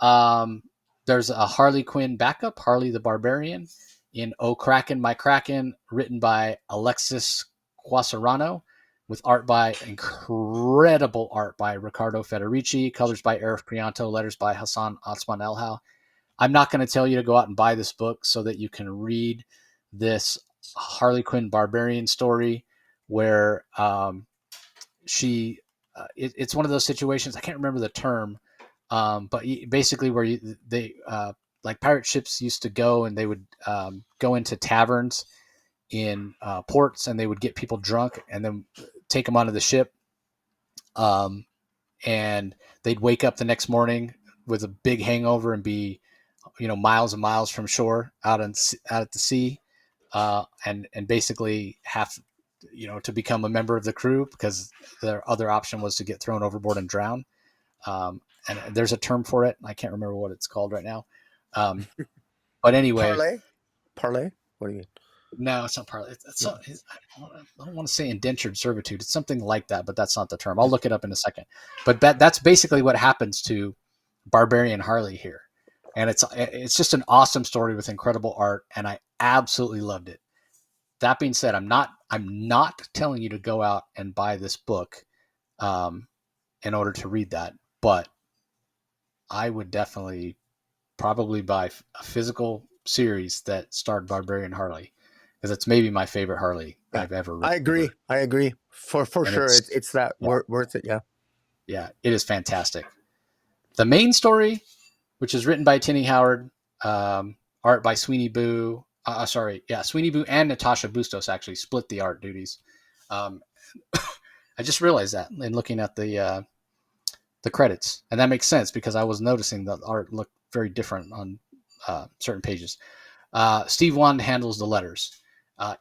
There's a Harley Quinn backup, Harley the Barbarian, in Oh Kraken, My Kraken, written by Alexis Quasarano, with incredible art by Riccardo Federici, colors by Arif Prianto, letters by Hassan Otsman Elhau. I'm not going to tell you to go out and buy this book so that you can read this Harley Quinn Barbarian story where it's one of those situations, I can't remember the term, but basically where they like pirate ships used to go and they would go into taverns in ports and they would get people drunk and then take them onto the ship. And they'd wake up the next morning with a big hangover and be, miles and miles from shore out at the sea. And basically have, to become a member of the crew because their other option was to get thrown overboard and drown. And there's a term for it. I can't remember what it's called right now. But anyway, Parlay. What do you mean? no, it's not parlay. I don't want to say indentured servitude. It's something like that, but that's not the term. I'll look it up in a second. But that's basically what happens to Barbarian Harley here, and it's just an awesome story with incredible art, and I absolutely loved it. That being said, I'm not telling you to go out and buy this book in order to read that, but I would definitely probably buy a physical series that starred Barbarian Harley because it's maybe my favorite Harley I've ever read. I agree. For sure. It's that worth it. Yeah. Yeah, it is fantastic. The main story, which is written by Tinny Howard, art by Sweeney Boo. Sweeney Boo and Natasha Bustos actually split the art duties. I just realized that in looking at the credits, and that makes sense because I was noticing that art looked very different on certain pages. Steve Wand handles the letters.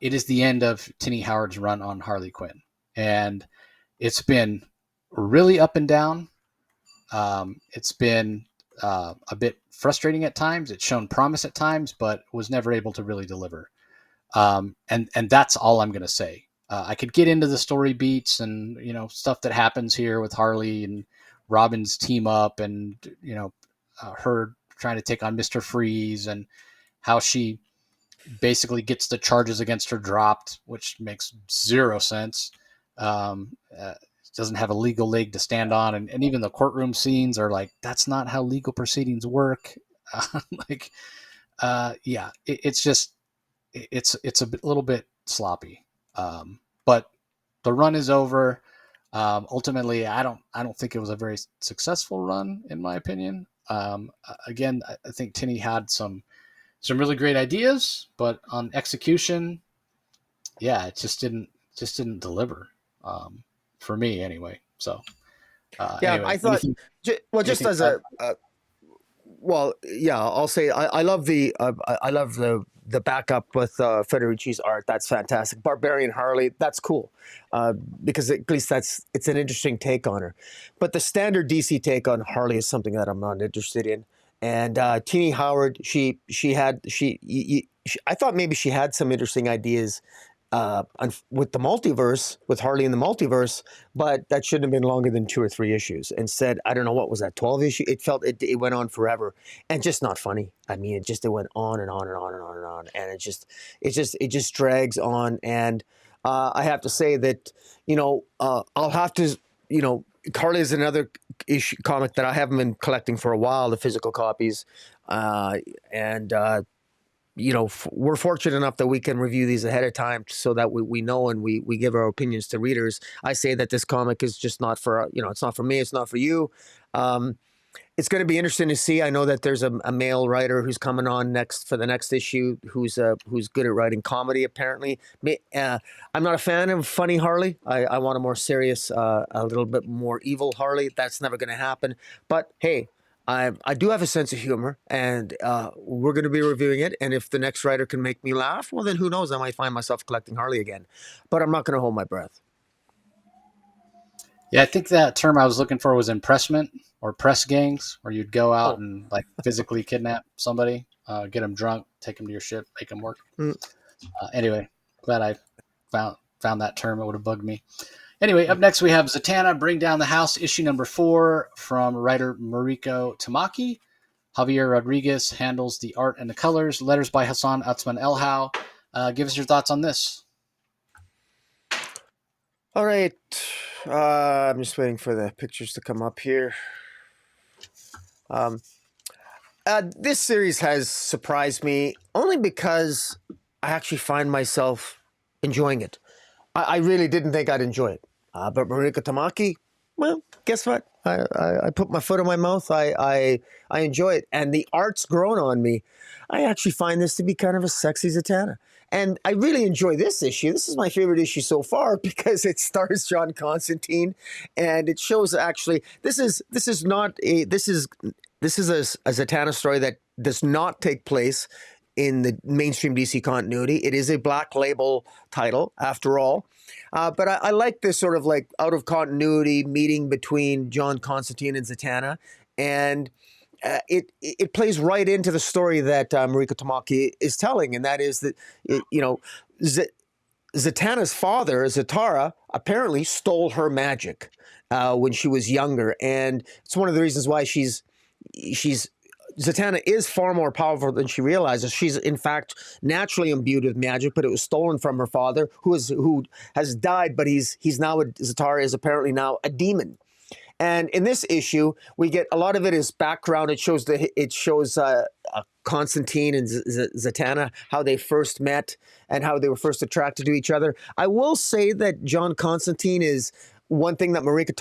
It is the end of Tini Howard's run on Harley Quinn, and it's been really up and down. It's been a bit frustrating at times. It's shown promise at times, but was never able to really deliver. And that's all I'm going to say. I could get into the story beats and stuff that happens here with Harley and Robin's team up, and her trying to take on Mr. Freeze, and how she basically gets the charges against her dropped, which makes zero sense. Um, uh, doesn't have a legal leg to stand on, and even the courtroom scenes are like, that's not how legal proceedings work. Like, yeah, it's just it's a little bit sloppy. But the run is over. Ultimately, I don't think it was a very successful run, in my opinion. Again, I think Tinney had some really great ideas, but on execution, yeah, it just didn't deliver, for me anyway. So Yeah, I anyway, thought, well, just anything as to add? well, yeah, I'll say I love I love the backup with Federici's art. That's fantastic. Barbarian Harley, that's cool, because at least it's an interesting take on her. But the standard DC take on Harley is something that I'm not interested in. And Teenie Howard, I thought maybe she had some interesting ideas with the multiverse, with Harley in the multiverse, but that shouldn't have been longer than 2 or 3 issues. Instead, I don't know, what was that, 12 issue? It went on forever, and just not funny. I mean, it went on and on and on and on and on, and it just drags on. And I have to say that I'll have to you know Harley is another issue comic that I haven't been collecting for a while, the physical copies, and we're fortunate enough that we can review these ahead of time so that we know, and we give our opinions to readers. I say that this comic is just not for, it's not for me, it's not for you. Um, it's going to be interesting to see. I know that there's a male writer who's coming on next for the next issue, who's good at writing comedy, apparently. I'm not a fan of funny Harley. I want a more serious, a little bit more evil Harley. That's never going to happen. But hey, I do have a sense of humor, and we're going to be reviewing it. And if the next writer can make me laugh, well, then who knows? I might find myself collecting Harley again. But I'm not going to hold my breath. Yeah, I think that term I was looking for was impressment or press gangs, where you'd go out Oh, and like physically kidnap somebody, get them drunk, take them to your ship, make them work. mm, Anyway, glad I found that term. It would have bugged me. Anyway, up next we have Zatanna, Bring Down the House, issue number 4 from writer Mariko Tamaki. Javier Rodriguez handles the art and the colors. Letters by Hassan Atzman Elhau. Give us your thoughts on this. all right. I'm just waiting for the pictures to come up here. Um, this series has surprised me only because I actually find myself enjoying it. I really didn't think I'd enjoy it. But Marika Tamaki, well, guess what? I put my foot in my mouth. I enjoy it. And the art's grown on me. I actually find this to be kind of a sexy Zatanna. And I really enjoy this issue. This is my favorite issue so far because it stars John Constantine, and it shows actually this is not a this is a Zatanna story that does not take place in the mainstream DC continuity. It is a black label title, after all. But I like this sort of like out of continuity meeting between John Constantine and Zatanna, and it plays right into the story that Mariko Tamaki is telling, and that is that Z- Zatanna's father, Zatara, apparently stole her magic when she was younger, and it's one of the reasons why she's Zatanna is far more powerful than she realizes. She's in fact naturally imbued with magic, but it was stolen from her father, who has died. But he's now Zatara is apparently now a demon. And in this issue, we get a lot of it is background. It shows Constantine and Zatanna, how they first met and how they were first attracted to each other. I will say that John Constantine is one thing that Marika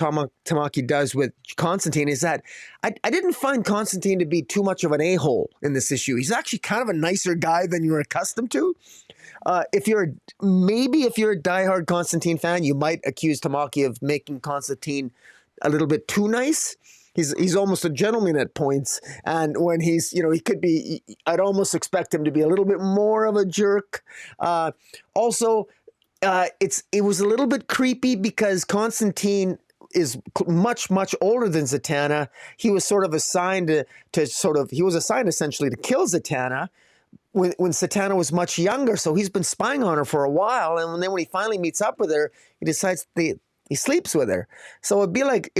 Tamaki does with Constantine is that I didn't find Constantine to be too much of an a-hole in this issue. He's actually kind of a nicer guy than you're accustomed to. If you're a diehard Constantine fan, you might accuse Tamaki of making Constantine a little bit too nice. he's almost a gentleman at points, and when he's he could be. I'd almost expect him to be a little bit more of a jerk. Also, it was a little bit creepy because Constantine is much older than Zatanna. He was sort of assigned he was assigned essentially to kill Zatanna when Zatanna was much younger. So he's been spying on her for a while, and then when he finally meets up with her, he decides he sleeps with her. So it'd be like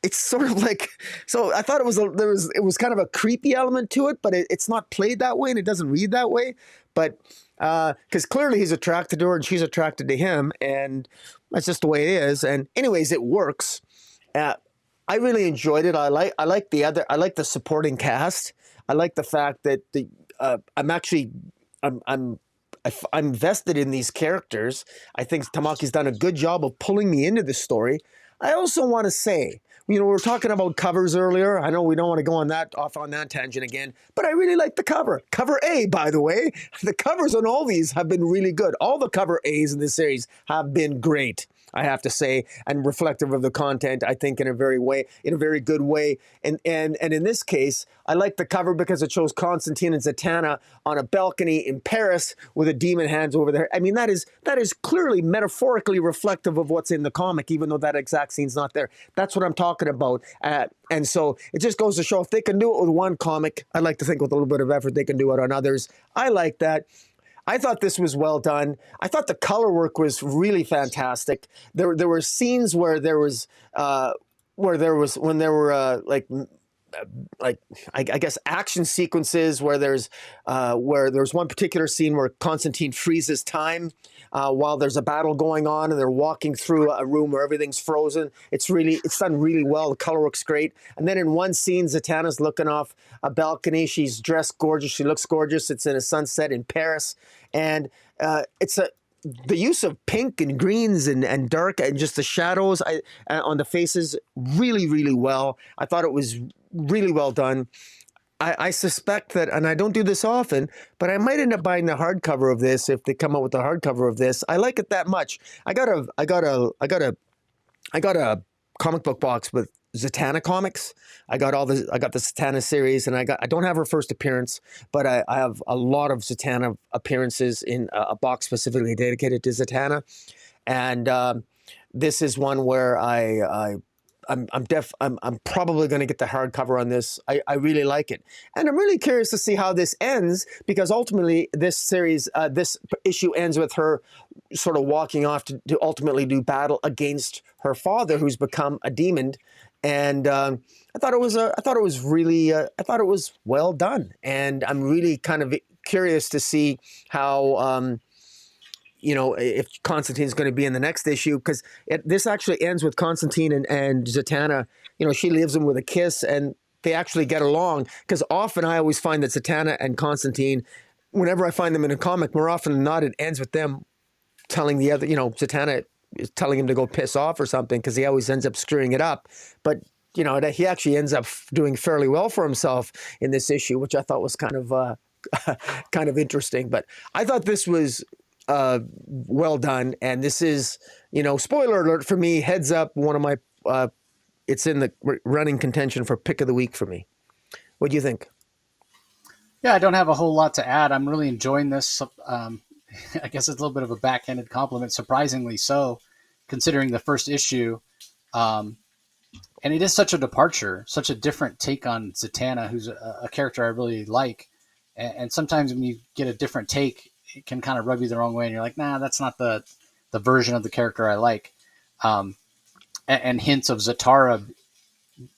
it's sort of like. So I thought it was kind of a creepy element to it, but it's not played that way and it doesn't read that way. But because clearly he's attracted to her and she's attracted to him, and that's just the way it is. And anyways, it works. I really enjoyed it. I like the supporting cast. I like the fact that I'm I'm vested in these characters. I think Tamaki's done a good job of pulling me into this story. I also want to say, we were talking about covers earlier. I know we don't want to go on that tangent again, but I really like the cover. Cover A, by the way. The covers on all these have been really good. All the cover A's in this series have been great, I have to say, and reflective of the content, I think, in a very good way. And in this case, I like the cover because it shows Constantine and Zatanna on a balcony in Paris with a demon hands over there. I mean, that is clearly metaphorically reflective of what's in the comic, even though that exact scene's not there. That's what I'm talking about. And so it just goes to show if they can do it with one comic, I'd like to think with a little bit of effort they can do it on others. I like that. I thought this was well done. I thought the color work was really fantastic. There were scenes where there was when there were like I guess action sequences where there's one particular scene where Constantine freezes time while there's a battle going on and they're walking through a room where everything's frozen. It's done really well. The color works great. And then in one scene, Zatanna's looking off a balcony. She's dressed gorgeous. She looks gorgeous. It's in a sunset in Paris, and the use of pink and greens and dark and just the shadows on the faces really well. I thought it was really well done. I suspect that, and I don't do this often, but I might end up buying the hardcover of this if they come out with the hardcover of this. I like it that much. I got a comic book box with Zatanna comics. I got the Zatanna series, and I don't have her first appearance, but I have a lot of Zatanna appearances in a box specifically dedicated to Zatanna, and this is one where I'm probably going to get the hardcover on this. I really like it, and I'm really curious to see how this ends, because ultimately this series, this issue ends with her sort of walking off to ultimately do battle against her father, who's become a demon. And I thought it was well done, and I'm really kind of curious to see how. If Constantine's going to be in the next issue, because this actually ends with Constantine and Zatanna. She leaves him with a kiss, and they actually get along. Because often I always find that Zatanna and Constantine, whenever I find them in a comic, more often than not, it ends with them telling the other, Zatanna is telling him to go piss off or something, because he always ends up screwing it up. But he actually ends up doing fairly well for himself in this issue, which I thought was kind of interesting. But I thought this was well done, and this is, spoiler alert for me, heads up, one of my it's in the running contention for pick of the week for me. What do you think? Yeah, I don't have a whole lot to add. I'm really enjoying this. I guess it's a little bit of a backhanded compliment, surprisingly so, considering the first issue. And it is such a departure, such a different take on Zatanna, who's a character I really like. And sometimes when you get a different take, it can kind of rub you the wrong way, and you're like, nah, that's not the version of the character I like. And hints of Zatara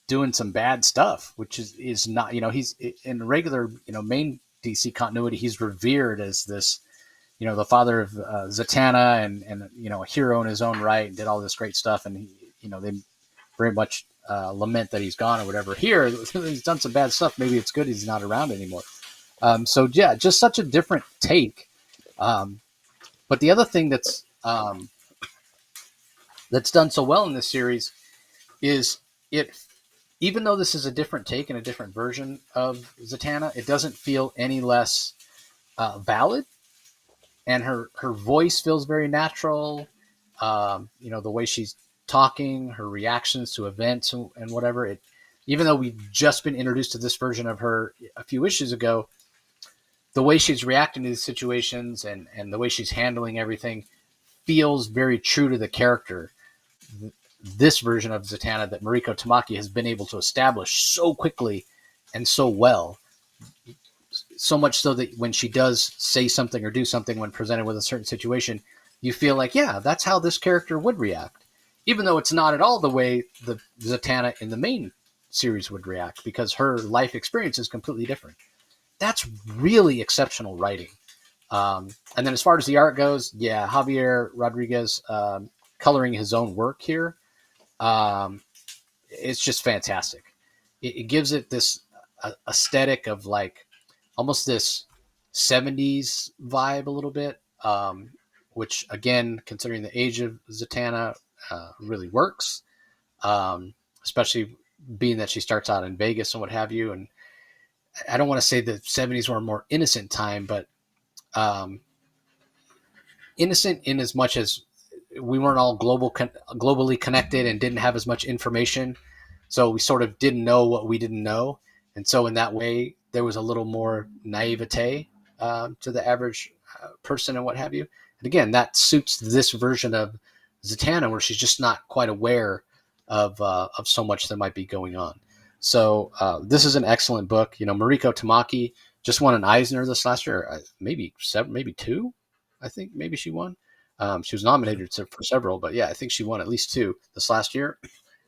doing some bad stuff, which is not, he's in regular, main DC continuity, he's revered as this, the father of Zatanna and a hero in his own right, and did all this great stuff. And they very much lament that he's gone or whatever. Here, he's done some bad stuff. Maybe it's good he's not around anymore. So yeah, just such a different take. But the other thing that's done so well in this series is even though this is a different take and a different version of Zatanna, it doesn't feel any less valid, and her voice feels very natural. The way she's talking, her reactions to events and whatever, even though we've just been introduced to this version of her a few issues ago, the way she's reacting to these situations and the way she's handling everything feels very true to the character. This version of Zatanna that Mariko Tamaki has been able to establish so quickly and so well, so much so that when she does say something or do something when presented with a certain situation, you feel like, yeah, that's how this character would react, even though it's not at all the way the Zatanna in the main series would react, because her life experience is completely different. That's really exceptional writing. And then as far as the art goes, yeah, Javier Rodriguez coloring his own work here. Um, it's just fantastic. It gives it this aesthetic of like almost this 70s vibe a little bit, which again, considering the age of Zatanna, really works, especially being that she starts out in Vegas and what have you. And I don't want to say the 70s were a more innocent time, but um, innocent in as much as we weren't all globally connected and didn't have as much information, so we sort of didn't know what we didn't know, and so in that way there was a little more naivete to the average person and what have you. And again, that suits this version of Zatanna, where she's just not quite aware of so much that might be going on. So this is an excellent book. You know, Mariko Tamaki just won an Eisner this last year, maybe seven, maybe two. I think maybe she won. She was nominated for several, but yeah, I think she won at least two this last year.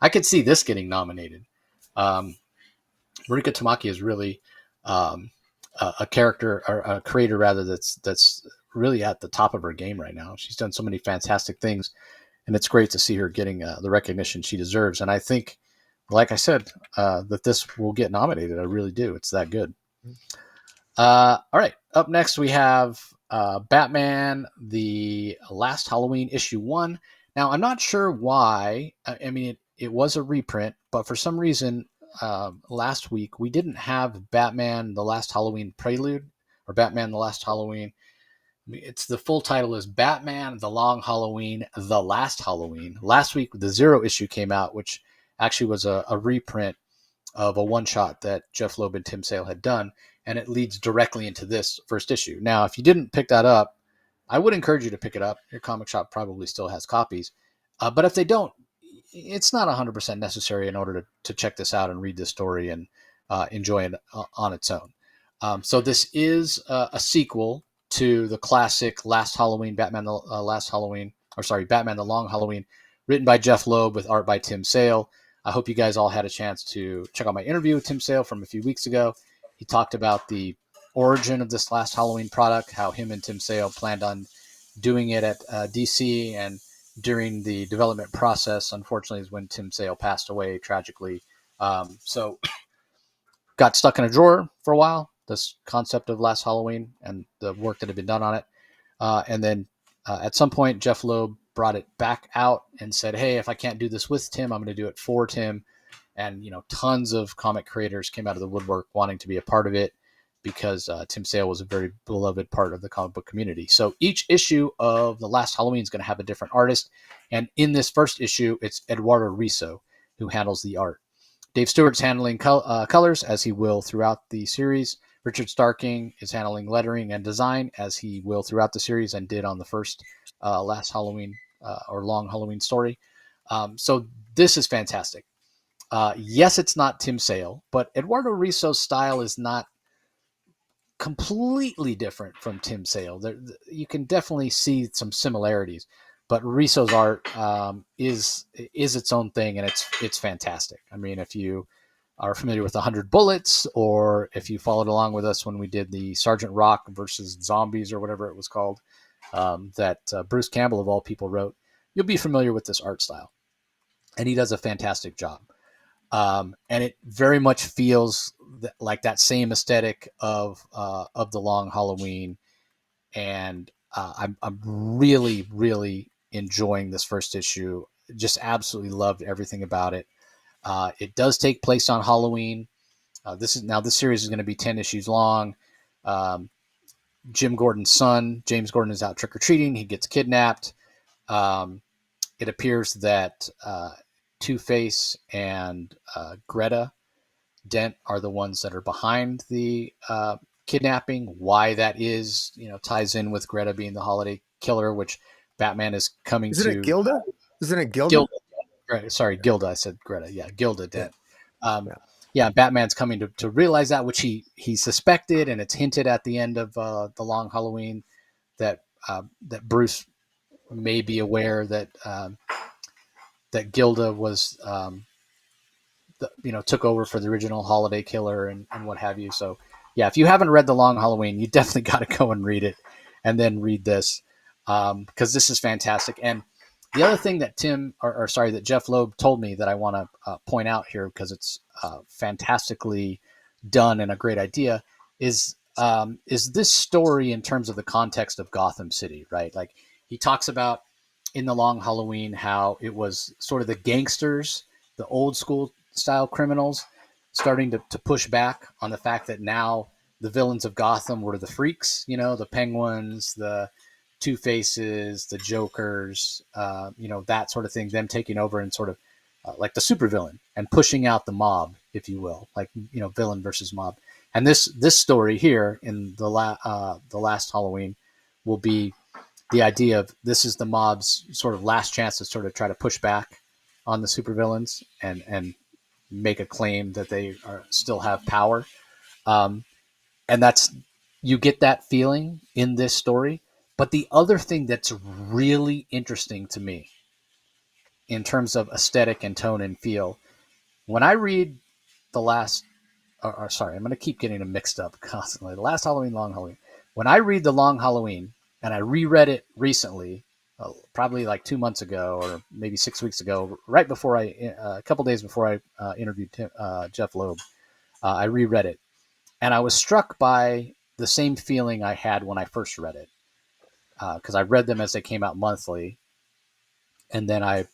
I could see this getting nominated. Um, Marika Tamaki is really a character or a creator rather that's really at the top of her game right now. She's done so many fantastic things, and it's great to see her getting the recognition she deserves. And I think, like I said, that this will get nominated. I really do. It's that good. All right. Up next, we have Batman, the Last Halloween issue 1. Now, I'm not sure why. I mean, it was a reprint, but for some reason, last week we didn't have Batman, the Last Halloween Prelude, or Batman, the Last Halloween. It's the full title is Batman, the Long Halloween, the Last Halloween. Last week, the Zero issue came out, which actually was a reprint of a one shot that Jeff Loeb and Tim Sale had done, and it leads directly into this first issue. Now, if you didn't pick that up, I would encourage you to pick it up. Your comic shop probably still has copies, but if they don't, it's not 100% necessary in order to check this out and read this story and enjoy it on its own. So this is a sequel to the classic Last Halloween, Batman the Last Halloween, or sorry, Batman the Long Halloween, written by Jeff Loeb with art by Tim Sale. I hope you guys all had a chance to check out my interview with Tim Sale from a few weeks ago. He talked about the origin of this Last Halloween product, how him and Tim Sale planned on doing it at DC, and during the development process, unfortunately, is when Tim Sale passed away tragically. So got stuck in a drawer for a while, this concept of Last Halloween and the work that had been done on it. And then at some point, Jeff Loeb brought it back out and said, hey, if I can't do this with Tim, I'm going to do it for Tim. And, you know, tons of comic creators came out of the woodwork wanting to be a part of it because Tim Sale was a very beloved part of the comic book community. So each issue of The Last Halloween is going to have a different artist. And in this first issue, it's Eduardo Riso who handles the art. Dave Stewart's handling colors, as he will throughout the series. Richard Starking is handling lettering and design, as he will throughout the series and did on the first Last Halloween or Long Halloween story. So this is fantastic. Yes, it's not Tim Sale, but Eduardo Riso's style is not completely different from Tim Sale. You can definitely see some similarities, but Riso's art is its own thing, and it's fantastic. I mean, if you are familiar with 100 Bullets, or if you followed along with us when we did the Sergeant Rock versus Zombies or whatever it was called, that Bruce Campbell of all people wrote, you'll be familiar with this art style, and he does a fantastic job. And it very much feels like that same aesthetic of the Long Halloween, and I'm really really enjoying this first issue. Just absolutely loved everything about it. It does take place on Halloween. This series is going to be 10 issues long. Um, Jim Gordon's son, James Gordon, is out trick or treating. He gets kidnapped. Um, it appears that Two Face and Greta Dent are the ones that are behind the kidnapping. Why that is, ties in with Greta being the holiday killer, which Batman is coming Isn't it to. Gilda? Isn't it Gilda? Gilda, sorry, Gilda. I said Greta. Yeah, Gilda Yeah. Dent. Um, Yeah. yeah, Batman's coming to realize that, which he suspected, and it's hinted at the end of the Long Halloween that Bruce may be aware that Gilda was took over for the original holiday killer and what have you. So yeah, if you haven't read the Long Halloween, you definitely got to go and read it, and then read this because this is fantastic. And the other thing that that Jeff Loeb told me that I want to point out here because it's fantastically done and a great idea is this story in terms of the context of Gotham City, right? Like he talks about in the Long Halloween how it was sort of the gangsters, the old school style criminals, starting to push back on the fact that now the villains of Gotham were the freaks, the Penguins, the Two Faces, the Jokers, that sort of thing, them taking over and sort of like the supervillain and pushing out the mob, if you will, like, villain versus mob. And this story here in the last Halloween will be the idea of this is the mob's sort of last chance to sort of try to push back on the supervillains and make a claim that they still have power. Um, and that's you get that feeling in this story. But the other thing that's really interesting to me in terms of aesthetic and tone and feel, when I read the last, or sorry, I'm going to keep getting them mixed up constantly. The last Halloween, Long Halloween. When I read the Long Halloween, and I reread it recently, probably like 2 months ago or maybe 6 weeks ago, right before a couple days before I interviewed Jeff Loeb, I reread it, and I was struck by the same feeling I had when I first read it because I read them as they came out monthly, and then I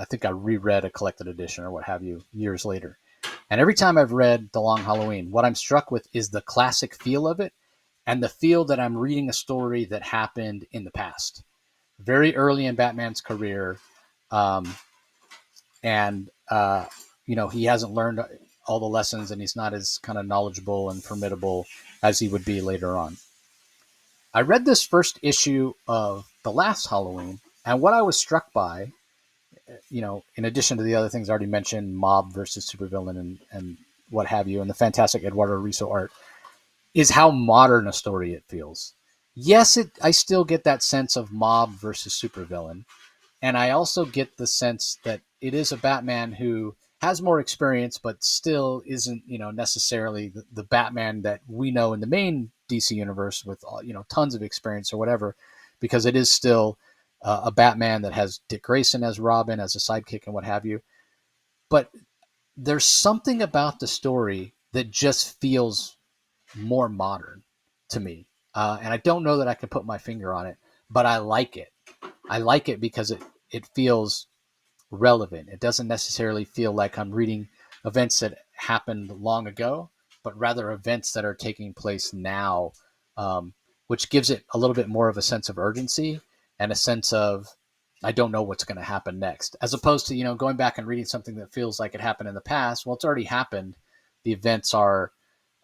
think I reread a collected edition or what have you years later. And every time I've read The Long Halloween, what I'm struck with is the classic feel of it and the feel that I'm reading a story that happened in the past, very early in Batman's career. Um, and, he hasn't learned all the lessons and he's not as kind of knowledgeable and formidable as he would be later on. I read this first issue of The Last Halloween, and what I was struck by, in addition to the other things I already mentioned, mob versus supervillain and what have you, and the fantastic Eduardo Riso art, is how modern a story it feels. Yes, I still get that sense of mob versus supervillain, and I also get the sense that it is a Batman who has more experience, but still isn't, necessarily the Batman that we know in the main DC universe with, tons of experience or whatever, because it is still a Batman that has Dick Grayson as Robin, as a sidekick and what have you. But there's something about the story that just feels more modern to me. And I don't know that I can put my finger on it, but I like it. I like it because it feels relevant. It doesn't necessarily feel like I'm reading events that happened long ago, but rather events that are taking place now, which gives it a little bit more of a sense of urgency and a sense of I don't know what's going to happen next, as opposed to going back and reading something that feels like it happened in the past. Well, it's already happened. The events are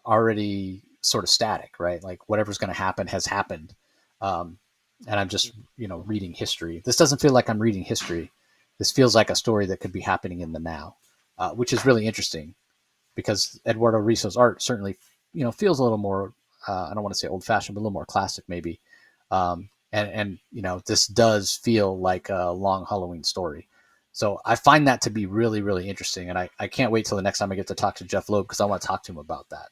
already sort of static, right? Like whatever's going to happen has happened. Um, and I'm just, reading history. This doesn't feel like I'm reading history. This feels like a story that could be happening in the now, which is really interesting because Eduardo Riso's art certainly, feels a little more, I don't want to say old fashioned, but a little more classic maybe. And, this does feel like a long Halloween story. So I find that to be really, really interesting. And I can't wait till the next time I get to talk to Jeff Loeb because I want to talk to him about that.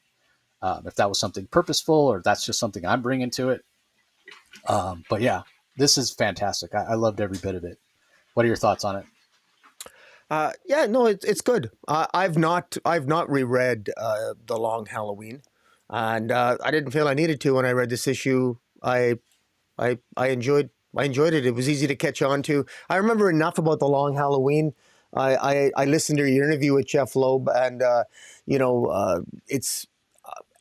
If that was something purposeful or if that's just something I'm bringing to it. But yeah, this is fantastic. I loved every bit of it. What are your thoughts on it? Yeah, no, it's good. I've not reread the Long Halloween, and I didn't feel I needed to when I read this issue. I enjoyed it. It was easy to catch on to. I remember enough about the Long Halloween. I listened to your interview with Jeff Loeb, and it's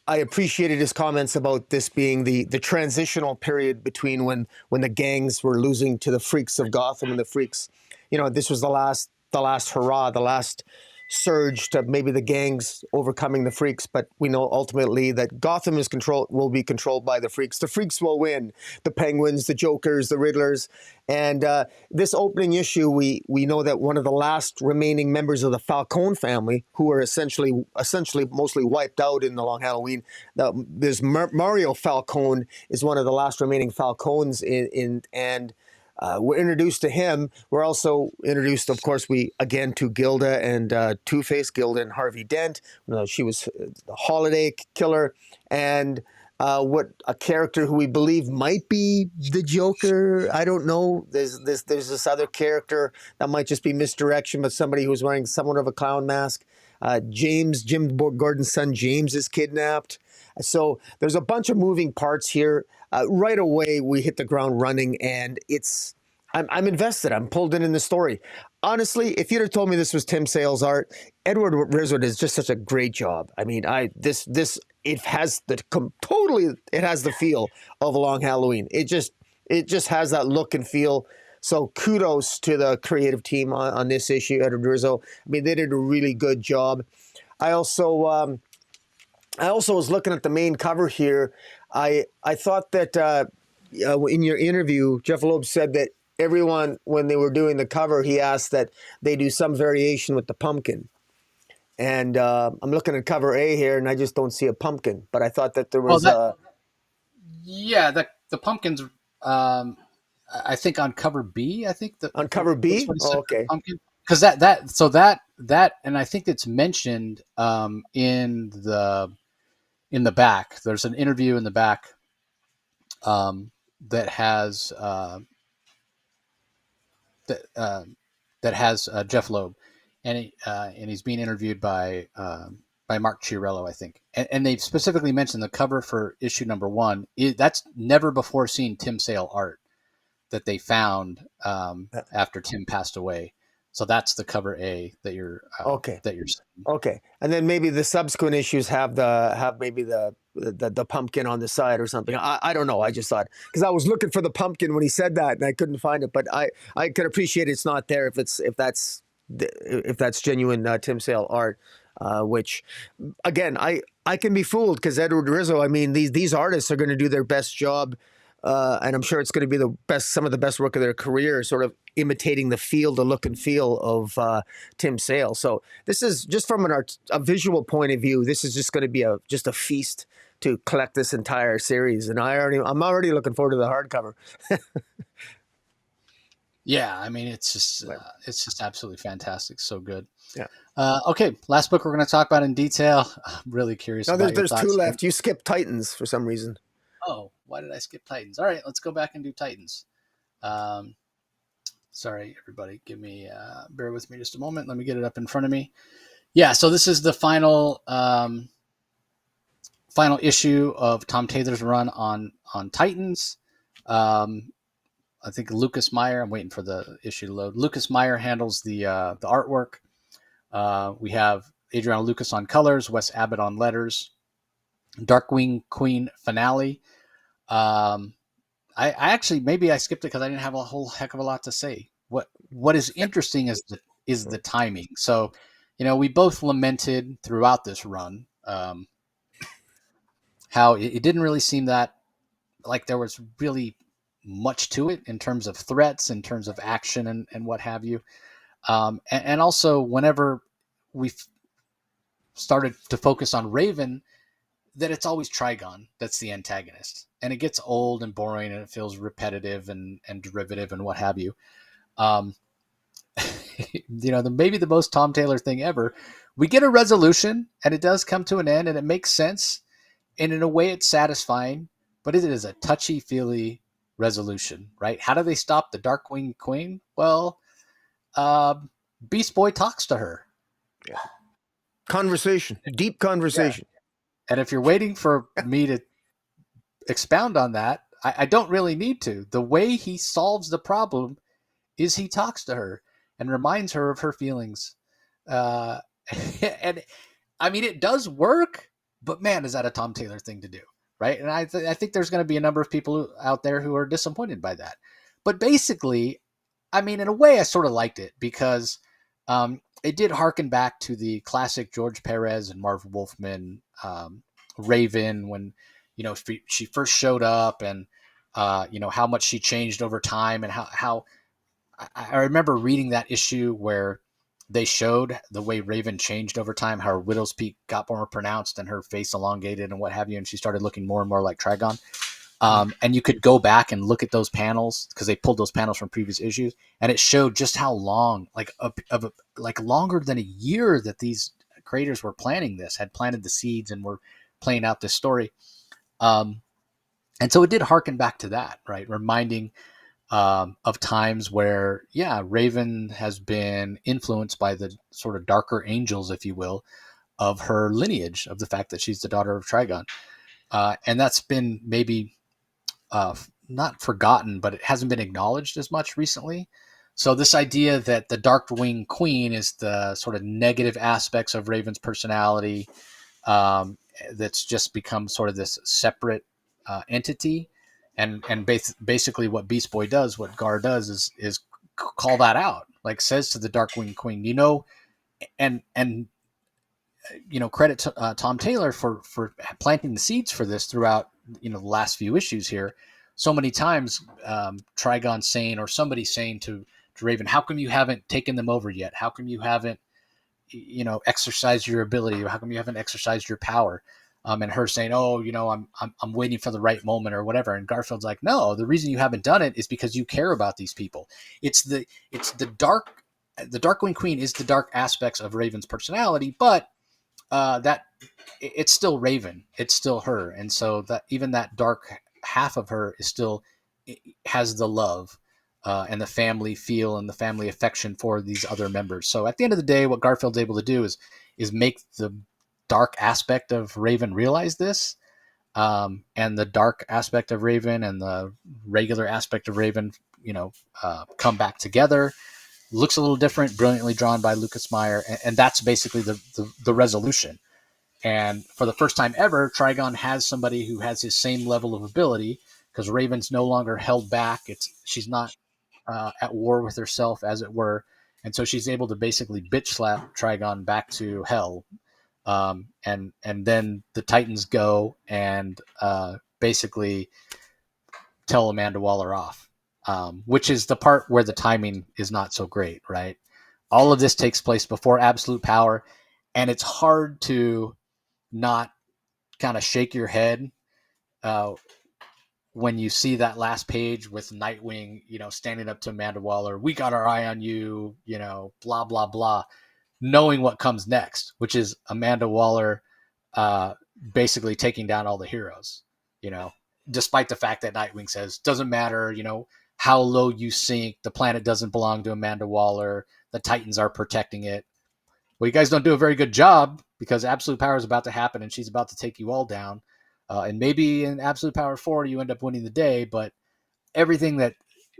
I appreciated his comments about this being the transitional period between when the gangs were losing to the freaks of Gotham and the freaks. This was the last hurrah, the last surge to maybe the gangs overcoming the freaks, but we know ultimately that Gotham will be controlled by the freaks. The freaks will win. The Penguins, the Jokers, the Riddlers, and this opening issue, we know that one of the last remaining members of the Falcone family, who are essentially mostly wiped out in the Long Halloween. There's Mario Falcone is one of the last remaining Falcones and we're introduced to him. We're also introduced, of course, to Gilda and Two-Face, Gilda and Harvey Dent. She was the holiday killer, and what a character who we believe might be the Joker. I don't know. There's this other character that might just be misdirection, but somebody who's wearing somewhat of a clown mask. Jim Gordon's son James is kidnapped. So there's a bunch of moving parts here. Right away, we hit the ground running, and I'm invested. I'm pulled in the story. Honestly, if you'd have told me this was Tim Sale's art, Edward Rizzo does just such a great job. I mean, it has the feel of a Long Halloween. It just has that look and feel. So kudos to the creative team on this issue, Edward Rizzo. I mean, they did a really good job. I also was looking at the main cover here. I thought that in your interview, Jeff Loeb said that everyone, when they were doing the cover, he asked that they do some variation with the pumpkin. And I'm looking at cover A here, and I just don't see a pumpkin. But I thought that there was the pumpkins. I think on cover B. I think on cover B. Oh, okay. Because that, and I think it's mentioned in the back. There's an interview in the back that has Jeff Loeb, and he's being interviewed by Mark Chiarello, I think, and they've specifically mentioned the cover for issue number 1. That's never before seen Tim Sale art that they found after Tim passed away. So that's the cover A that you're okay. That you're seeing. Okay, and then maybe the subsequent issues have maybe the pumpkin on the side or something. I don't know. I just thought, because I was looking for the pumpkin when he said that and I couldn't find it. But I can appreciate it's not there if that's genuine Tim Sale art. Which, again, I can be fooled because Edward Rizzo. I mean, these artists are going to do their best job. And I'm sure it's going to be some of the best work of their career, sort of imitating the look and feel of Tim Sale. So this is just from a visual point of view. This is just going to be just a feast to collect this entire series, and I'm already looking forward to the hardcover. Yeah, I mean, it's just absolutely fantastic. So good. Yeah. Okay, last book we're going to talk about in detail. I'm really curious. No, there's 2 left. You skipped Titans for some reason. Oh, why did I skip Titans? All right, let's go back and do Titans. Sorry, everybody. Bear with me just a moment. Let me get it up in front of me. Yeah, so this is the final issue of Tom Taylor's run on Titans. I think Lucas Meyer, I'm waiting for the issue to load. Lucas Meyer handles the artwork. We have Adriano Lucas on colors, Wes Abbott on letters, Darkwing Queen finale. I actually, maybe I skipped it because I didn't have a whole heck of a lot to say. What is interesting is the timing. So, we both lamented throughout this run how it didn't really seem that like there was really much to it in terms of threats, in terms of action and what have you. And also whenever we started to focus on Raven, that it's always Trigon that's the antagonist, and it gets old and boring and it feels repetitive and derivative and what have you. Maybe the most Tom Taylor thing ever, we get a resolution and it does come to an end and it makes sense. And in a way it's satisfying, but it is a touchy-feely resolution, right? How do they stop the Darkwing Queen? Well, Beast Boy talks to her. Yeah. Deep conversation. Yeah. And if you're waiting for me to expound on that, I don't really need to. The way he solves the problem is he talks to her and reminds her of her feelings. And I mean, it does work, but man, is that a Tom Taylor thing to do, right? And I think there's going to be a number of people out there who are disappointed by that. But basically, I mean, in a way, I sort of liked it because it did harken back to the classic George Perez and Marv Wolfman Raven when she first showed up, and how much she changed over time, and how I remember reading that issue where they showed the way Raven changed over time, how her widow's peak got more pronounced and her face elongated and what have you, and she started looking more and more like Trigon. And you could go back and look at those panels because they pulled those panels from previous issues, and it showed just how long, like longer than a year, that these creators were planning this, had planted the seeds, and were playing out this story. Um, and so it did harken back to that, right? Reminding of times where, yeah, Raven has been influenced by the sort of darker angels, if you will, of her lineage, of the fact that she's the daughter of Trigon. And that's been maybe not forgotten, but it hasn't been acknowledged as much recently. So this idea that the Darkwing Queen is the sort of negative aspects of Raven's personality, that's just become sort of this separate entity, and basically what Beast Boy does, what Gar does, is call that out, like says to the Darkwing Queen, and credit to Tom Taylor for planting the seeds for this throughout the last few issues here. So many times, Trigon saying, or somebody saying to Raven, "How come you haven't taken them over yet? How come you haven't exercised your ability? How come you haven't exercised your power?" And her saying, "Oh, I'm waiting for the right moment or whatever." And Garfield's like, "No, the reason you haven't done it is because you care about these people. It's the Darkwing Queen is the dark aspects of Raven's personality, but that it's still Raven, it's still her, and so that even that dark half of her is still has the love and the family feel and the family affection for these other members. So at the end of the day, what Garfield's able to do is make the dark aspect of Raven realize this, and the dark aspect of Raven and the regular aspect of Raven, come back together. Looks a little different, brilliantly drawn by Lucas Meyer, and that's basically the resolution. And for the first time ever, Trigon has somebody who has his same level of ability, because Raven's no longer held back. She's not at war with herself, as it were, and so she's able to basically bitch slap Trigon back to hell. And then the Titans go and basically tell Amanda Waller off, which is the part where the timing is not so great, right? All of this takes place before Absolute Power, and it's hard to not kind of shake your head uh, when you see that last page with Nightwing, standing up to Amanda Waller. "We got our eye on you," blah, blah, blah, knowing what comes next, which is Amanda Waller uh, basically taking down all the heroes, you know, despite the fact that Nightwing says, "Doesn't matter, how low you sink, the planet doesn't belong to Amanda Waller. The Titans are protecting it." Well, you guys don't do a very good job, because Absolute Power is about to happen and she's about to take you all down. And maybe in Absolute Power 4, you end up winning the day, but everything that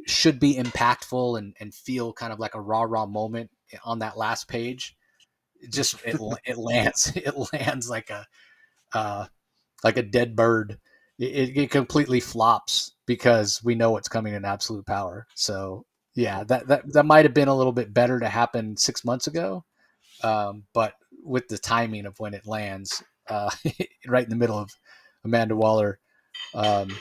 should be impactful and feel kind of like a rah-rah moment on that last page, it lands it lands uh, like a dead bird. It completely flops because we know what's coming in Absolute Power. So yeah, that might have been a little bit better to happen 6 months ago, but with the timing of when it lands, right in the middle of Amanda Waller, um,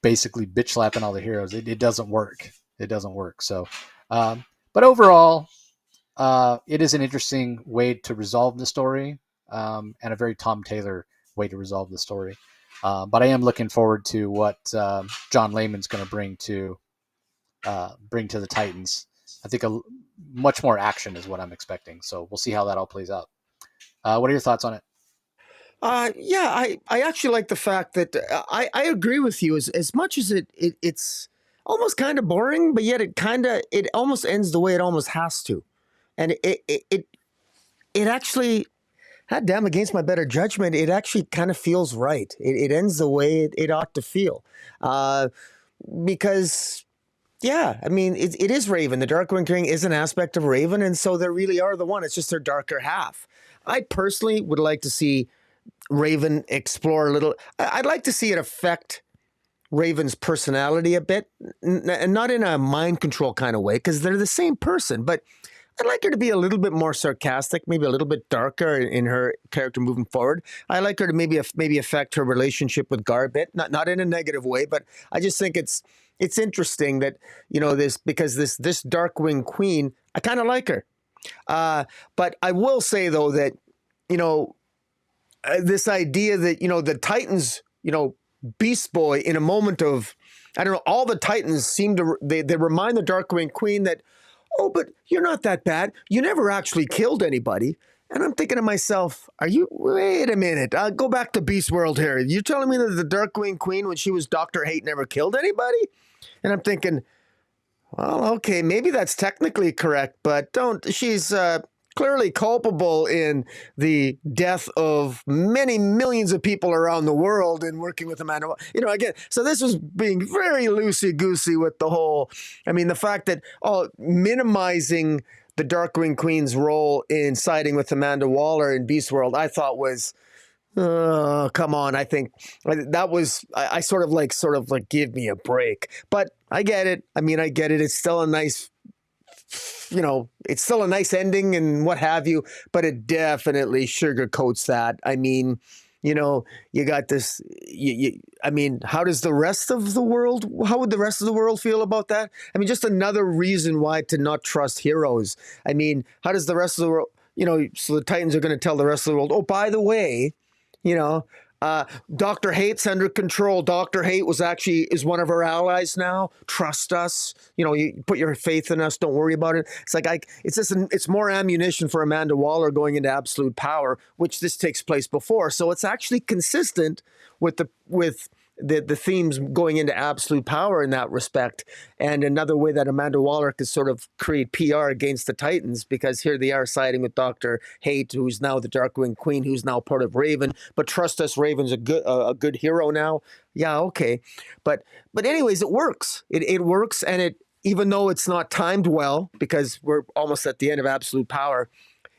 basically bitch slapping all the heroes, it doesn't work. It doesn't work. So, but overall, it is an interesting way to resolve the story, and a very Tom Taylor way to resolve the story. But I am looking forward to what John Layman's going to bring to the Titans. I think much more action is what I'm expecting. So we'll see how that all plays out. What are your thoughts on it? Yeah, I actually like the fact that I agree with you as much as it's almost kind of boring, but yet it almost ends the way it almost has to, and it actually, God damn, against my better judgment, it actually kind of feels right. It ends the way it ought to feel, uh, because yeah, I mean it is Raven. The Darkwing King is an aspect of Raven, and so they really are the one. It's just their darker half. I personally would like to see Raven explore a little. I'd like to see it affect Raven's personality a bit, and not in a mind control kind of way, because they're the same person. But I'd like her to be a little bit more sarcastic, maybe a little bit darker in her character moving forward. I like her to maybe affect her relationship with Gar a bit, not in a negative way, but I just think it's interesting that this, because this Darkwing Queen, I kind of like her. But I will say though that you know this idea that the Titans, Beast Boy, in a moment of, I don't know, all the Titans seem to they remind the Darkwing Queen that, oh, but you're not that bad. You never actually killed anybody. And I'm thinking to myself, wait a minute, go back to Beast World here. You're telling me that the Darkwing Queen, when she was Dr. Hate, never killed anybody? And I'm thinking, well, okay, maybe that's technically correct, but she's clearly culpable in the death of many millions of people around the world and working with Amanda. Again, so this was being very loosey-goosey with the whole, the fact that, minimizing the Darkwing Queen's role in siding with Amanda Waller in Beast World, I thought was, come on. I think that was, I sort of like, give me a break. But I get it. I get it. It's still a nice, it's still a nice ending and what have you, but it definitely sugarcoats that. You got this, how does the rest of the world, how would the rest of the world feel about that? Just another reason why to not trust heroes. How does the rest of the world, so the Titans are going to tell the rest of the world, oh, by the way, you know, Dr. Hate's under control. Dr. Hate is one of our allies now. Trust us. You put your faith in us. Don't worry about it. It's like it's more ammunition for Amanda Waller going into absolute power, which this takes place before. So it's actually consistent with the themes going into absolute power in that respect. And another way that Amanda Waller could sort of create PR against the Titans, because here they are siding with Dr. Hate, who's now the Darkwing Queen, who's now part of Raven. But trust us, Raven's a good hero now. Yeah, okay. But anyways, it works. It works, and it, even though it's not timed well, because we're almost at the end of absolute power,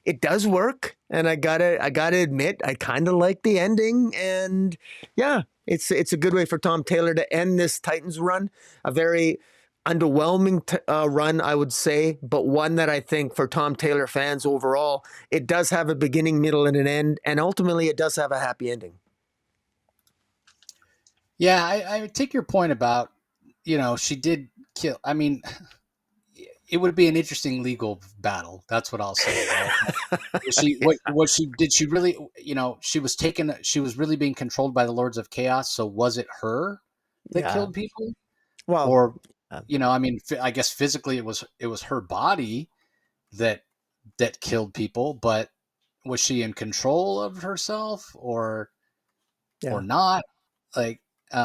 it does work. And I gotta admit, I kind of like the ending. And yeah, it's a good way for Tom Taylor to end this Titans run. A very underwhelming run, I would say, but one that I think for Tom Taylor fans overall, it does have a beginning, middle, and an end, and ultimately it does have a happy ending. Yeah, I take your point about, she did kill. It would be an interesting legal battle. That's what I'll say, right? Did she really, she was really being controlled by the Lords of Chaos. So was it her that Yeah. killed people? Well, Or, I guess physically it was her body that killed people, but was she in control of herself or yeah. not? Like, but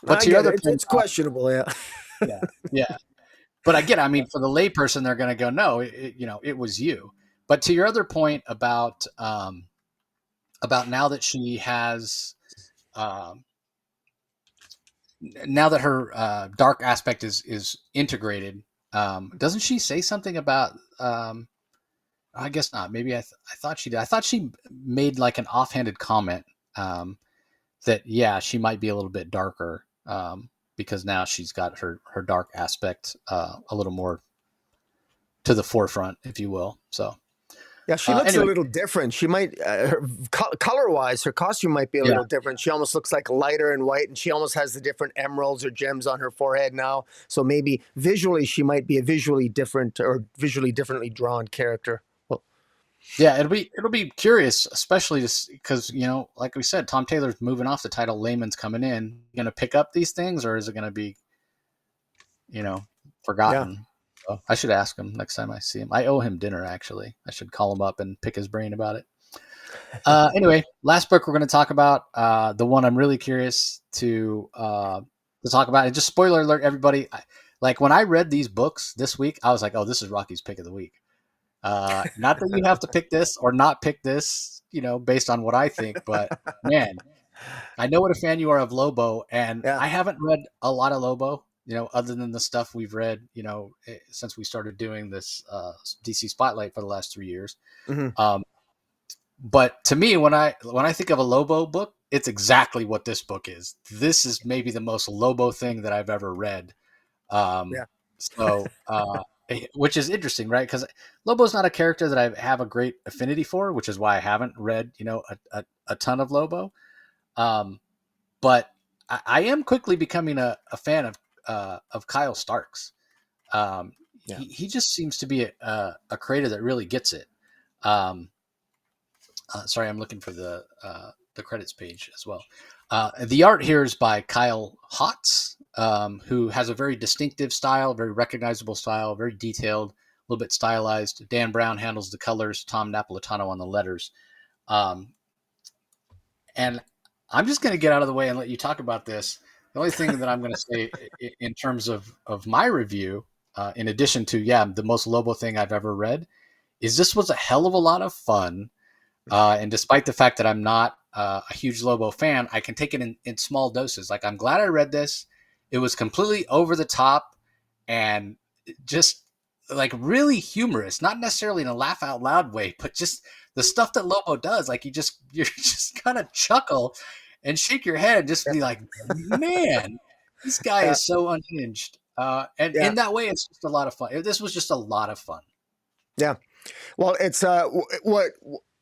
I to your get other it. point It's about, questionable, yeah. yeah, yeah. But again, for the layperson, they're going to go, no, it was you. But to your other point about now that she has, um, now that her dark aspect is integrated, doesn't she say something about? I guess not. Maybe I thought she did. I thought she made like an offhanded comment that she might be a little bit darker because now she's got her dark aspect a little more to the forefront, if you will. So Yeah, she looks a anyway, little different. She might, color-wise, her costume might be a yeah, little different. She almost looks like lighter and white, and she almost has the different emeralds or gems on her forehead now. So maybe visually, she might be a visually different or visually differently drawn character. Well, yeah, it'll be curious, especially just because like we said, Tom Taylor's moving off the title. Layman's coming in. Going to pick up these things, or is it going to be yeah. forgotten? So I should ask him next time I see him. I owe him dinner, actually. I should call him up and pick his brain about it. Anyway, last book we're going to talk about, the one I'm really curious to talk about. And just spoiler alert, everybody. Like when I read these books this week, I was like, "Oh, this is Rocky's pick of the week." Not that you have to pick this or not pick this, based on what I think, but man, I know what a fan you are of Lobo, and Yeah. I haven't read a lot of Lobo, other than the stuff we've read, since we started doing this DC Spotlight for the last 3 years. Hmm. Um, but to me, when I think of a Lobo book, it's exactly what this book is. This is maybe the most Lobo thing that I've ever read. Um, Yeah. so which is interesting, right? Because Lobo's not a character that I have a great affinity for, which is why I haven't read, a ton of Lobo. Um, but I am quickly becoming a fan of Kyle Starks. Um, Yeah. he just seems to be a creator that really gets it. Um, sorry, I'm looking for the credits page as well. The art here is by Kyle Hotz, who has a very distinctive style, very recognizable style, very detailed, a little bit stylized. Dan Brown handles the colors, Tom Napolitano on the letters. Um, and I'm just going to get out of the way and let you talk about this. The only thing that I'm going to say in terms of my review, in addition to, the most Lobo thing I've ever read, is this was a hell of a lot of fun. And despite the fact that I'm not a huge Lobo fan, I can take it in small doses. Like, I'm glad I read this. It was completely over the top and just like really humorous, not necessarily in a laugh out loud way, but just the stuff that Lobo does. Like, you're just kind of chuckle and shake your head and just be like, man, this guy Yeah. is so unhinged. And Yeah. in that way, it's just a lot of fun. This was just a lot of fun. Yeah. Well, it's what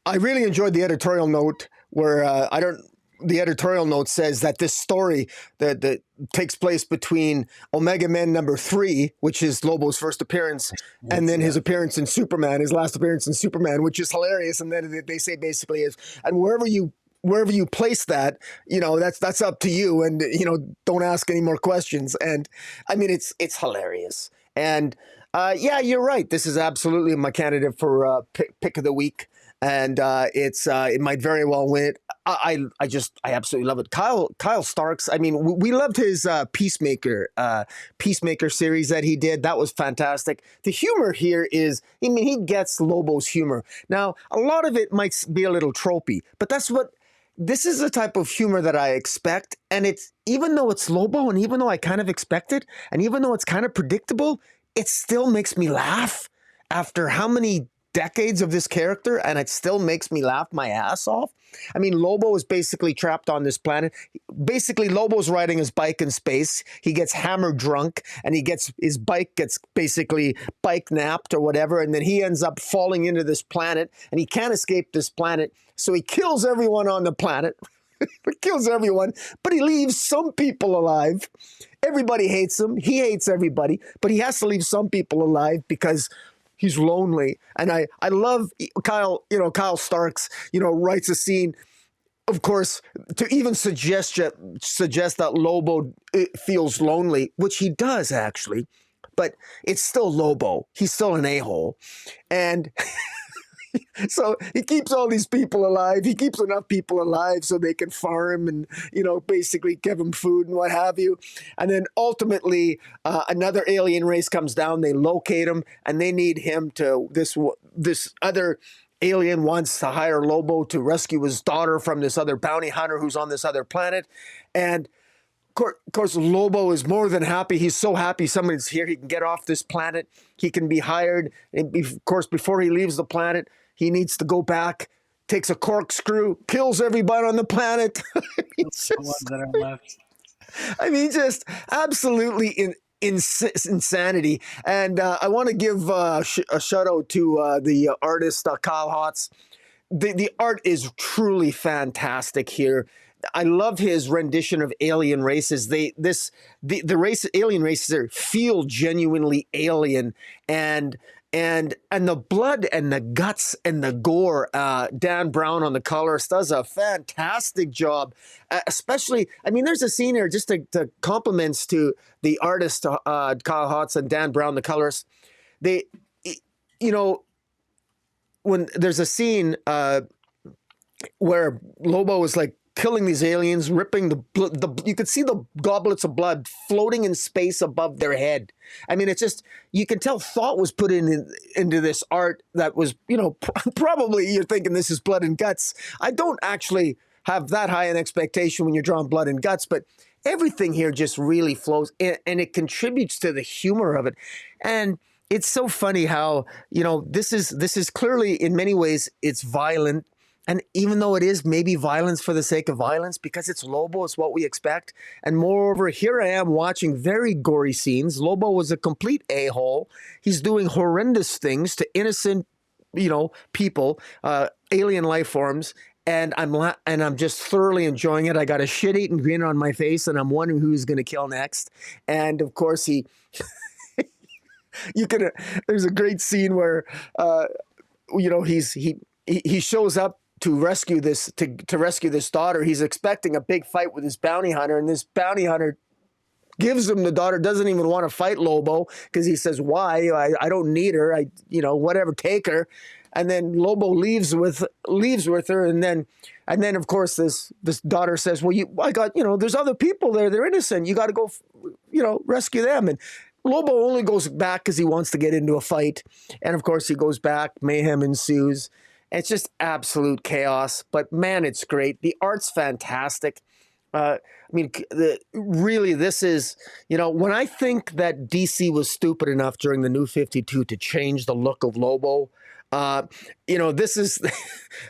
I really enjoyed the editorial note where I don't. The editorial note says that this story that takes place between Omega Men #3, which is Lobo's first appearance, and then his Yeah. appearance in Superman, his last appearance in Superman, which is hilarious. And then they say basically is, and wherever you place that, that's up to you, and don't ask any more questions. And I mean, it's hilarious. And yeah, you're right. This is absolutely my candidate for pick of the week, and it might very well win it. I absolutely love it. Kyle Starks. I mean, we loved his Peacemaker series that he did. That was fantastic. The humor here is, I mean, he gets Lobo's humor. Now, a lot of it might be a little tropey, but this is the type of humor that I expect. And it's, even though it's Lobo, and even though I kind of expect it, and even though it's kind of predictable, it still makes me laugh after how many decades of this character, and it still makes me laugh my ass off. I mean, Lobo is basically trapped on this planet. Basically, Lobo's riding his bike in space. He gets hammered drunk, and his bike gets basically bike napped or whatever, and then he ends up falling into this planet, and he can't escape this planet, so he kills everyone on the planet. He kills everyone, but he leaves some people alive. Everybody hates him. He hates everybody, but he has to leave some people alive because he's lonely. And I love Kyle Starks, writes a scene, of course, to even suggest that Lobo feels lonely, which he does actually, but it's still Lobo. He's still an a-hole. And so he keeps all these people alive. He keeps enough people alive so they can farm and, basically give them food and what have you. And then ultimately, another alien race comes down. They locate him, and they need him to, this other alien wants to hire Lobo to rescue his daughter from this other bounty hunter who's on this other planet. And of course, Lobo is more than happy. He's so happy somebody's here. He can get off this planet. He can be hired. And of course, before he leaves the planet, he needs to go back, takes a corkscrew, kills everybody on the planet. The ones that are left. Just absolutely insanity. And I want to give a shout out to the artist, Kyle Hotz. The art is truly fantastic here. I love his rendition of alien races. The alien races feel genuinely alien, and the blood and the guts and the gore. Dan Brown on the colorist does a fantastic job. Especially, I mean, there's a scene here just to compliments to the artist, Kyle Hotz, and Dan Brown, the colorist. They, when there's a scene where Lobo is like killing these aliens, ripping you could see the goblets of blood floating in space above their head. I mean, it's just, you can tell thought was put into this art that was, probably you're thinking this is blood and guts. I don't actually have that high an expectation when you're drawing blood and guts, but everything here just really flows, and it contributes to the humor of it. And it's so funny how, this is clearly, in many ways, it's violent. And even though it is maybe violence for the sake of violence, because it's Lobo, it's what we expect. And moreover, here I am watching very gory scenes. Lobo was a complete a-hole. He's doing horrendous things to innocent, people, alien life forms. And I'm just thoroughly enjoying it. I got a shit-eating grin on my face, and I'm wondering who he's going to kill next. And of course, you can. There's a great scene where, he shows up to rescue this daughter. He's expecting a big fight with this bounty hunter, and this bounty hunter gives him the daughter, doesn't even want to fight Lobo because he says, why? I don't need her. Whatever, take her. And then Lobo leaves with her, and then of course this daughter says, well, there's other people there. They're innocent. You got to go, rescue them. And Lobo only goes back because he wants to get into a fight. And of course he goes back. Mayhem ensues. It's just absolute chaos. But man, it's great. The art's fantastic. Really, this is, when I think that DC was stupid enough during the New 52 to change the look of Lobo, this is,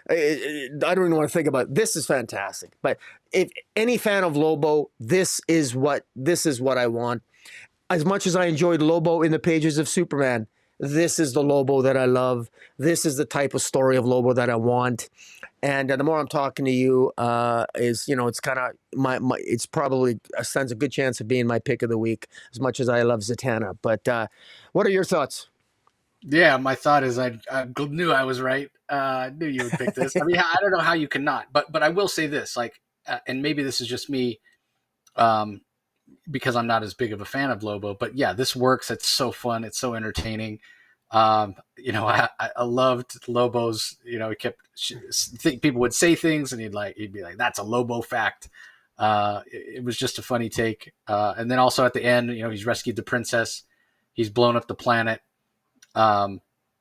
I don't even want to think about it. This is fantastic. But if any fan of Lobo, this is what I want. As much as I enjoyed Lobo in the pages of Superman, this is the Lobo that I love. This is the type of story of Lobo that I want. And the more I'm talking to you, it's kind of it's probably stands a good chance of being my pick of the week, as much as I love Zatanna. But what are your thoughts? Yeah, my thought is I knew I was right. I knew you would pick this. I mean, I don't know how you cannot, but I will say this, and maybe this is just me, because I'm not as big of a fan of Lobo, but yeah, this works. It's so fun. It's so entertaining. I loved Lobo's, he kept, people would say things and he'd be like, that's a Lobo fact. It was just a funny take. And then also at the end, he's rescued the princess. He's blown up the planet.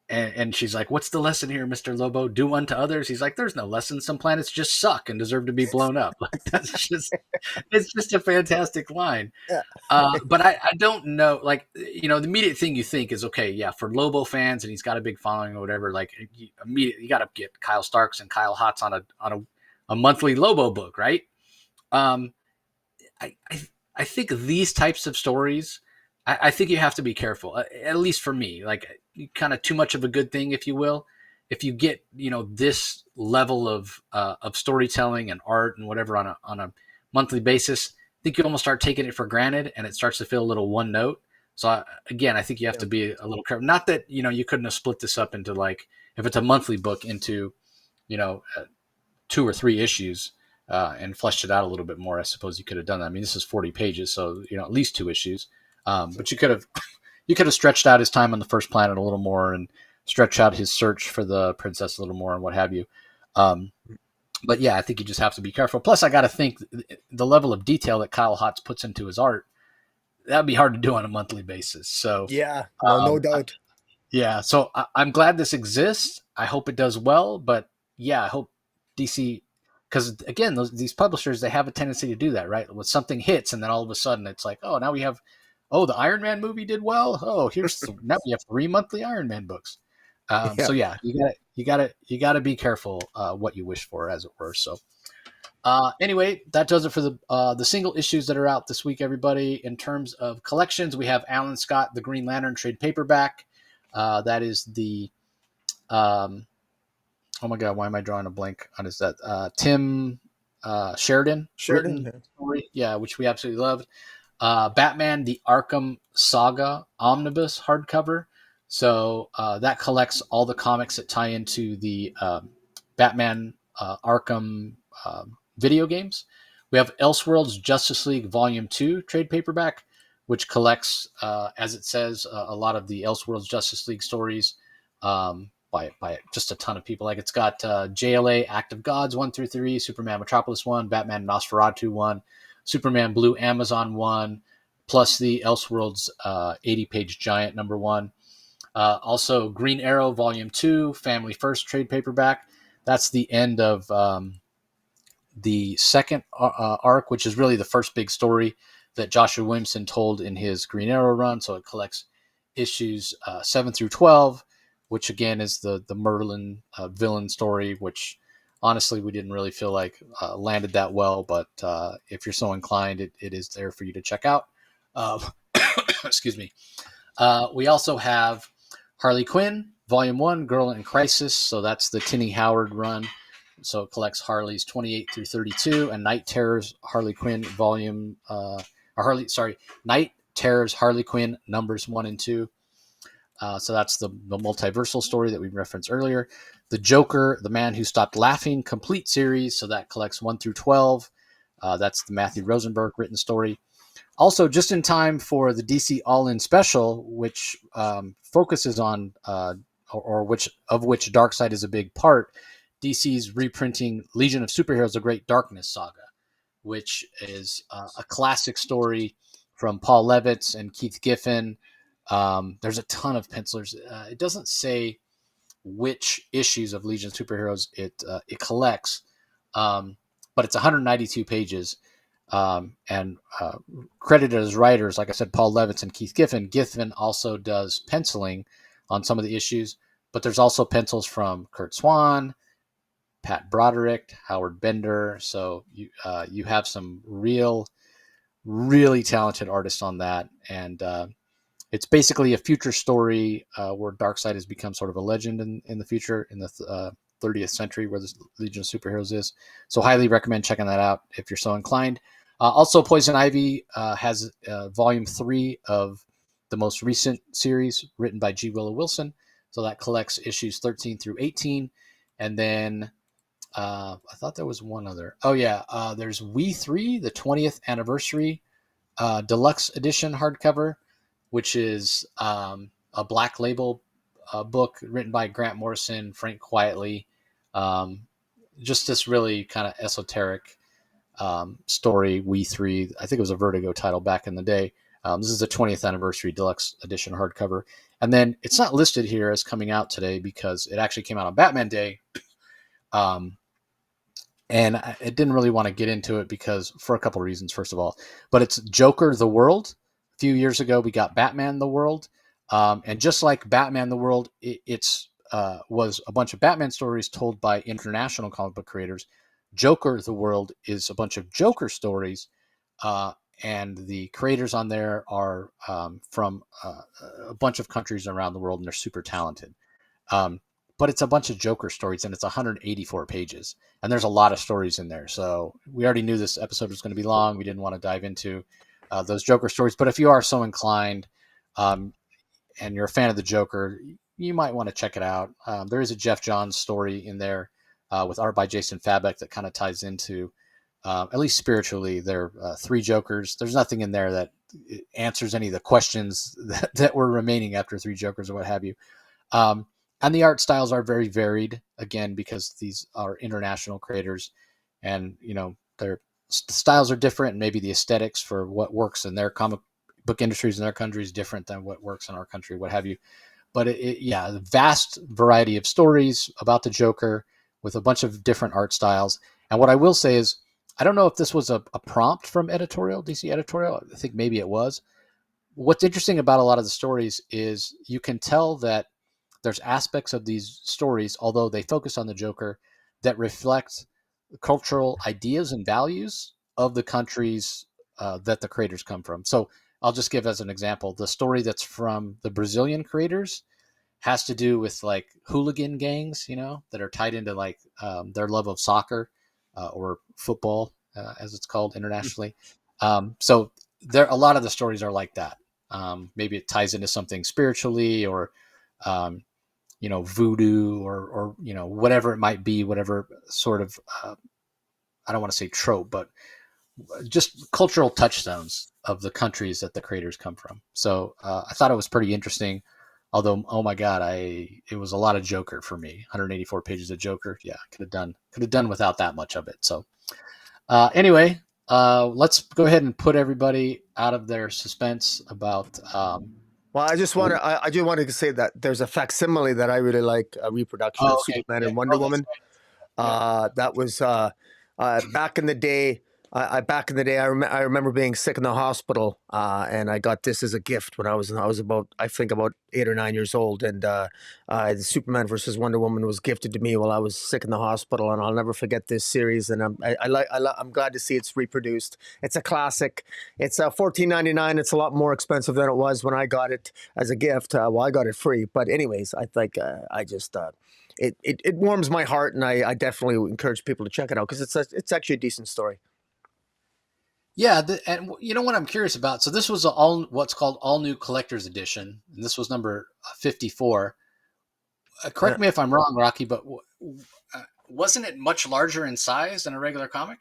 And she's like, what's the lesson here, Mr. Lobo? Do unto others. He's like, there's no lesson. Some planets just suck and deserve to be blown up. It's just a fantastic line. Yeah. But I don't know, the immediate thing you think is, okay, yeah, for Lobo fans and he's got a big following or whatever, you got to get Kyle Starks and Kyle Hotz on a monthly Lobo book, right? I think these types of stories, I think you have to be careful, at least for me, kind of too much of a good thing, if you will. If you get, this level of storytelling and art and whatever on a monthly basis, I think you almost start taking it for granted and it starts to feel a little one note. So I think you have to be a little careful. Not that, you couldn't have split this up into if it's a monthly book into, 2 or 3 issues, and fleshed it out a little bit more. I suppose you could have done that. I mean, this is 40 pages, so, at least 2 issues. But you could have stretched out his time on the first planet a little more and stretch out his search for the princess a little more and what have you. But yeah, I think you just have to be careful. Plus, I got to think the level of detail that Kyle Hotz puts into his art, that'd be hard to do on a monthly basis. So Yeah, no doubt. Yeah, so I'm glad this exists. I hope it does well, but yeah, I hope DC, because again, these publishers, they have a tendency to do that, right? When something hits, and then all of a sudden it's like, oh, now we have, oh, the Iron Man movie did well. Oh, now we have 3 monthly Iron Man books. Yeah. So yeah, you gotta be careful what you wish for, as it were. So anyway, that does it for the single issues that are out this week, everybody. In terms of collections, we have Alan Scott, the Green Lantern trade paperback. That is the oh my god, why am I drawing a blank on his that Tim Sheridan story? Yeah, which we absolutely loved. Batman, the Arkham Saga Omnibus hardcover. So that collects all the comics that tie into the Batman Arkham video games. We have Elseworlds Justice League Volume 2 trade paperback, which collects, as it says, a lot of the Elseworlds Justice League stories by just a ton of people. It's got JLA Act of Gods 1 through 3, Superman Metropolis 1, Batman Nosferatu 1, Superman Blue Amazon 1, plus the Elseworlds 80-page giant number 1. Also, Green Arrow Volume 2, Family First trade paperback. That's the end of the second arc, which is really the first big story that Joshua Williamson told in his Green Arrow run. So it collects issues 7 through 12, which again is the Merlin villain story, which honestly, we didn't really feel like landed that well. But if you're so inclined, it is there for you to check out. Um, excuse me. We also have Harley Quinn, Volume 1, Girl in Crisis. So that's the Tinny Howard run. So it collects Harley's 28 through 32, and Night Terrors Harley Quinn Volume, Night Terrors Harley Quinn numbers 1 and 2. So that's the multiversal story that we referenced earlier. The Joker, The Man Who Stopped Laughing, complete series. So that collects 1 through 12. That's the Matthew Rosenberg written story. Also, just in time for the DC All In special, which focuses on, or which Darkseid is a big part, DC's reprinting Legion of Superheroes: The Great Darkness Saga, which is a classic story from Paul Levitz and Keith Giffen. There's a ton of pencilers. It doesn't say which issues of Legion of Superheroes it collects, but it's 192 pages. And credited as writers, like I said, Paul Levitz and Keith Giffen. Giffen also does penciling on some of the issues, but there's also pencils from Kurt Swan, Pat Broderick, Howard Bender. So you have some really talented artists on that, and it's basically a future story where Darkseid has become sort of a legend in the future, in the 30th century, where the Legion of Superheroes is. So highly recommend checking that out if you're so inclined. Also, Poison Ivy has Volume 3 of the most recent series written by G. Willow Wilson. So that collects issues 13 through 18. And then I thought there was one other. Oh, yeah. There's We 3, the 20th anniversary deluxe edition hardcover, which is a Black Label book written by Grant Morrison, Frank Quietly. Just this really kind of esoteric story, We Three. I think it was a Vertigo title back in the day. This is the 20th anniversary deluxe edition hardcover. And then it's not listed here as coming out today because it actually came out on Batman Day. And I didn't really want to get into it because for a couple of reasons. First of all, but it's Joker the World. A few years ago, we got Batman the World, and just like Batman the World, it's was a bunch of Batman stories told by international comic book creators. Joker the World is a bunch of Joker stories, uh, and the creators on there are from a bunch of countries around the world, and they're super talented. Um, but it's a bunch of Joker stories, and it's 184 pages, and there's a lot of stories in there. So we already knew this episode was going to be long. We didn't want to dive into those Joker stories, but if you are so inclined, um, and you're a fan of the Joker, you might want to check it out. There is a Jeff Johns story in there with art by Jason Fabek that kind of ties into, at least spiritually, there are three Jokers. There's nothing in there that answers any of the questions that were remaining after three Jokers or what have you. Um, and the art styles are very varied, again, because these are international creators, and their styles are different, and maybe the aesthetics for what works in their comic book industries in their country is different than what works in our country, what have you. But yeah, a vast variety of stories about the Joker with a bunch of different art styles. And what I will say is, I don't know if this was a prompt from editorial, DC editorial. I think maybe it was. What's interesting about a lot of the stories is you can tell that there's aspects of these stories, although they focus on the Joker, that reflect cultural ideas and values of the countries that the creators come from. So I'll just give as an example the story that's from the Brazilian creators has to do with like hooligan gangs, that are tied into like their love of soccer or football, as it's called internationally. So there, a lot of the stories are like that. Maybe it ties into something spiritually or um, voodoo or whatever it might be, whatever sort of I don't want to say trope, but just cultural touchstones of the countries that the creators come from. So I thought it was pretty interesting. Although, oh my God, it was a lot of Joker for me. 184 pages of Joker. Yeah, could have done without that much of it. So anyway, let's go ahead and put everybody out of their suspense about. Well, I just wanted to say that there's a facsimile that I really like, a reproduction of Oh, okay. Superman Yeah. and Wonder Oh, that's Woman. right. Yep. That was back in the day. I back in the day, I remember being sick in the hospital, and I got this as a gift when I was about, I think, about 8 or 9 years old, and the Superman versus Wonder Woman was gifted to me while I was sick in the hospital, and I'll never forget this series. And I'm glad to see it's reproduced. It's a classic. It's 14.99. It's a lot more expensive than it was when I got it as a gift. Well, I got it free, but anyways, I think I just. It warms my heart, and I definitely encourage people to check it out because it's actually a decent story. Yeah, and you know what I'm curious about? So this was what's called all new collector's edition, and this was number 54. Yeah. Correct me if I'm wrong, Rocky, but wasn't it much larger in size than a regular comic?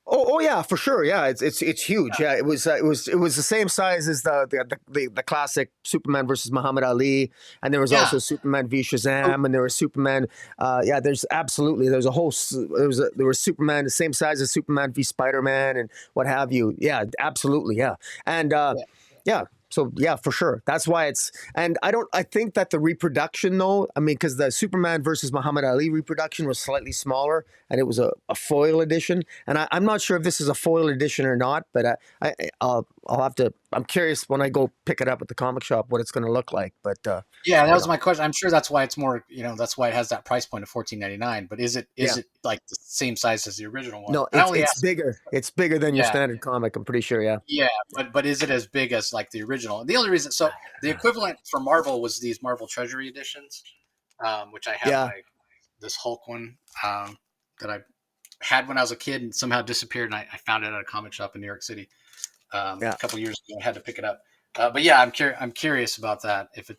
Oh yeah, for sure. Yeah, it's huge. Yeah, it was the same size as the classic Superman versus Muhammad Ali, and there was Yeah. also Superman v So, Shazam, and there was Superman. Yeah, there's a whole there was Superman the same size as Superman v Spider Man and what have you. Yeah, absolutely. Yeah, and yeah. yeah. So yeah, for sure. That's why it's, and I think that the reproduction though, I mean, because the Superman versus Muhammad Ali reproduction was slightly smaller, and it was a foil edition, and I'm not sure if this is a foil edition or not, but I'll have to. I'm curious when I go pick it up at the comic shop what it's going to look like. But Yeah, that you was know, my question. I'm sure that's why it's more, that's why it has that price point of 14.99. But is it yeah, is it like the same size as the original one? no, And I it's only it's asked, bigger. It's bigger than your yeah, standard comic. I'm pretty sure. Yeah. yeah, but is it as big as like the original? The only reason, so the equivalent for Marvel was these Marvel Treasury editions, which I have Yeah. my this Hulk one that I had when I was a kid and somehow disappeared, and I found it at a comic shop in New York City a Yeah. couple years ago. I had to pick it up, but yeah, I'm curious about that. If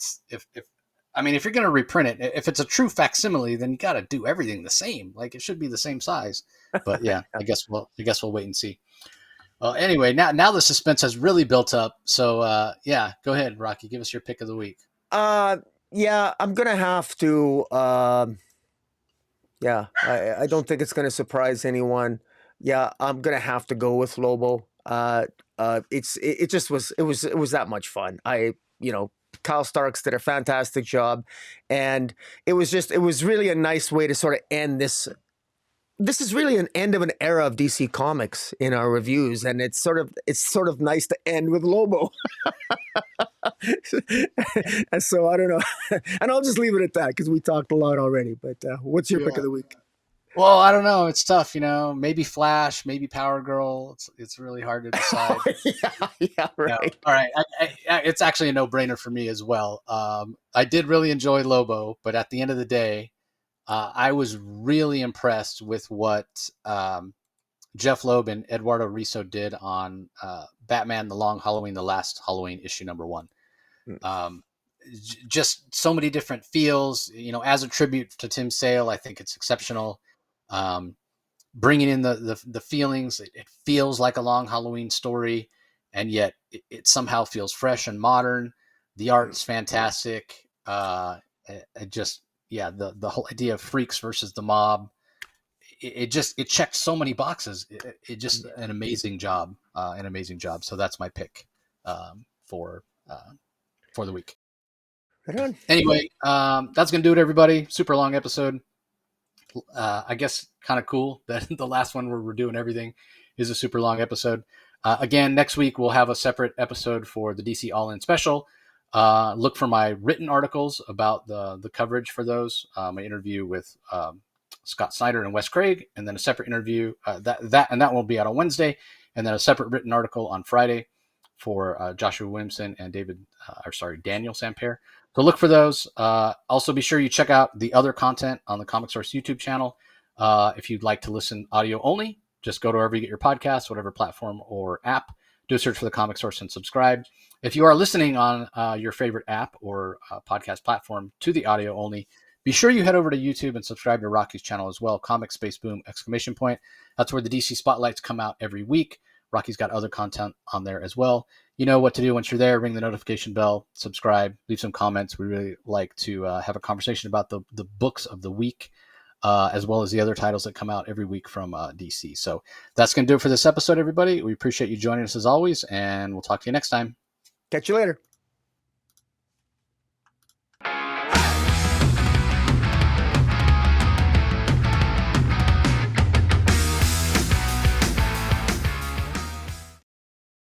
I mean, if you're going to reprint it, if it's a true facsimile, then you got to do everything the same. Like it should be the same size. But yeah, I guess we'll wait and see. Well, anyway, now the suspense has really built up. So yeah, go ahead, Rocky. Give us your pick of the week. Uh, yeah, I'm gonna have to. Yeah, I don't think it's going to surprise anyone. Yeah, I'm going to have to go with Lobo. It just was that much fun. Kyle Starks did a fantastic job, and it was really a nice way to sort of end this. This is really an end of an era of DC Comics in our reviews, and it's sort of nice to end with Lobo. And so I don't know, and I'll just leave it at that because we talked a lot already. But what's your pick Yeah. of the week? Well, I don't know. It's tough, Maybe Flash, maybe Power Girl. It's really hard to decide. Yeah, yeah, No, right. all right. It's actually a no-brainer for me as well. I did really enjoy Lobo, but at the end of the day, I was really impressed with what Jeff Loeb and Eduardo Riso did on Batman: The Long Halloween, the last Halloween issue #1. Mm, Um, just so many different feels. As a tribute to Tim Sale, I think it's exceptional. Um, Bringing in the feelings, it feels like a long Halloween story, and yet it somehow feels fresh and modern. The mm. art's fantastic. It just yeah, the whole idea of freaks versus the mob. It checked so many boxes. It just Yeah. an amazing job, an amazing job. So that's my pick for the week. Right on. Anyway, that's gonna do it, everybody. Super long episode. I guess kind of cool that the last one where we're doing everything is a super long episode. Again, next week we'll have a separate episode for the DC All In special. Look for my written articles about the coverage for those. My interview with Scott Snyder and Wes Craig, and then a separate interview that will be out on Wednesday, and then a separate written article on Friday for Joshua Williamson and Daniel Samper. So look for those. Also, be sure you check out the other content on the Comic Source YouTube channel. If you'd like to listen audio only, just go to wherever you get your podcasts, whatever platform or app. Do a search for the Comic Source and subscribe. If you are listening on your favorite app or podcast platform to the audio only, be sure you head over to YouTube and subscribe to Rocky's channel as well. Comic Space Boom ! That's where the DC spotlights come out every week. Rocky's got other content on there as well. You know what to do once you're there. Ring the notification bell, subscribe, leave some comments. We really like to have a conversation about the books of the week, as well as the other titles that come out every week from DC. So that's going to do it for this episode, everybody. We appreciate you joining us as always, and we'll talk to you next time. Catch you later.